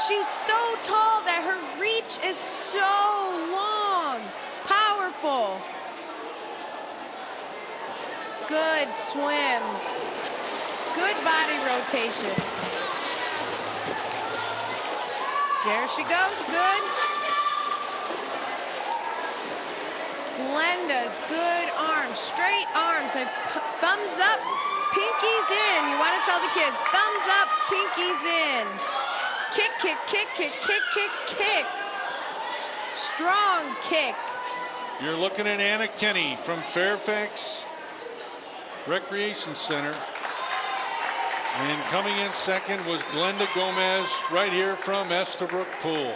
She's so tall that her reach is so long. Powerful. Good swim. Good body rotation. There she goes, good. Glenda's good arms, straight arms, and thumbs up, pinkies in. You want to tell the kids, thumbs up, pinkies in. Kick, kick, kick, kick, kick, kick, kick. Strong kick. You're looking at Anna Kenny from Fairfax Recreation Center. And coming in second was Glenda Gomez right here from Estabrook Pool.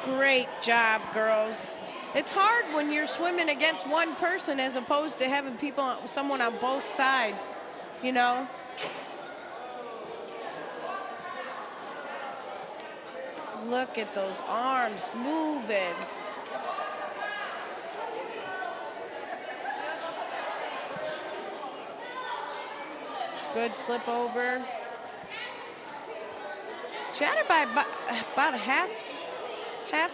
Great job, girls. It's hard when you're swimming against one person as opposed to having someone on both sides, you know. Look at those arms moving. Good flip over. She had her by about a half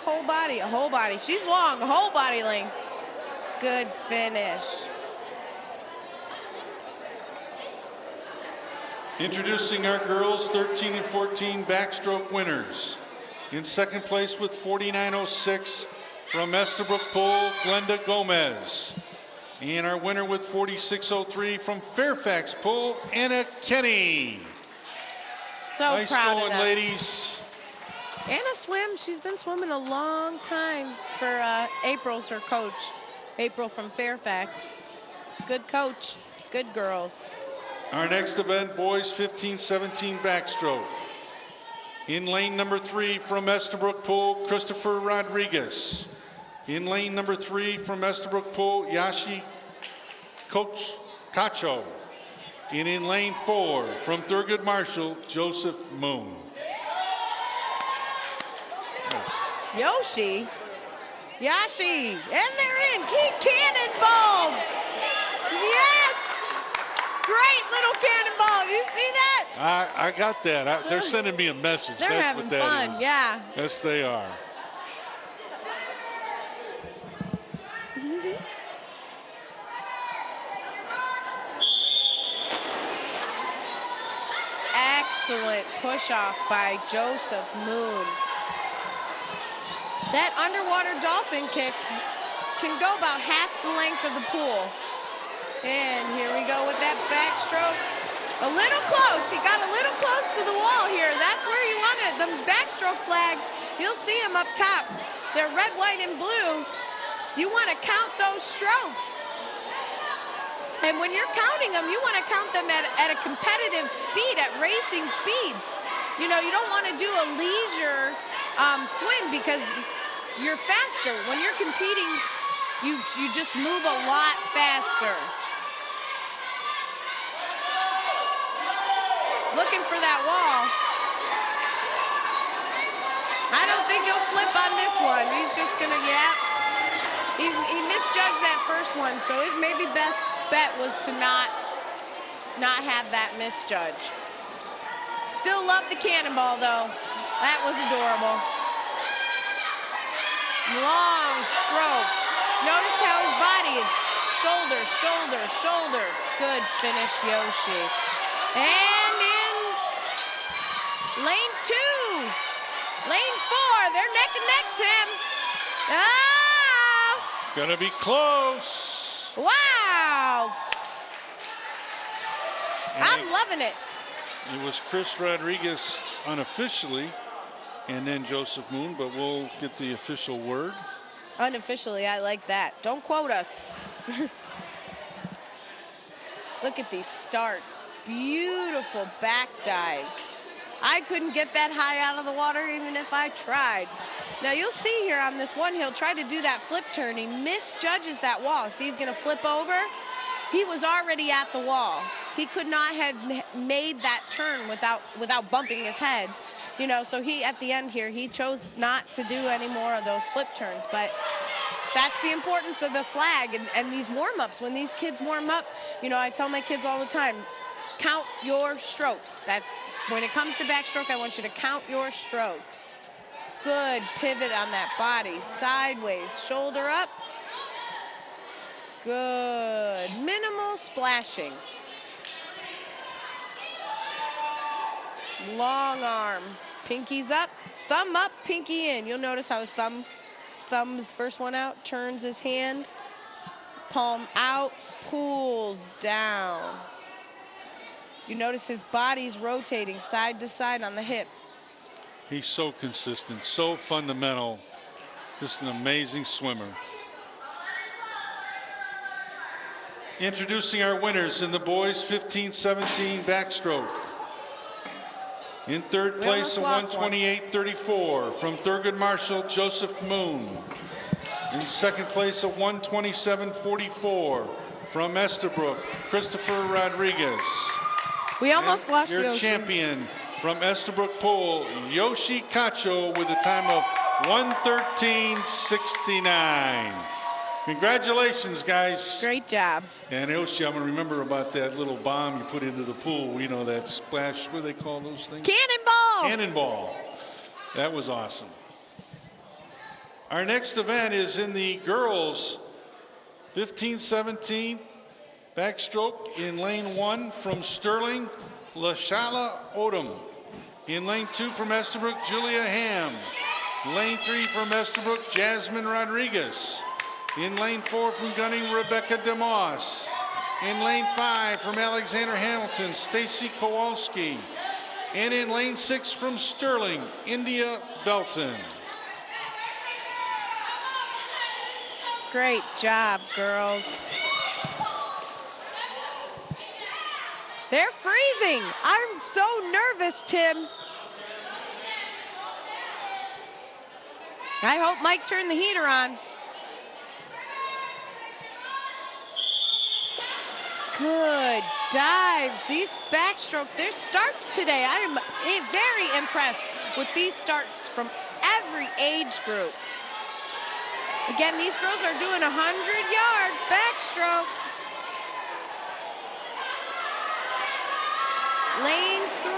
whole body, a whole body. She's long, a whole body length. Good finish. Introducing our girls 13 and 14 backstroke winners. In second place with 49.06 from Estabrook Pool, Glenda Gomez. And our winner with 46.03 from Fairfax Pool, Anna Kenny. So nice proud going, of them. ladies. Anna swims. She's been swimming a long time for April's her coach. April from Fairfax. Good coach. Good girls. Our next event, boys 15-17 backstroke. In lane number 3 from Estabrook Pool, Christopher Rodriguez. In lane number 3 from Estabrook Pool, Yashi Coach Cacho. And in lane 4 from Thurgood Marshall, Joseph Moon. Yashi, and they're in. Keep cannonball. Yes! Great little cannonball. You see that? I got that. They're sending me a message. They're That's having what that fun, is. yeah. Yes, they are. Excellent push-off by Joseph Moon. That underwater dolphin kick can go about half the length of the pool. And here we go with that backstroke. A little close. He got a little close to the wall here. That's where you want it. The backstroke flags, you'll see them up top. They're red, white, and blue. You want to count those strokes. And when you're counting them, you want to count them at a competitive speed, at racing speed. You know, you don't want to do a leisure swim because you're faster. When you're competing, you just move a lot faster. Looking for that wall. I don't think he'll flip on this one. He's just gonna, he misjudged that first one, so his maybe best bet was to not have that misjudge. Still love the cannonball though. That was adorable. Long stroke. Notice how his body is shoulder, shoulder, shoulder. Good finish, Yoshi. And in lane 2, lane 4, they're neck and neck, Tim. Gonna be close. Wow. I'm loving it. It was Chris Rodriguez unofficially, and then Joseph Moon, but we'll get the official word. Unofficially, I like that. Don't quote us. Look at these starts. Beautiful back dives. I couldn't get that high out of the water even if I tried. Now you'll see here on this one, he'll try to do that flip turn. He misjudges that wall. See, he's gonna flip over. He was already at the wall. He could not have made that turn without bumping his head. You know, so he, at the end here, he chose not to do any more of those flip turns. But that's the importance of the flag and these warm-ups. When these kids warm up, you know, I tell my kids all the time, count your strokes. That's, when it comes to backstroke, I want you to count your strokes. Good pivot on that body, sideways, shoulder up. Good, minimal splashing. Long arm, pinkies up, thumb up, pinky in. You'll notice how his thumb's the first one out, turns his hand, palm out, pulls down. You notice his body's rotating side to side on the hip. He's so consistent, so fundamental. Just an amazing swimmer. Introducing our winners in the boys 15-17 backstroke. In third place at 128.34 from Thurgood Marshall, Joseph Moon. In second place at 127.44 from Estabrook, Christopher Rodriguez. We almost lost your Yoshi. Champion from Estabrook Pool, Yoshi Cacho, with a time of 1:13.69. Congratulations, guys. Great job. And Yoshi, I'm going to remember about that little bomb you put into the pool. You know, that splash, what do they call those things? Cannonball. Cannonball. That was awesome. Our next event is in the girls 15-17 backstroke in lane 1 from Sterling, Lashala Odom. In lane 2 from Estabrook, Julia Ham. Lane 3 from Estabrook, Jasmine Rodriguez. In lane 4 from Gunning, Rebecca DeMoss. In lane 5 from Alexander Hamilton, Stacy Kowalski. And in lane 6 from Sterling, India Belton. Great job, girls. They're freezing. I'm so nervous, Tim. I hope Mike turned the heater on. Good dives. These backstroke, their starts today. I am very impressed with these starts from every age group. Again, these girls are doing 100 yards backstroke. Lane 3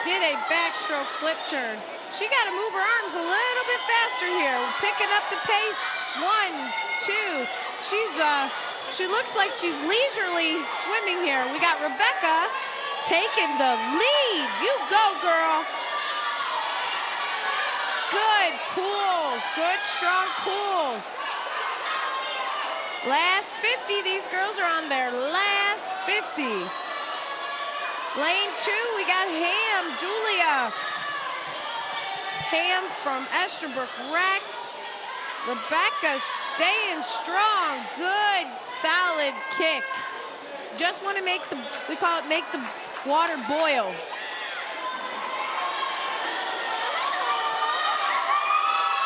did a backstroke flip turn. She got to move her arms a little bit faster here. We're picking up the pace. 1, 2. She looks like she's leisurely swimming here. We got Rebecca taking the lead. You go, girl. Good pulls, good strong pulls. Last 50, these girls are on their last 50. Lane 2, we got Ham, Julia. Ham from Estabrook Rec. Rebecca's staying strong. Good, solid kick. Just want to make the, we call it make the water boil.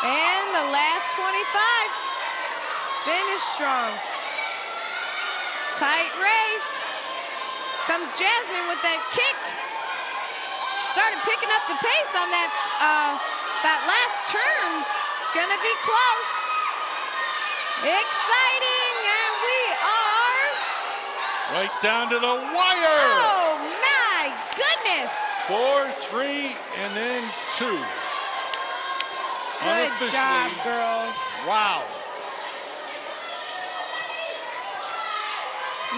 And the last 25. Finish strong. Tight race. Comes Jasmine with that kick. Started picking up the pace on that last turn. It's gonna be close. Exciting, and we are right down to the wire. Oh my goodness. 4, 3, and then 2. Good job, girls. Wow.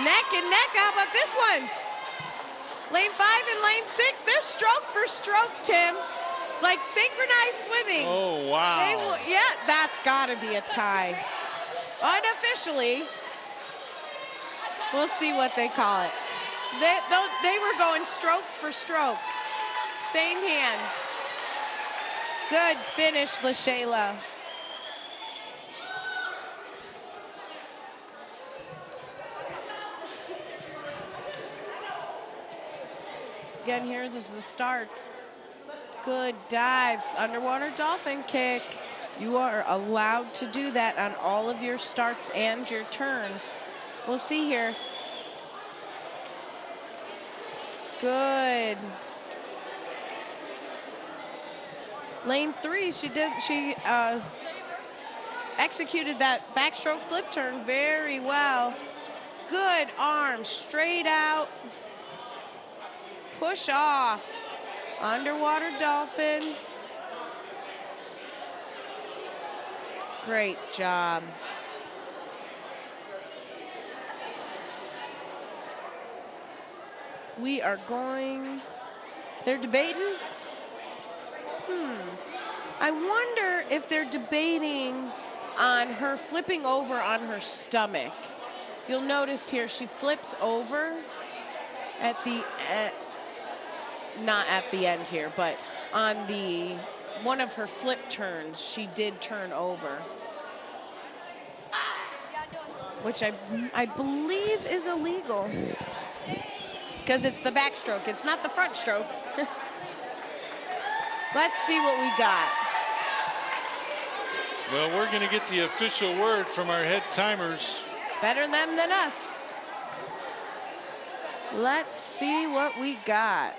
Neck and neck, how about this one? Lane 5 and lane 6, they're stroke for stroke, Tim. Like synchronized swimming. Oh, wow. Yeah, that's gotta be a tie. Unofficially. We'll see what they call it. They were going stroke for stroke. Same hand. Good finish, LaShayla. Again, here, this is the starts. Good dives, underwater dolphin kick. You are allowed to do that on all of your starts and your turns. We'll see here. Good. Lane 3, she executed that backstroke flip turn very well. Good arm, straight out. Push off. Underwater dolphin. Great job. We are going, they're debating. I wonder if they're debating on her flipping over on her stomach. You'll notice here she flips over at the not at the end here, but on the one of her flip turns, she did turn over, which I believe is illegal because it's the backstroke. It's not the front stroke. Let's see what we got. Well, we're going to get the official word from our head timers. Better them than us. Let's see what we got.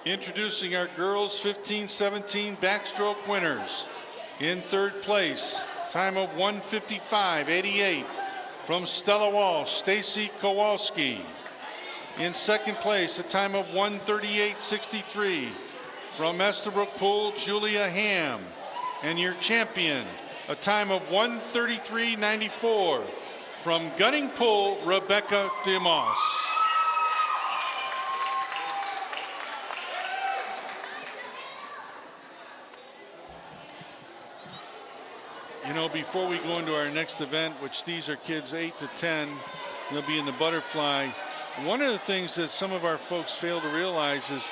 Introducing our girls 15-17 backstroke winners. In third place, time of 1:55.88 from Stella Walsh, Stacy Kowalski. In second place, a time of 1:38.63 from Estabrook Pool, Julia Ham. And your champion, a time of 1:33.94 from Gunning Pool, Rebecca DeMoss. You know, before we go into our next event, which these are kids 8 to 10, they'll be in the butterfly. One of the things that some of our folks fail to realize is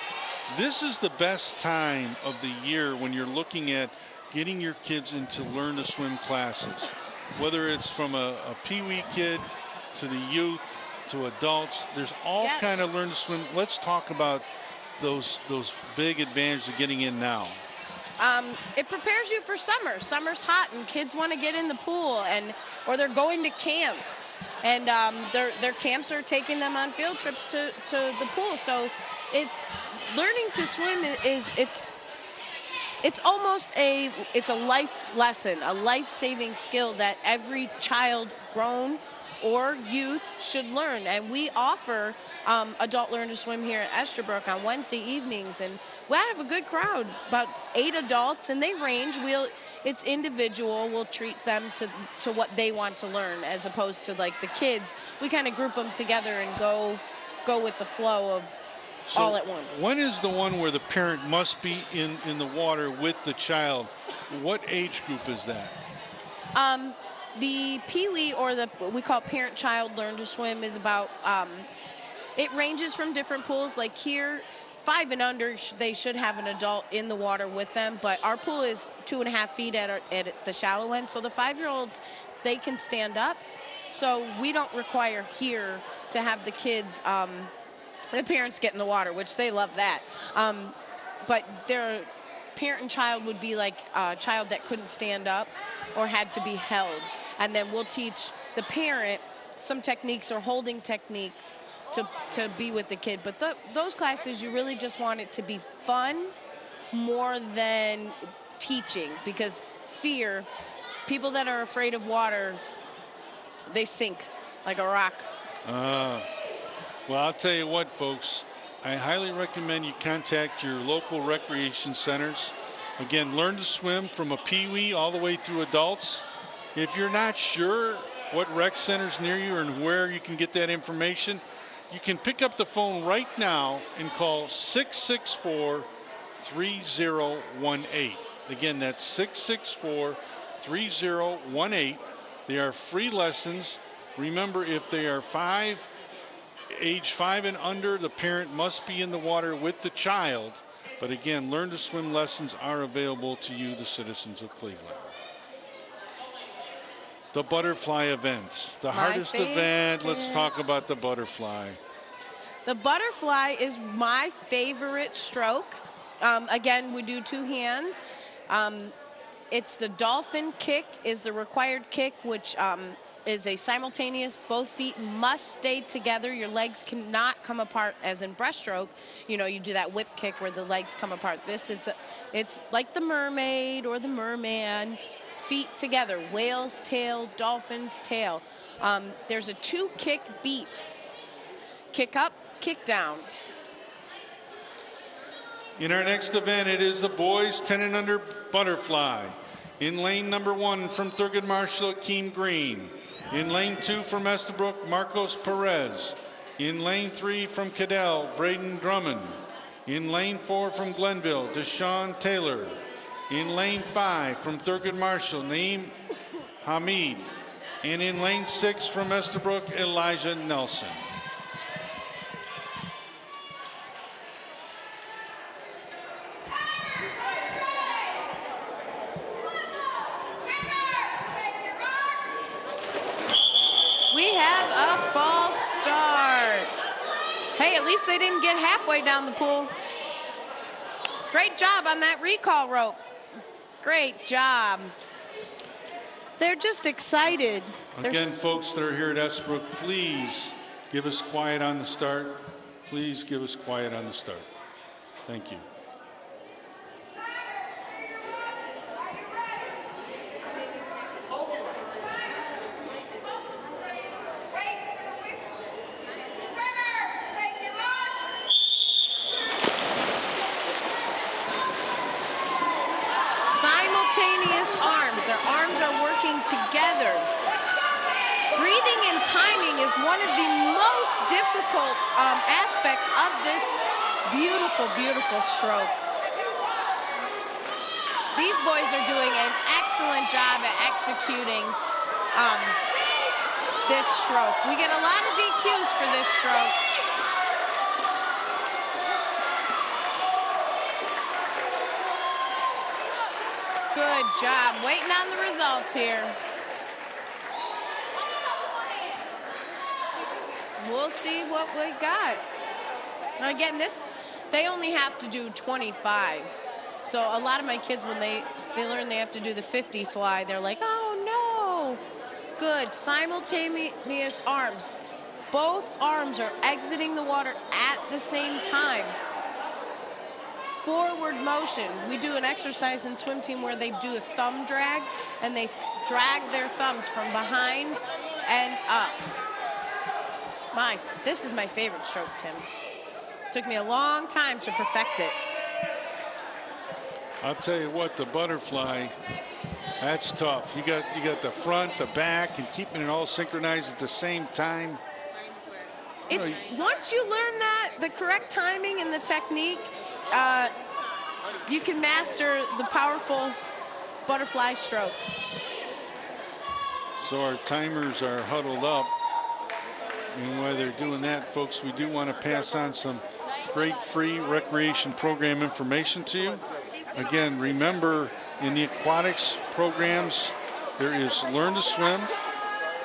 this is the best time of the year when you're looking at getting your kids into learn to swim classes, whether it's from a pee-wee kid to the youth to adults. There's all kind of learn to swim. Let's talk about those big advantages of getting in now. It prepares you for summer. Summer's hot and kids want to get in the pool, or they're going to camps, and their camps are taking them on field trips to the pool. So it's learning to swim it's almost a life lesson, a life-saving skill that every child, grown or youth, should learn. And we offer adult learn to swim here at Estabrook on Wednesday evenings, and we have a good crowd, about 8 adults, and they range. It's individual. We'll treat them to what they want to learn, as opposed to like the kids. We kind of group them together and go with the flow of all at once. When is the one where the parent must be in the water with the child? What age group is that? The Pee-wee, or we call it parent-child learn to swim, is about, it ranges from different pools. Like here, 5 and under, they should have an adult in the water with them, but our pool is 2.5 feet at the shallow end, so the 5-year-olds, they can stand up. So we don't require here to have the kids, the parents get in the water, which they love that. But their parent and child would be like a child that couldn't stand up or had to be held. And then we'll teach the parent some techniques or holding techniques to be with the kid. But those classes, you really just want it to be fun more than teaching, because fear, people that are afraid of water, they sink like a rock. Well, I'll tell you what, folks, I highly recommend you contact your local recreation centers. Again, learn to swim from a pee-wee all the way through adults. If you're not sure what rec center's near you and where you can get that information, you can pick up the phone right now and call 664-3018. Again, that's 664-3018. They are free lessons. Remember, if they are age 5 and under, the parent must be in the water with the child. But again, learn to swim lessons are available to you, the citizens of Cleveland. The butterfly events, the hardest event. Let's talk about the butterfly. The butterfly is my favorite stroke. Again, we do 2 hands. It's the dolphin kick is the required kick, which is a simultaneous, both feet must stay together. Your legs cannot come apart as in breaststroke. You know, you do that whip kick where the legs come apart. It's like the mermaid or the merman, feet together, whale's tail, dolphin's tail. There's a 2-kick beat. Kick up, kick down. In our next event, it is the boys 10 and under butterfly. In lane number 1 from Thurgood Marshall, Keem Green. In lane 2 from Estabrook, Marcos Perez. In lane 3 from Cadell, Braden Drummond. In lane 4 from Glenville, Deshaun Taylor. In lane 5 from Thurgood Marshall, Naeem Hamid. And in lane 6 from Estabrook, Elijah Nelson. We have a false start. Hey, at least they didn't get halfway down the pool. Great job on that recall rope. Great job. They're just excited. Again, folks that are here at Estabrook, please give us quiet on the start. Please give us quiet on the start. Thank you. Together. Breathing and timing is one of the most difficult aspects of this beautiful, beautiful stroke. These boys are doing an excellent job at executing this stroke. We get a lot of DQs for this stroke. Good job. Waiting on the results here. We'll see what we got. Again, they only have to do 25. So a lot of my kids, when they learn they have to do the 50 fly, they're like, oh no. Good. Simultaneous arms. Both arms are exiting the water at the same time. Forward motion. We do an exercise in swim team where they do a thumb drag and they drag their thumbs from behind and up. This is my favorite stroke, Tim. Took me a long time to perfect it. I'll tell you what, the butterfly, that's tough. You got the front, the back, and keeping it all synchronized at the same time. Once you learn the correct timing and the technique, you can master the powerful butterfly stroke. So our timers are huddled up. And while they're doing that, folks, we do want to pass on some great free recreation program information to you. Again, remember, in the aquatics programs, there is Learn to Swim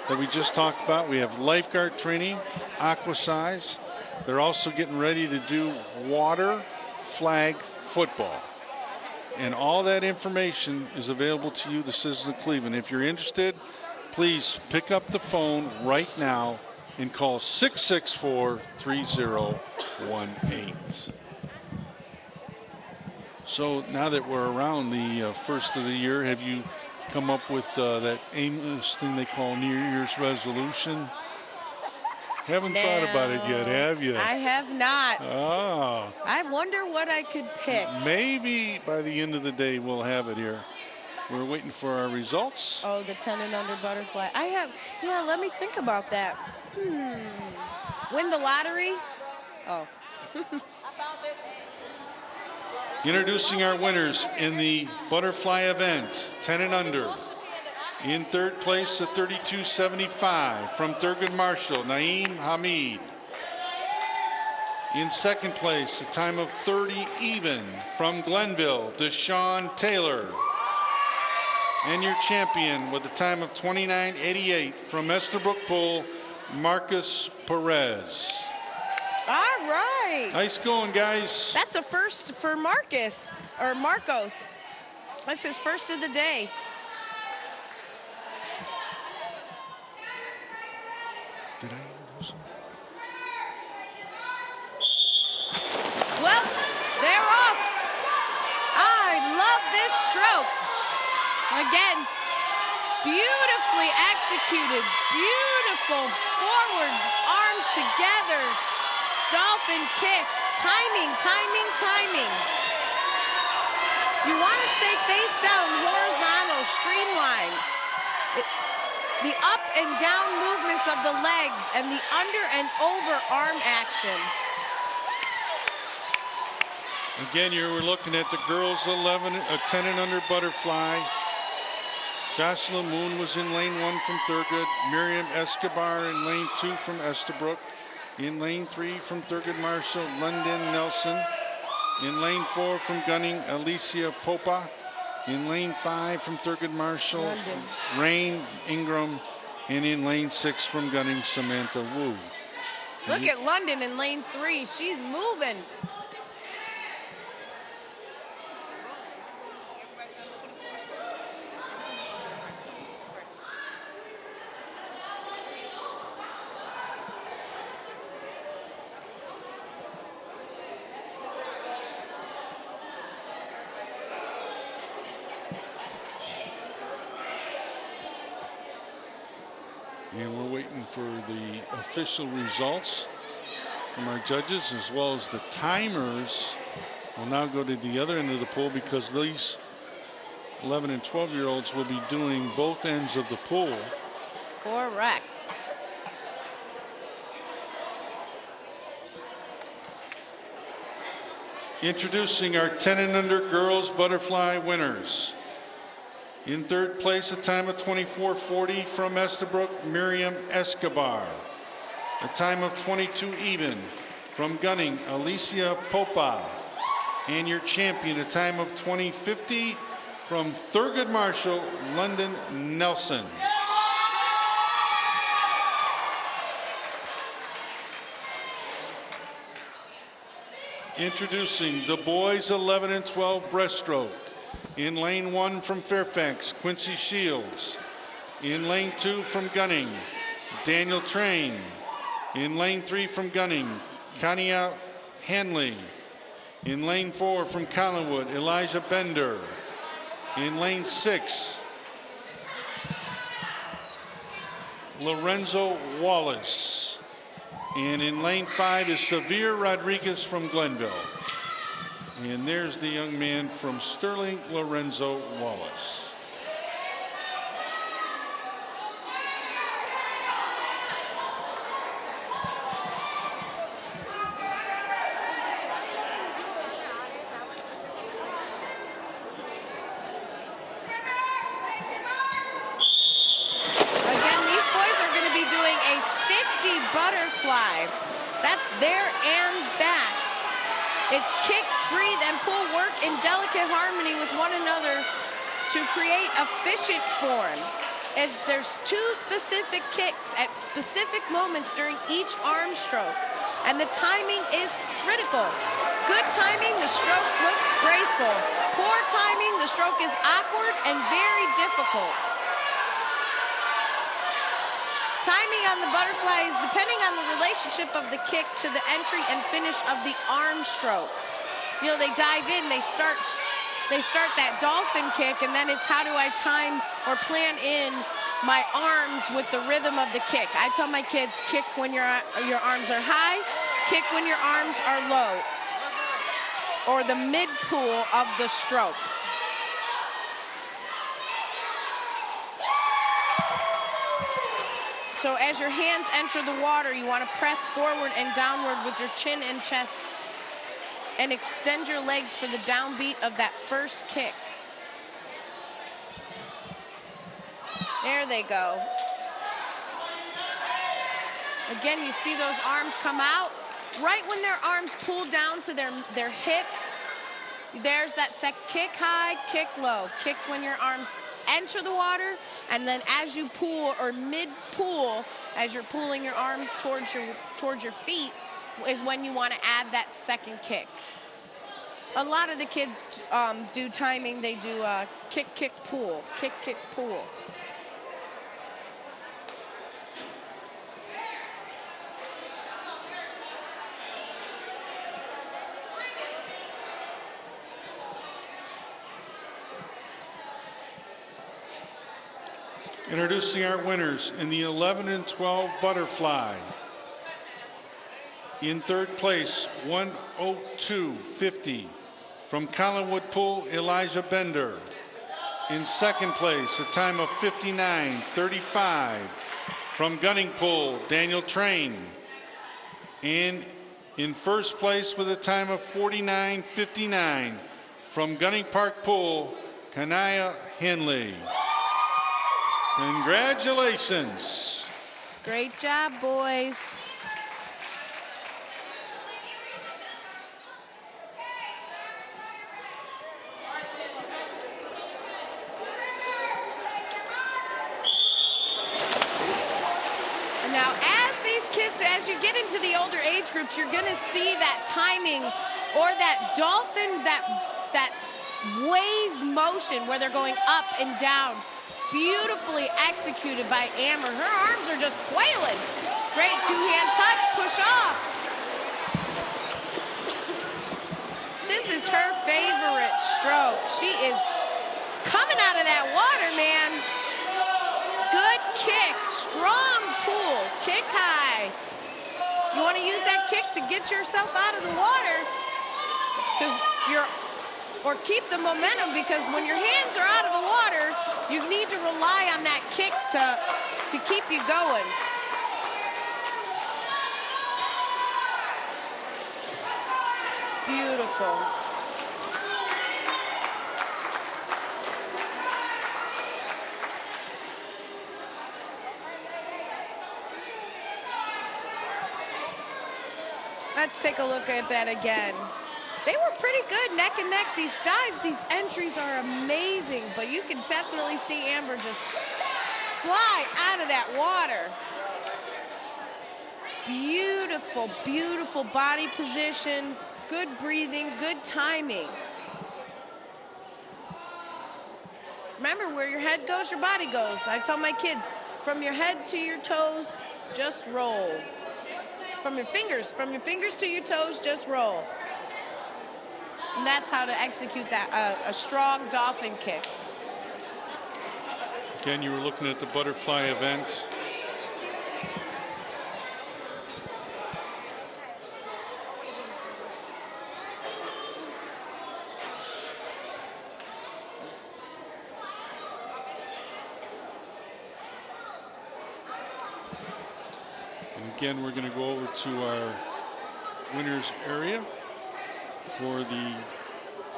that we just talked about. We have lifeguard training, aqua size. They're also getting ready to do water flag football. And all that information is available to you, the citizens of Cleveland. If you're interested, please pick up the phone right now and call 664-3018. So now that we're around the first of the year, have you come up with that aimless thing they call New Year's resolution? Haven't thought about it yet, have you? I have not. Oh. I wonder what I could pick. Maybe by the end of the day we'll have it here. We're waiting for our results. Oh, the 10 and under butterfly. Let me think about that. Win the lottery? Oh. Introducing our winners in the butterfly event, 10 and under. In third place, a 32.75 from Thurgood Marshall, Naeem Hamid. In second place, a time of 30 even from Glenville, Deshaun Taylor. And your champion with a time of 29.88 from Estabrook Pool, Marcus Perez. All right. Nice going, guys. That's a first for Marcos. That's his first of the day. Did I lose him? Well, they're off. I love this stroke. Again, beautifully executed, beautiful forward, arms together, dolphin kick, timing, timing, timing. You want to stay face down, horizontal, streamline. The up and down movements of the legs and the under and over arm action. Again, you were looking at the girls 10 and under butterfly. Jocelyn Moon was in lane 1 from Thurgood. Miriam Escobar in lane 2 from Estabrook. In lane 3 from Thurgood Marshall, London Nelson. In lane 4 from Gunning, Alicia Popa. In lane 5 from Thurgood Marshall, London. Rain Ingram. And in lane 6 from Gunning, Samantha Wu. Look at London in lane 3. She's moving. And we're waiting for the official results from our judges, as well as the timers will now go to the other end of the pool, because these 11 and 12-year-olds will be doing both ends of the pool. Correct. Introducing our 10 and under girls butterfly winners. In third place, a time of 24.40 from Estabrook, Miriam Escobar. A time of 22 even from Gunning, Alicia Popa. And your champion, a time of 20.50 from Thurgood Marshall, London Nelson. Introducing the boys 11 and 12 breaststroke. In lane 1 from Fairfax, Quincy Shields. In lane 2 from Gunning, Daniel Train. In lane 3 from Gunning, Kania Hanley. In lane 4 from Collinwood, Elijah Bender. In lane 6, Lorenzo Wallace. And in lane 5 is Xavier Rodriguez from Glenville. And there's the young man from Sterling, Lorenzo Wallace. Again, these boys are going to be doing a 50 butterfly. That's there and back. It's kick, breathe, and pull work in delicate harmony with one another to create efficient form. As there's 2 specific kicks at specific moments during each arm stroke, and the timing is critical. Good timing, the stroke looks graceful. Poor timing, the stroke is awkward and very difficult. Timing on the butterfly is depending on the relationship of the kick to the entry and finish of the arm stroke. You know, they dive in, they start that dolphin kick, and then it's how do I time or plan in my arms with the rhythm of the kick. I tell my kids, kick when your arms are high, kick when your arms are low, or the mid pool of the stroke. So as your hands enter the water, you want to press forward and downward with your chin and chest and extend your legs for the downbeat of that first kick. There they go. Again, you see those arms come out. Right when their arms pull down to their hip, there's that kick high, kick low. Kick when your arms enter the water, and then as you pull or mid-pull, as you're pulling your arms towards your feet, is when you want to add that second kick. A lot of the kids do timing. They do kick, kick, pull, kick, kick, pull. Introducing our winners in the 11 and 12 butterfly. In third place, 102.50 from Collinwood Pool, Elijah Bender. In second place, a time of 59.35 from Gunning Pool, Daniel Train. And in first place with a time of 49.59 from Gunning Park Pool, Kanaya Henley. Congratulations. Great job, boys. And now, as you get into the older age groups, you're going to see that timing or that dolphin, that wave motion where they're going up and down. Beautifully executed by Amber. Her arms are just flailing. Great two-hand touch, push off. This is her favorite stroke. She is coming out of that water, man. Good kick, strong pull, kick high. You want to use that kick to get yourself out of the water, or keep the momentum, because when your hands are out of the water, you need to rely on that kick to keep you going. Beautiful. Let's take a look at that again. They were pretty good neck and neck. These dives, these entries are amazing, but you can definitely see Amber just fly out of that water. Beautiful, beautiful body position, good breathing, good timing. Remember, where your head goes, your body goes. I tell my kids, from your head to your toes, just roll. From your fingers to your toes, just roll. And that's how to execute that, a strong dolphin kick. Again, you were looking at the butterfly event. And again, we're going to go over to our winners area for the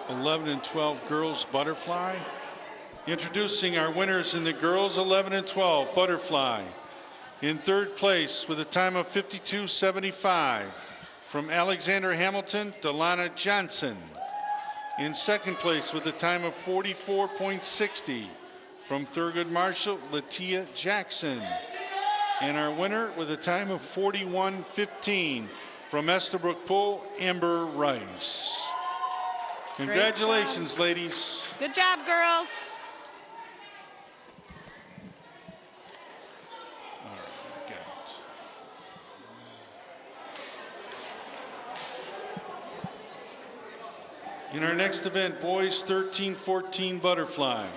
11 and 12 girls butterfly. Introducing our winners in the girls 11 and 12 butterfly. In third place with a time of 52.75 from Alexander Hamilton, Delana Johnson. In second place with a time of 44.60 from Thurgood Marshall, Latia Jackson. And our winner with a time of 41.15 from Estabrook Pool, Amber Rice. Congratulations, ladies. Good job, girls. All right, got it. In our next event, boys 13-14 butterfly.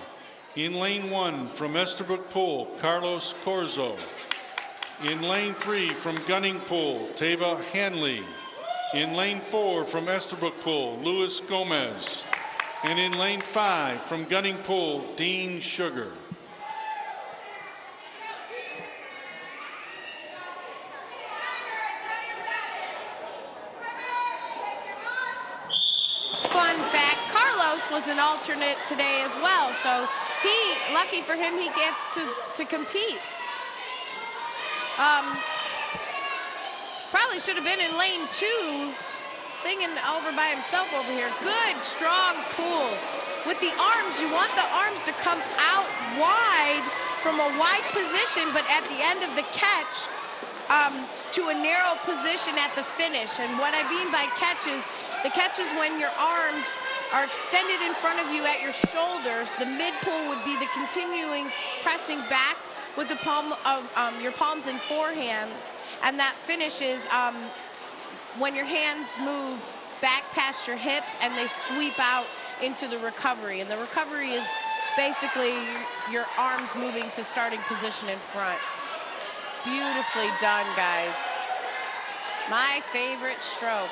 In lane 1 from Estabrook Pool, Carlos Corzo. In lane 3 from Gunning Pool, Tava Hanley. In lane 4 from Estabrook Pool, Luis Gomez. And in lane 5 from Gunning Pool, Dean Sugar. Fun fact, Carlos was an alternate today as well, so Lucky for him, he gets to compete. Probably should have been in lane 2, singing over by himself over here. Good, strong pulls. With the arms, you want the arms to come out wide from a wide position, but at the end of the catch, to a narrow position at the finish. And what I mean by catches, the catch is when your arms are extended in front of you at your shoulders. The mid pull would be the continuing pressing back with the palm of your palms and forehands. And that finishes when your hands move back past your hips and they sweep out into the recovery. And the recovery is basically your arms moving to starting position in front. Beautifully done, guys. My favorite stroke.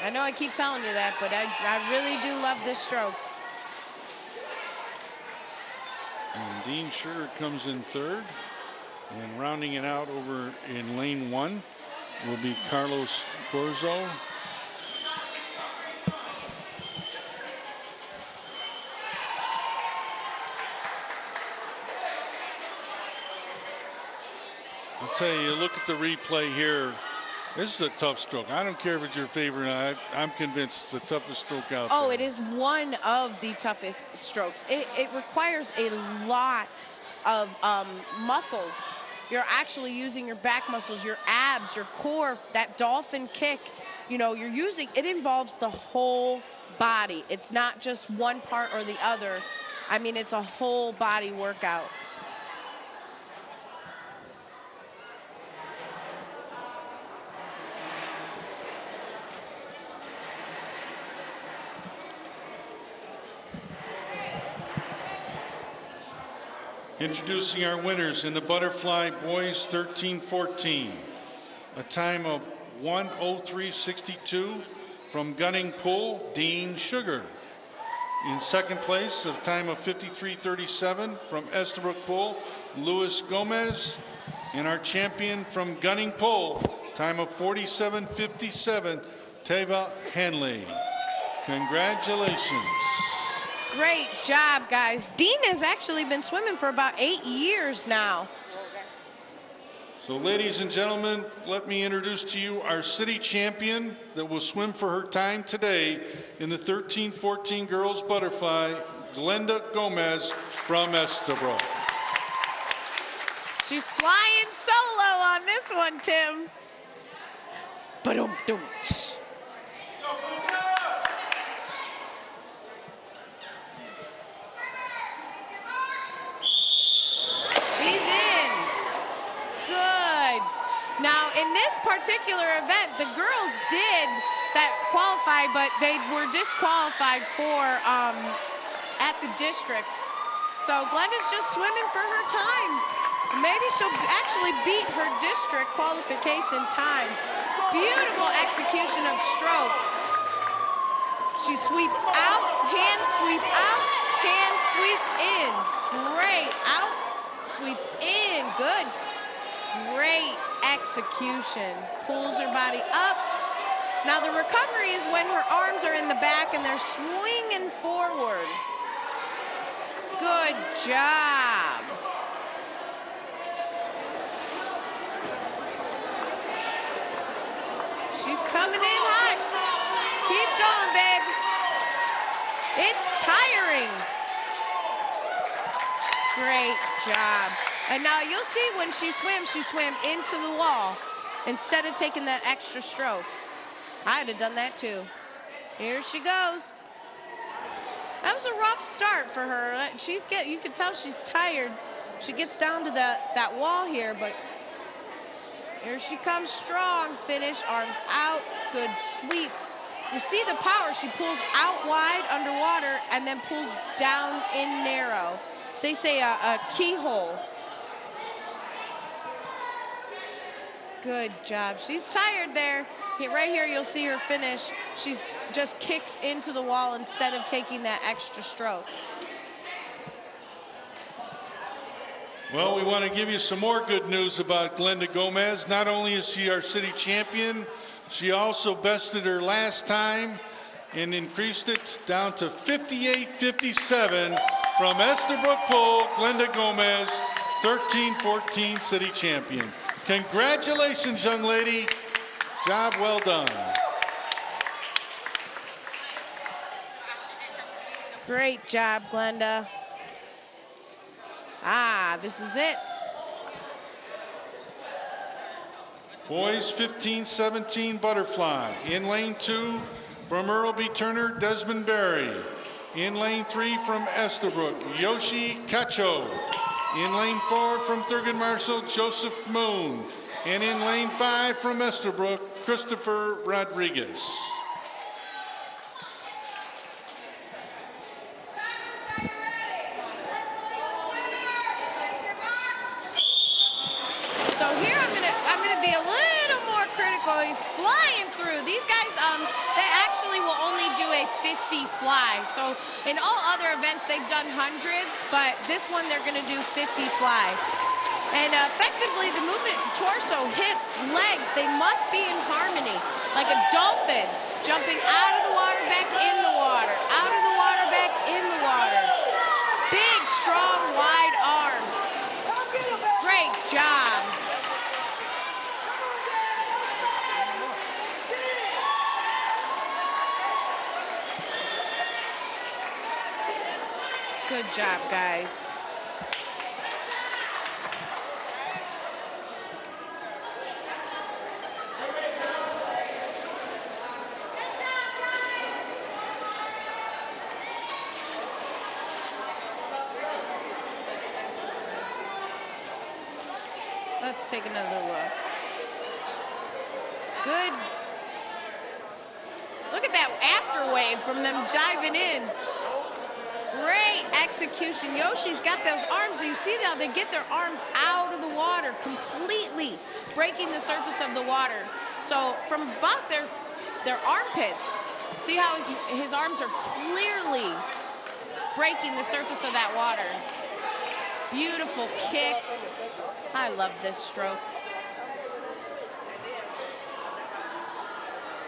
I know I keep telling you that, but I really do love this stroke. And Dean Sugar comes in third. And rounding it out over in lane 1 will be Carlos Corzo. I'll tell you, look at the replay here. This is a tough stroke. I don't care if it's your favorite. I'm convinced it's the toughest stroke out there. Oh, it is one of the toughest strokes. It requires a lot of muscles. You're actually using your back muscles, your abs, your core, that dolphin kick. You know, you're using, it involves the whole body. It's not just one part or the other. I mean, it's a whole body workout. Introducing our winners in the butterfly boys 13-14. A time of 1:03.62 from Gunning Pool, Dean Sugar. In second place, a time of 53.37 from Estabrook Pool, Luis Gomez. And our champion from Gunning Pool, time of 47.57, Teva Hanley. Congratulations. Great job, guys. Dean has actually been swimming for about 8 years now. So, ladies and gentlemen, let me introduce to you our city champion that will swim for her time today in the 13-14 girls butterfly, Glenda Gomez from Estabrook. She's flying solo on this one, Tim. Ba-dum-dum. Now, in this particular event, the girls did that qualify, but they were disqualified for at the districts. So Glenda's just swimming for her time. Maybe she'll actually beat her district qualification time. Beautiful execution of stroke. She sweeps out, hand sweep out, hand sweep in. Great, out, sweep in, good. Great execution. Pulls her body up. Now the recovery is when her arms are in the back and they're swinging forward. Good job. She's coming in hot. Keep going, babe. It's tiring. Great job. And now you'll see when she swam into the wall instead of taking that extra stroke. I'd have done that too. Here she goes. That was a rough start for her. You can tell she's tired. She gets down to that wall here, but here she comes strong. Finish, arms out, good sweep. You see the power. She pulls out wide underwater and then pulls down in narrow. They say a keyhole. Good job. She's tired there. Right here, you'll see her finish. She just kicks into the wall instead of taking that extra stroke. Well, we want to give you some more good news about Glenda Gomez. Not only is she our city champion, she also bested her last time and increased it down to 58.57 from Estabrook Pool, Glenda Gomez, 13-14 city champion. Congratulations, young lady. Job well done. Great job, Glenda. Ah, this is it. Boys 15-17 butterfly. In lane 2 from Earl B. Turner, Desmond Berry. In lane 3 from Estabrook, Yoshi Cacho. In lane 4 from Thurgood Marshall, Joseph Moon. And in lane 5 from Estabrook, Christopher Rodriguez. So here I'm gonna be a little more critical. He's flying through. These guys, they actually will only do a 50 fly. So in all other events, they've done hundreds, but this one they're gonna do 50 fly. And effectively, the movement, torso, hips, legs, they must be in harmony, like a dolphin, jumping out of the water, back in the water, out of the water, back in the water. Big, strong, wide arms. Great job. Good job, guys. Let's take another look. Good. Look at that after wave from them diving in. Great execution. Yoshi's got those arms. You see how they get their arms out of the water, completely breaking the surface of the water. So from about their armpits, see how his arms are clearly breaking the surface of that water. Beautiful kick. I love this stroke.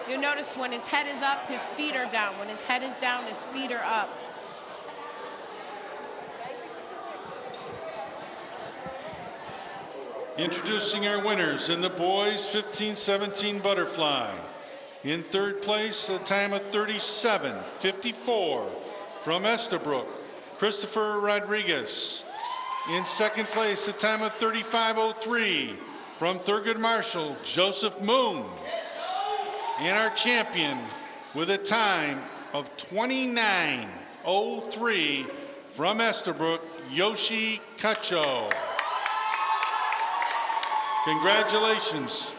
You'll notice when his head is up, his feet are down. When his head is down, his feet are up. Introducing our winners in the boys 15-17 butterfly. In third place, a time of 37:54 from Estabrook, Christopher Rodriguez. In second place, a time of 35:03 from Thurgood Marshall, Joseph Moon. And our champion with a time of 29:03 from Estabrook, Yoshi Cacho. Congratulations.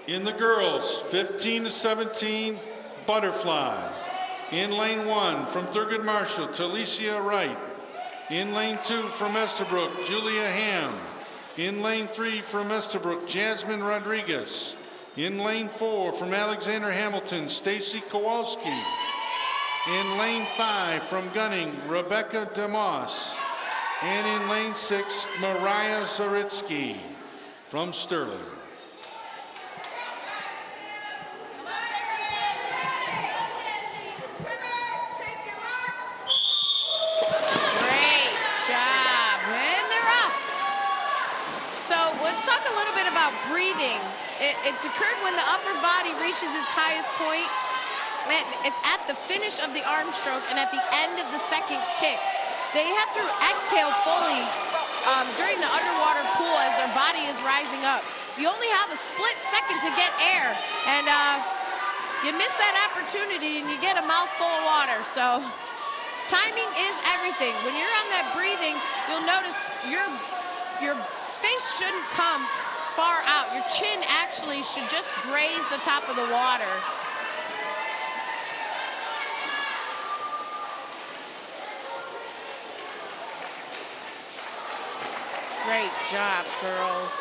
In the girls, 15-17 butterfly. In lane 1 from Thurgood Marshall, Talicia Wright. In lane 2 from Estabrook, Julia Ham. In lane 3 from Estabrook, Jasmine Rodriguez. In lane 4 from Alexander Hamilton, Stacy Kowalski. In lane 5 from Gunning, Rebecca DeMoss. And in lane 6, Mariah Zaritsky from Sterling. Great job. And they're up. So let's talk a little bit about breathing. It's occurred when the upper body reaches its highest point. It's at the finish of the arm stroke and at the end of the second kick. They have to exhale fully during the underwater pool as their body is rising up. You only have a split second to get air, and you miss that opportunity and you get a mouthful of water. So timing is everything. When you're on that breathing, you'll notice your face shouldn't come far out. Your chin actually should just graze the top of the water. Great job, girls.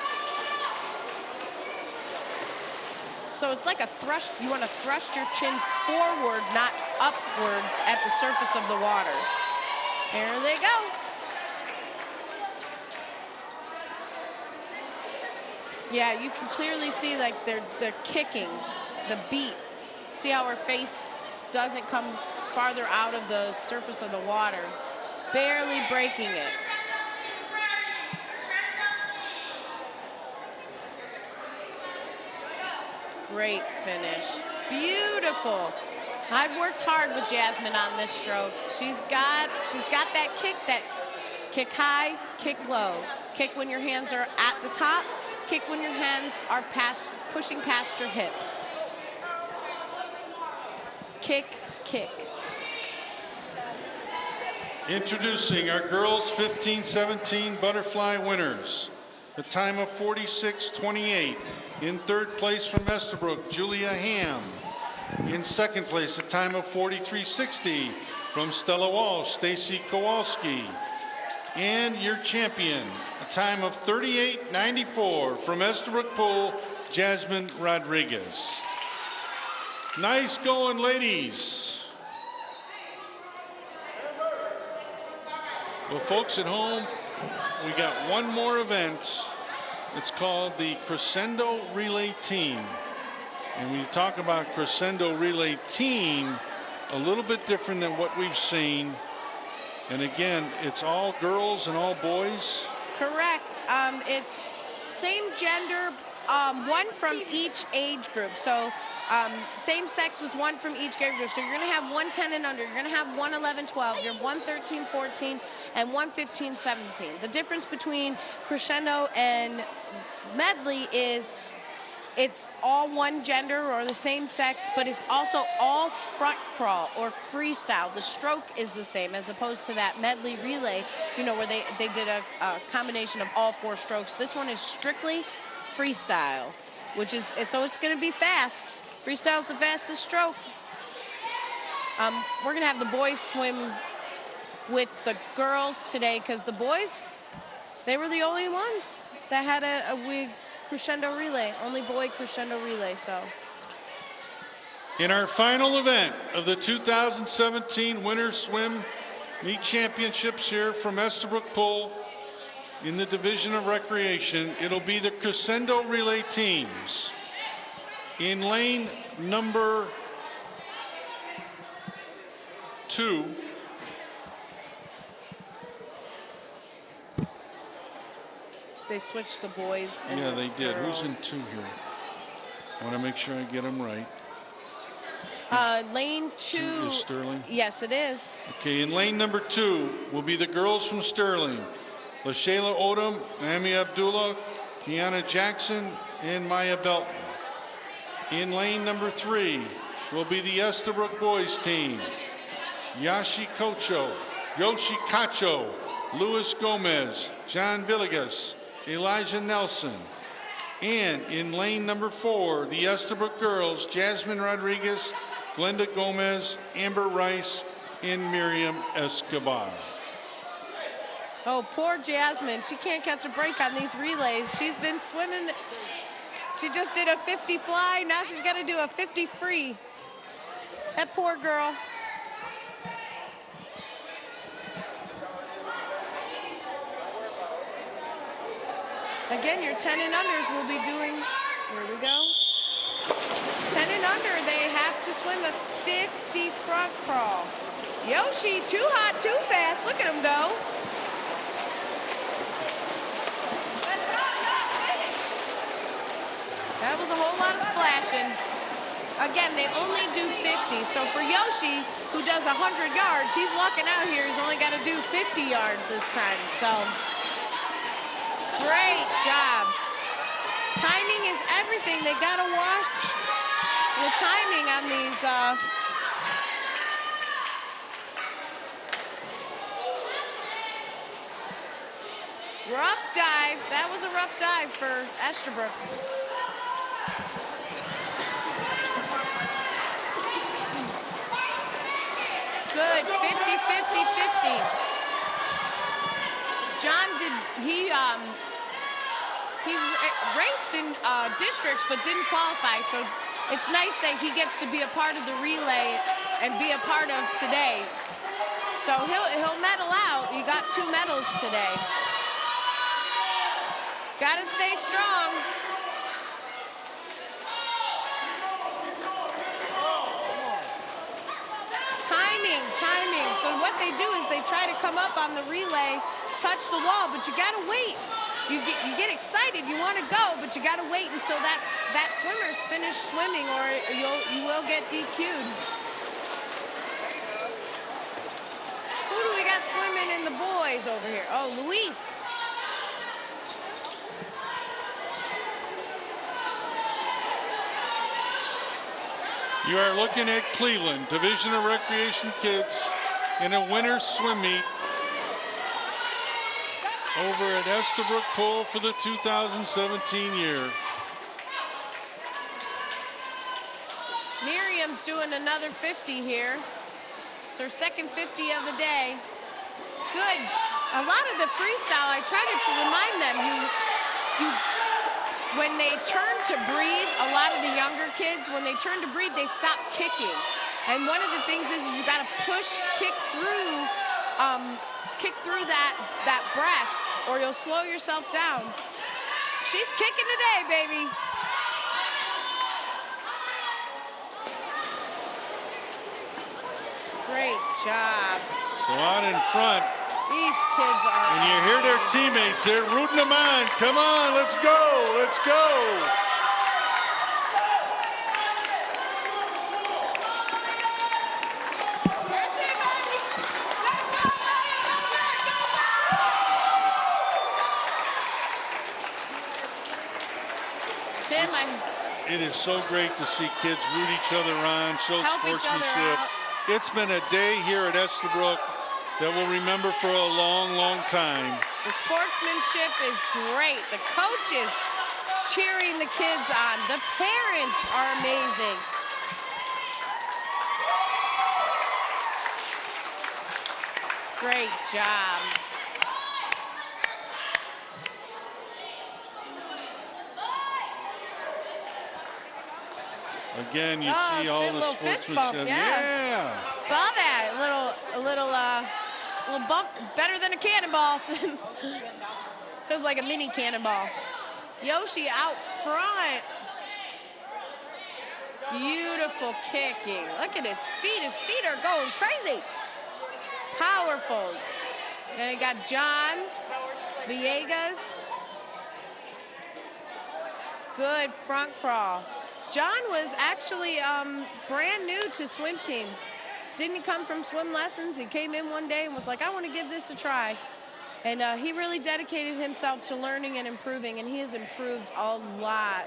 So it's like a thrust. You want to thrust your chin forward, not upwards at the surface of the water. There they go. Yeah, you can clearly see like they're kicking the beat. See how her face doesn't come farther out of the surface of the water, barely breaking it. Great finish, beautiful. I've worked hard with Jasmine on this stroke. She's got that kick high, kick low. Kick when your hands are at the top, kick when your hands are pushing past your hips. Kick, kick. Introducing our girls 15-17 butterfly winners. The time of 46:28. In third place from Estabrook, Julia Ham. In second place, a time of 43:60 from Stella Walsh, Stacy Kowalski. And your champion, a time of 38:94 from Estabrook Pool, Jasmine Rodriguez. Nice going, ladies. Well, folks at home, we got one more event. It's called the Crescendo Relay Team. And when you talk about Crescendo Relay Team, a little bit different than what we've seen. And again, it's all girls and all boys. Correct. It's same gender, one from each age group. So same sex with one from each age group. So you're going to have one 10 and under. You're going to have one 11-12. You're one 13-14 and one 15-17. The difference between Crescendo and Medley is it's all one gender or the same sex, but it's also all front crawl or freestyle. The stroke is the same as opposed to that medley relay, you know, where they did a combination of all 4 strokes. This one is strictly freestyle, which is, so it's going to be fast. Freestyle is the fastest stroke. We're going to have the boys swim with the girls today because the boys, they were the only ones that had a Crescendo relay, only boy Crescendo relay. So in our final event of the 2017 Winter Swim Meet Championships here from Estabrook Pool in the Division of Recreation, it'll be the Crescendo relay teams. In lane number 2, they switched the boys. And yeah, they did. girls. Who's in 2 here? I want to make sure I get them right. Lane 2 is Sterling. Yes, it is. Okay, in lane number 2 will be the girls from Sterling. LaShayla Odom, Naomi Abdullah, Kiana Jackson, and Maya Belton. In lane number 3 will be the Estabrook boys team. Yoshi Cacho, Luis Gomez, John Villegas, Elijah Nelson. And in lane number 4, the Estabrook girls, Jasmine Rodriguez, Glenda Gomez, Amber Rice, and Miriam Escobar. Oh, poor Jasmine. She can't catch a break on these relays. She's been swimming. She just did a 50 fly. Now she's got to do a 50 free. That poor girl. Again, your 10 and unders will be doing, here we go. 10 and under, they have to swim a 50 front crawl. Yoshi, too hot, too fast. Look at him go. That was a whole lot of splashing. Again, they only do 50. So for Yoshi, who does 100 yards, he's lucking out here. He's only got to do 50 yards this time. So great job. Timing is everything. They got to watch the timing on these. Rough dive. That was a rough dive for Estabrook. Good, 50, 50, 50. John he raced in districts but didn't qualify, so it's nice that he gets to be a part of the relay and be a part of today. So he'll medal out. He got 2 medals today. Gotta stay strong. Timing, timing. So what they do is they try to come up on the relay, touch the wall, but you gotta wait. You get excited, you want to go, but you gotta wait until that swimmer's finished swimming, or you will get DQ'd. Who do we got swimming in the boys over here? Oh, Luis. You are looking at Cleveland Division of Recreation Kids in a winter swim meet over at Estabrook Pool for the 2017 year. Miriam's doing another 50 here. It's her second 50 of the day. Good. A lot of the freestyle, I try to remind them, when they turn to breathe, a lot of the younger kids, when they turn to breathe, they stop kicking. And one of the things is you got to push, kick through that breath, or you'll slow yourself down. She's kicking today, baby. Great job. So out in front. These kids are. And you hear their teammates, they're rooting them on. Come on, let's go, let's go. Tim, it is so great to see kids root each other on, show sportsmanship. It's been a day here at Estabrook that we'll remember for a long, long time. The sportsmanship is great. The coaches cheering the kids on. The parents are amazing. Great job. Again, you see all the sportsmanship. Yeah. Saw that. A little bump, better than a cannonball. Feels like a mini cannonball. Yoshi out front. Beautiful kicking. Look at his feet. His feet are going crazy. Powerful. Then you got John Villegas. Good front crawl. John was actually brand new to swim team. Didn't come from swim lessons. He came in one day and was like, I want to give this a try. And he really dedicated himself to learning and improving, and he has improved a lot.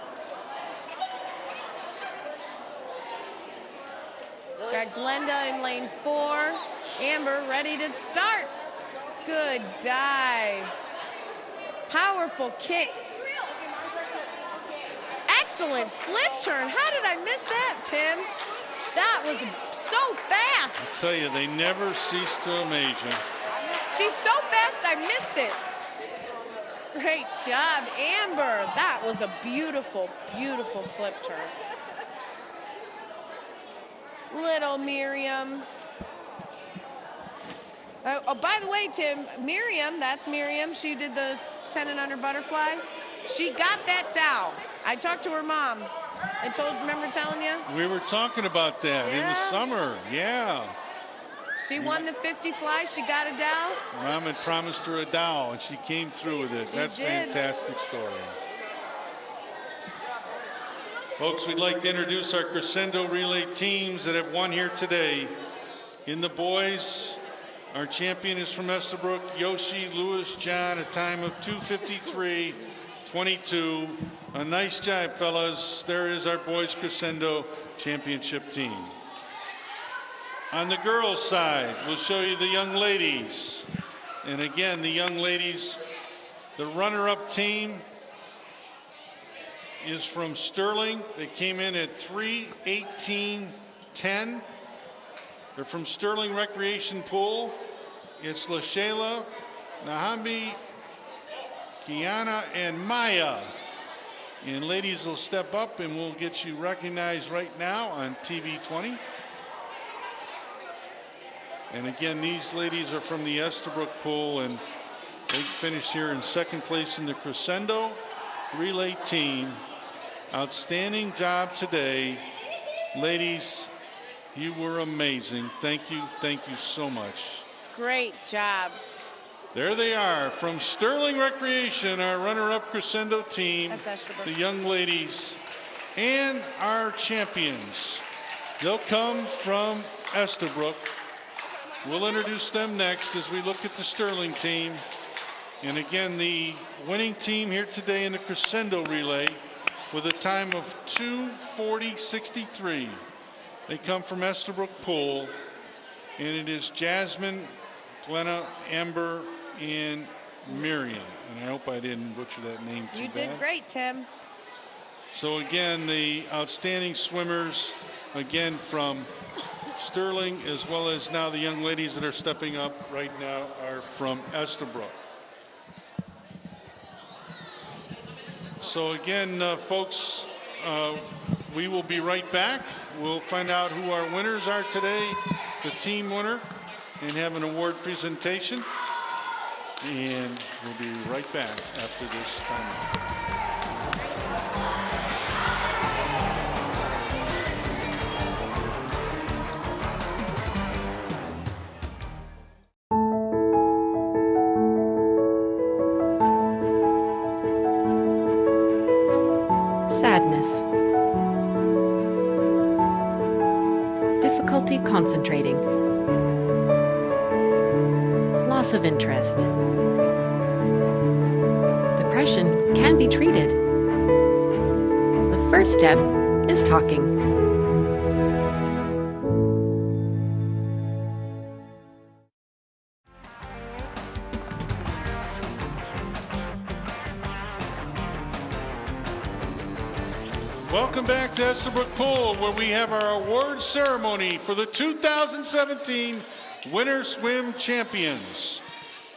Got Glenda in lane 4. Amber ready to start. Good dive. Powerful kick. Excellent flip turn. How did I miss that, Tim? That was so fast. I tell you, they never cease to amaze you. She's so fast, I missed it. Great job, Amber. That was a beautiful, beautiful flip turn. Little Miriam. Oh, by the way, Tim, Miriam, that's Miriam. She did the 10 and under butterfly. She got that down. I talked to her mom. Remember telling you? We were talking about that in the summer, yeah. She won the 50 fly, she got a dowel. Mom had promised her a dowel, and she came through with it. That's a fantastic story. Folks, we'd like to introduce our Crescendo relay teams that have won here today. In the boys, our champion is from Estabrook, Yoshi Lewis John, a time of 2:53.22. A nice job, fellas. There is our boys Crescendo championship team. On the girls' side, we'll show you the young ladies. And again, the young ladies, the runner-up team is from Sterling. They came in at 3:18.10. They're from Sterling Recreation Pool. It's LaShayla, Nahambi, Kiana, and Maya. And ladies will step up and we'll get you recognized right now on TV 20. And again, these ladies are from the Estabrook Pool, and They finished here in second place in the Crescendo relay team. Outstanding job today. Ladies, you were amazing. Thank you so much. Great job. There they are from Sterling Recreation, our runner-up Crescendo team, the young ladies, and our champions. They'll come from Estabrook. We'll introduce them next as we look at the Sterling team. And again, the winning team here today in the Crescendo relay with a time of 2:40.63. They come from Estabrook Pool, and it is Jasmine, Glenna, Amber, and Miriam. And I hope I didn't butcher that name too bad. You did great, Tim. So again, the outstanding swimmers, again from Sterling, as well as now the young ladies that are stepping up right now are from Estabrook. So again, folks, we will be right back. We'll find out who our winners are today, the team winner, and have an award presentation. And we'll be right back after this timeout. Sadness. Difficulty concentrating. Loss of interest. Depression can be treated. The first step is talking. Welcome back to Estabrook Pool, where we have our award ceremony for the 2017 Winter Swim Champions.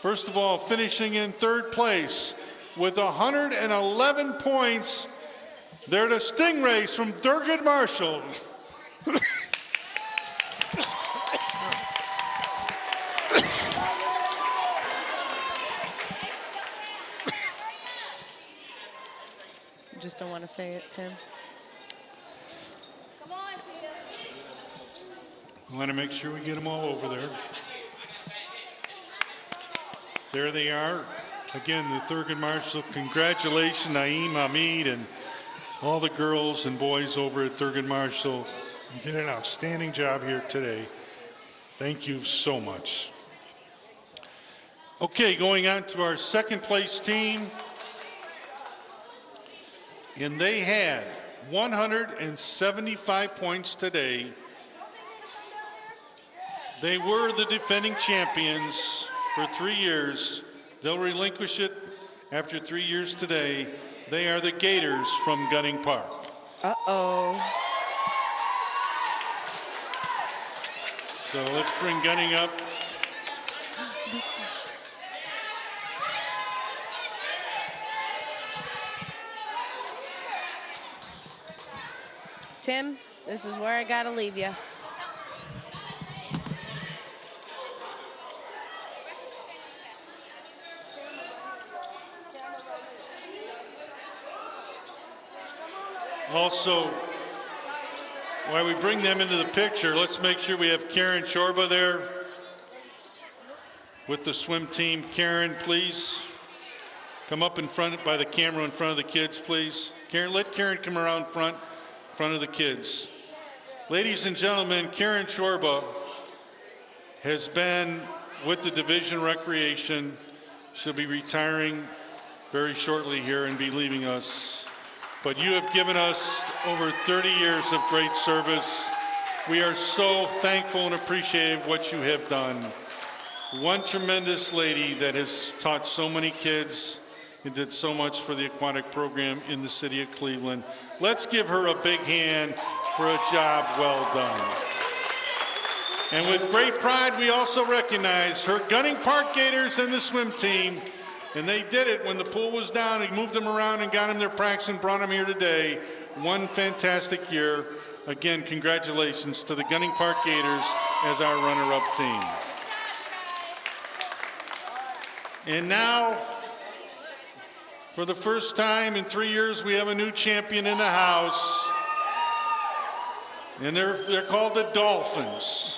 First of all, finishing in third place with 111 points, they're the Stingrays from Thurgood Marshall. You just don't want to say it, Tim. I want to make sure we get them all over there. There they are. Again, the Thurgood Marshall. Congratulations, Naeem, Hamid, and all the girls and boys over at Thurgood Marshall. You did an outstanding job here today. Thank you so much. Okay, going on to our second place team. And they had 175 points today. They were the defending champions for 3 years. They'll relinquish it after 3 years today. They are the Gators from Gunning Park. Uh-oh. So let's bring Gunning up. Tim, this is where I gotta leave you. Also, while we bring them into the picture, let's make sure we have Karen Chorba there with the swim team. Karen, please come up in front by the camera in front of the kids, please. Karen, let Karen come around front of the kids. Ladies and gentlemen, Karen Chorba has been with the Division Recreation. She'll be retiring very shortly here and be leaving us. But you have given us over 30 years of great service. We are so thankful and appreciative of what you have done. One tremendous lady that has taught so many kids and did so much for the aquatic program in the city of Cleveland. Let's give her a big hand for a job well done. And with great pride, we also recognize her Gunning Park Gators and the swim team. And they did it when the pool was down. He moved them around and got them their practice and brought them here today. One fantastic year. Again, congratulations to the Gunning Park Gators as our runner-up team. And now, for the first time in 3 years, we have a new champion in the house. And they're called the Dolphins.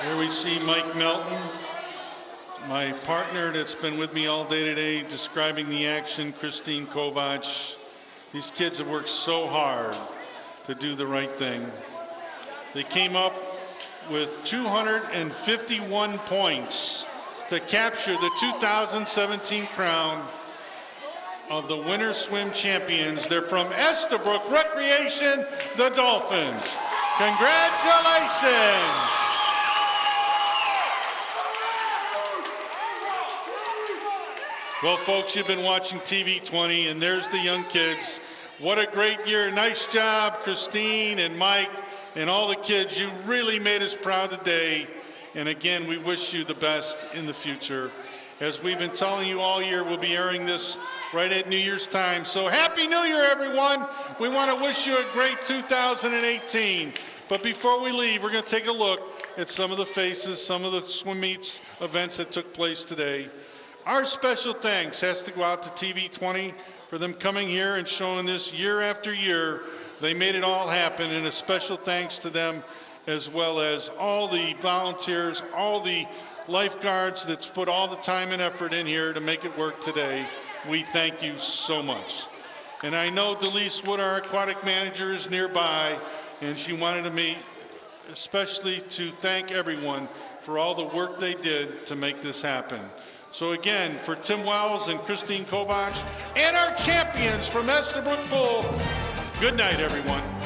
Here we see Mike Melton, my partner that's been with me all day today, describing the action, Christine Kovac. These kids have worked so hard to do the right thing. They came up with 251 points to capture the 2017 crown of the Winter Swim Champions. They're from Estabrook Recreation, the Dolphins. Congratulations! Well, folks, you've been watching TV 20, and there's the young kids. What a great year. Nice job, Christine and Mike and all the kids. You really made us proud today. And again, we wish you the best in the future. As we've been telling you all year, we'll be airing this right at New Year's time. So Happy New Year, everyone. We want to wish you a great 2018. But before we leave, we're going to take a look at some of the faces, some of the swim meets events that took place today. Our special thanks has to go out to TV 20 for them coming here and showing this year after year. They made it all happen, and a special thanks to them, as well as all the volunteers, all the lifeguards that's put all the time and effort in here to make it work today. We thank you so much. And I know Delise Wood, our aquatic manager, is nearby, and she wanted me especially to thank everyone for all the work they did to make this happen. So again, for Tim Wells and Christine Kovac and our champions from Estabrook Pool, good night, everyone.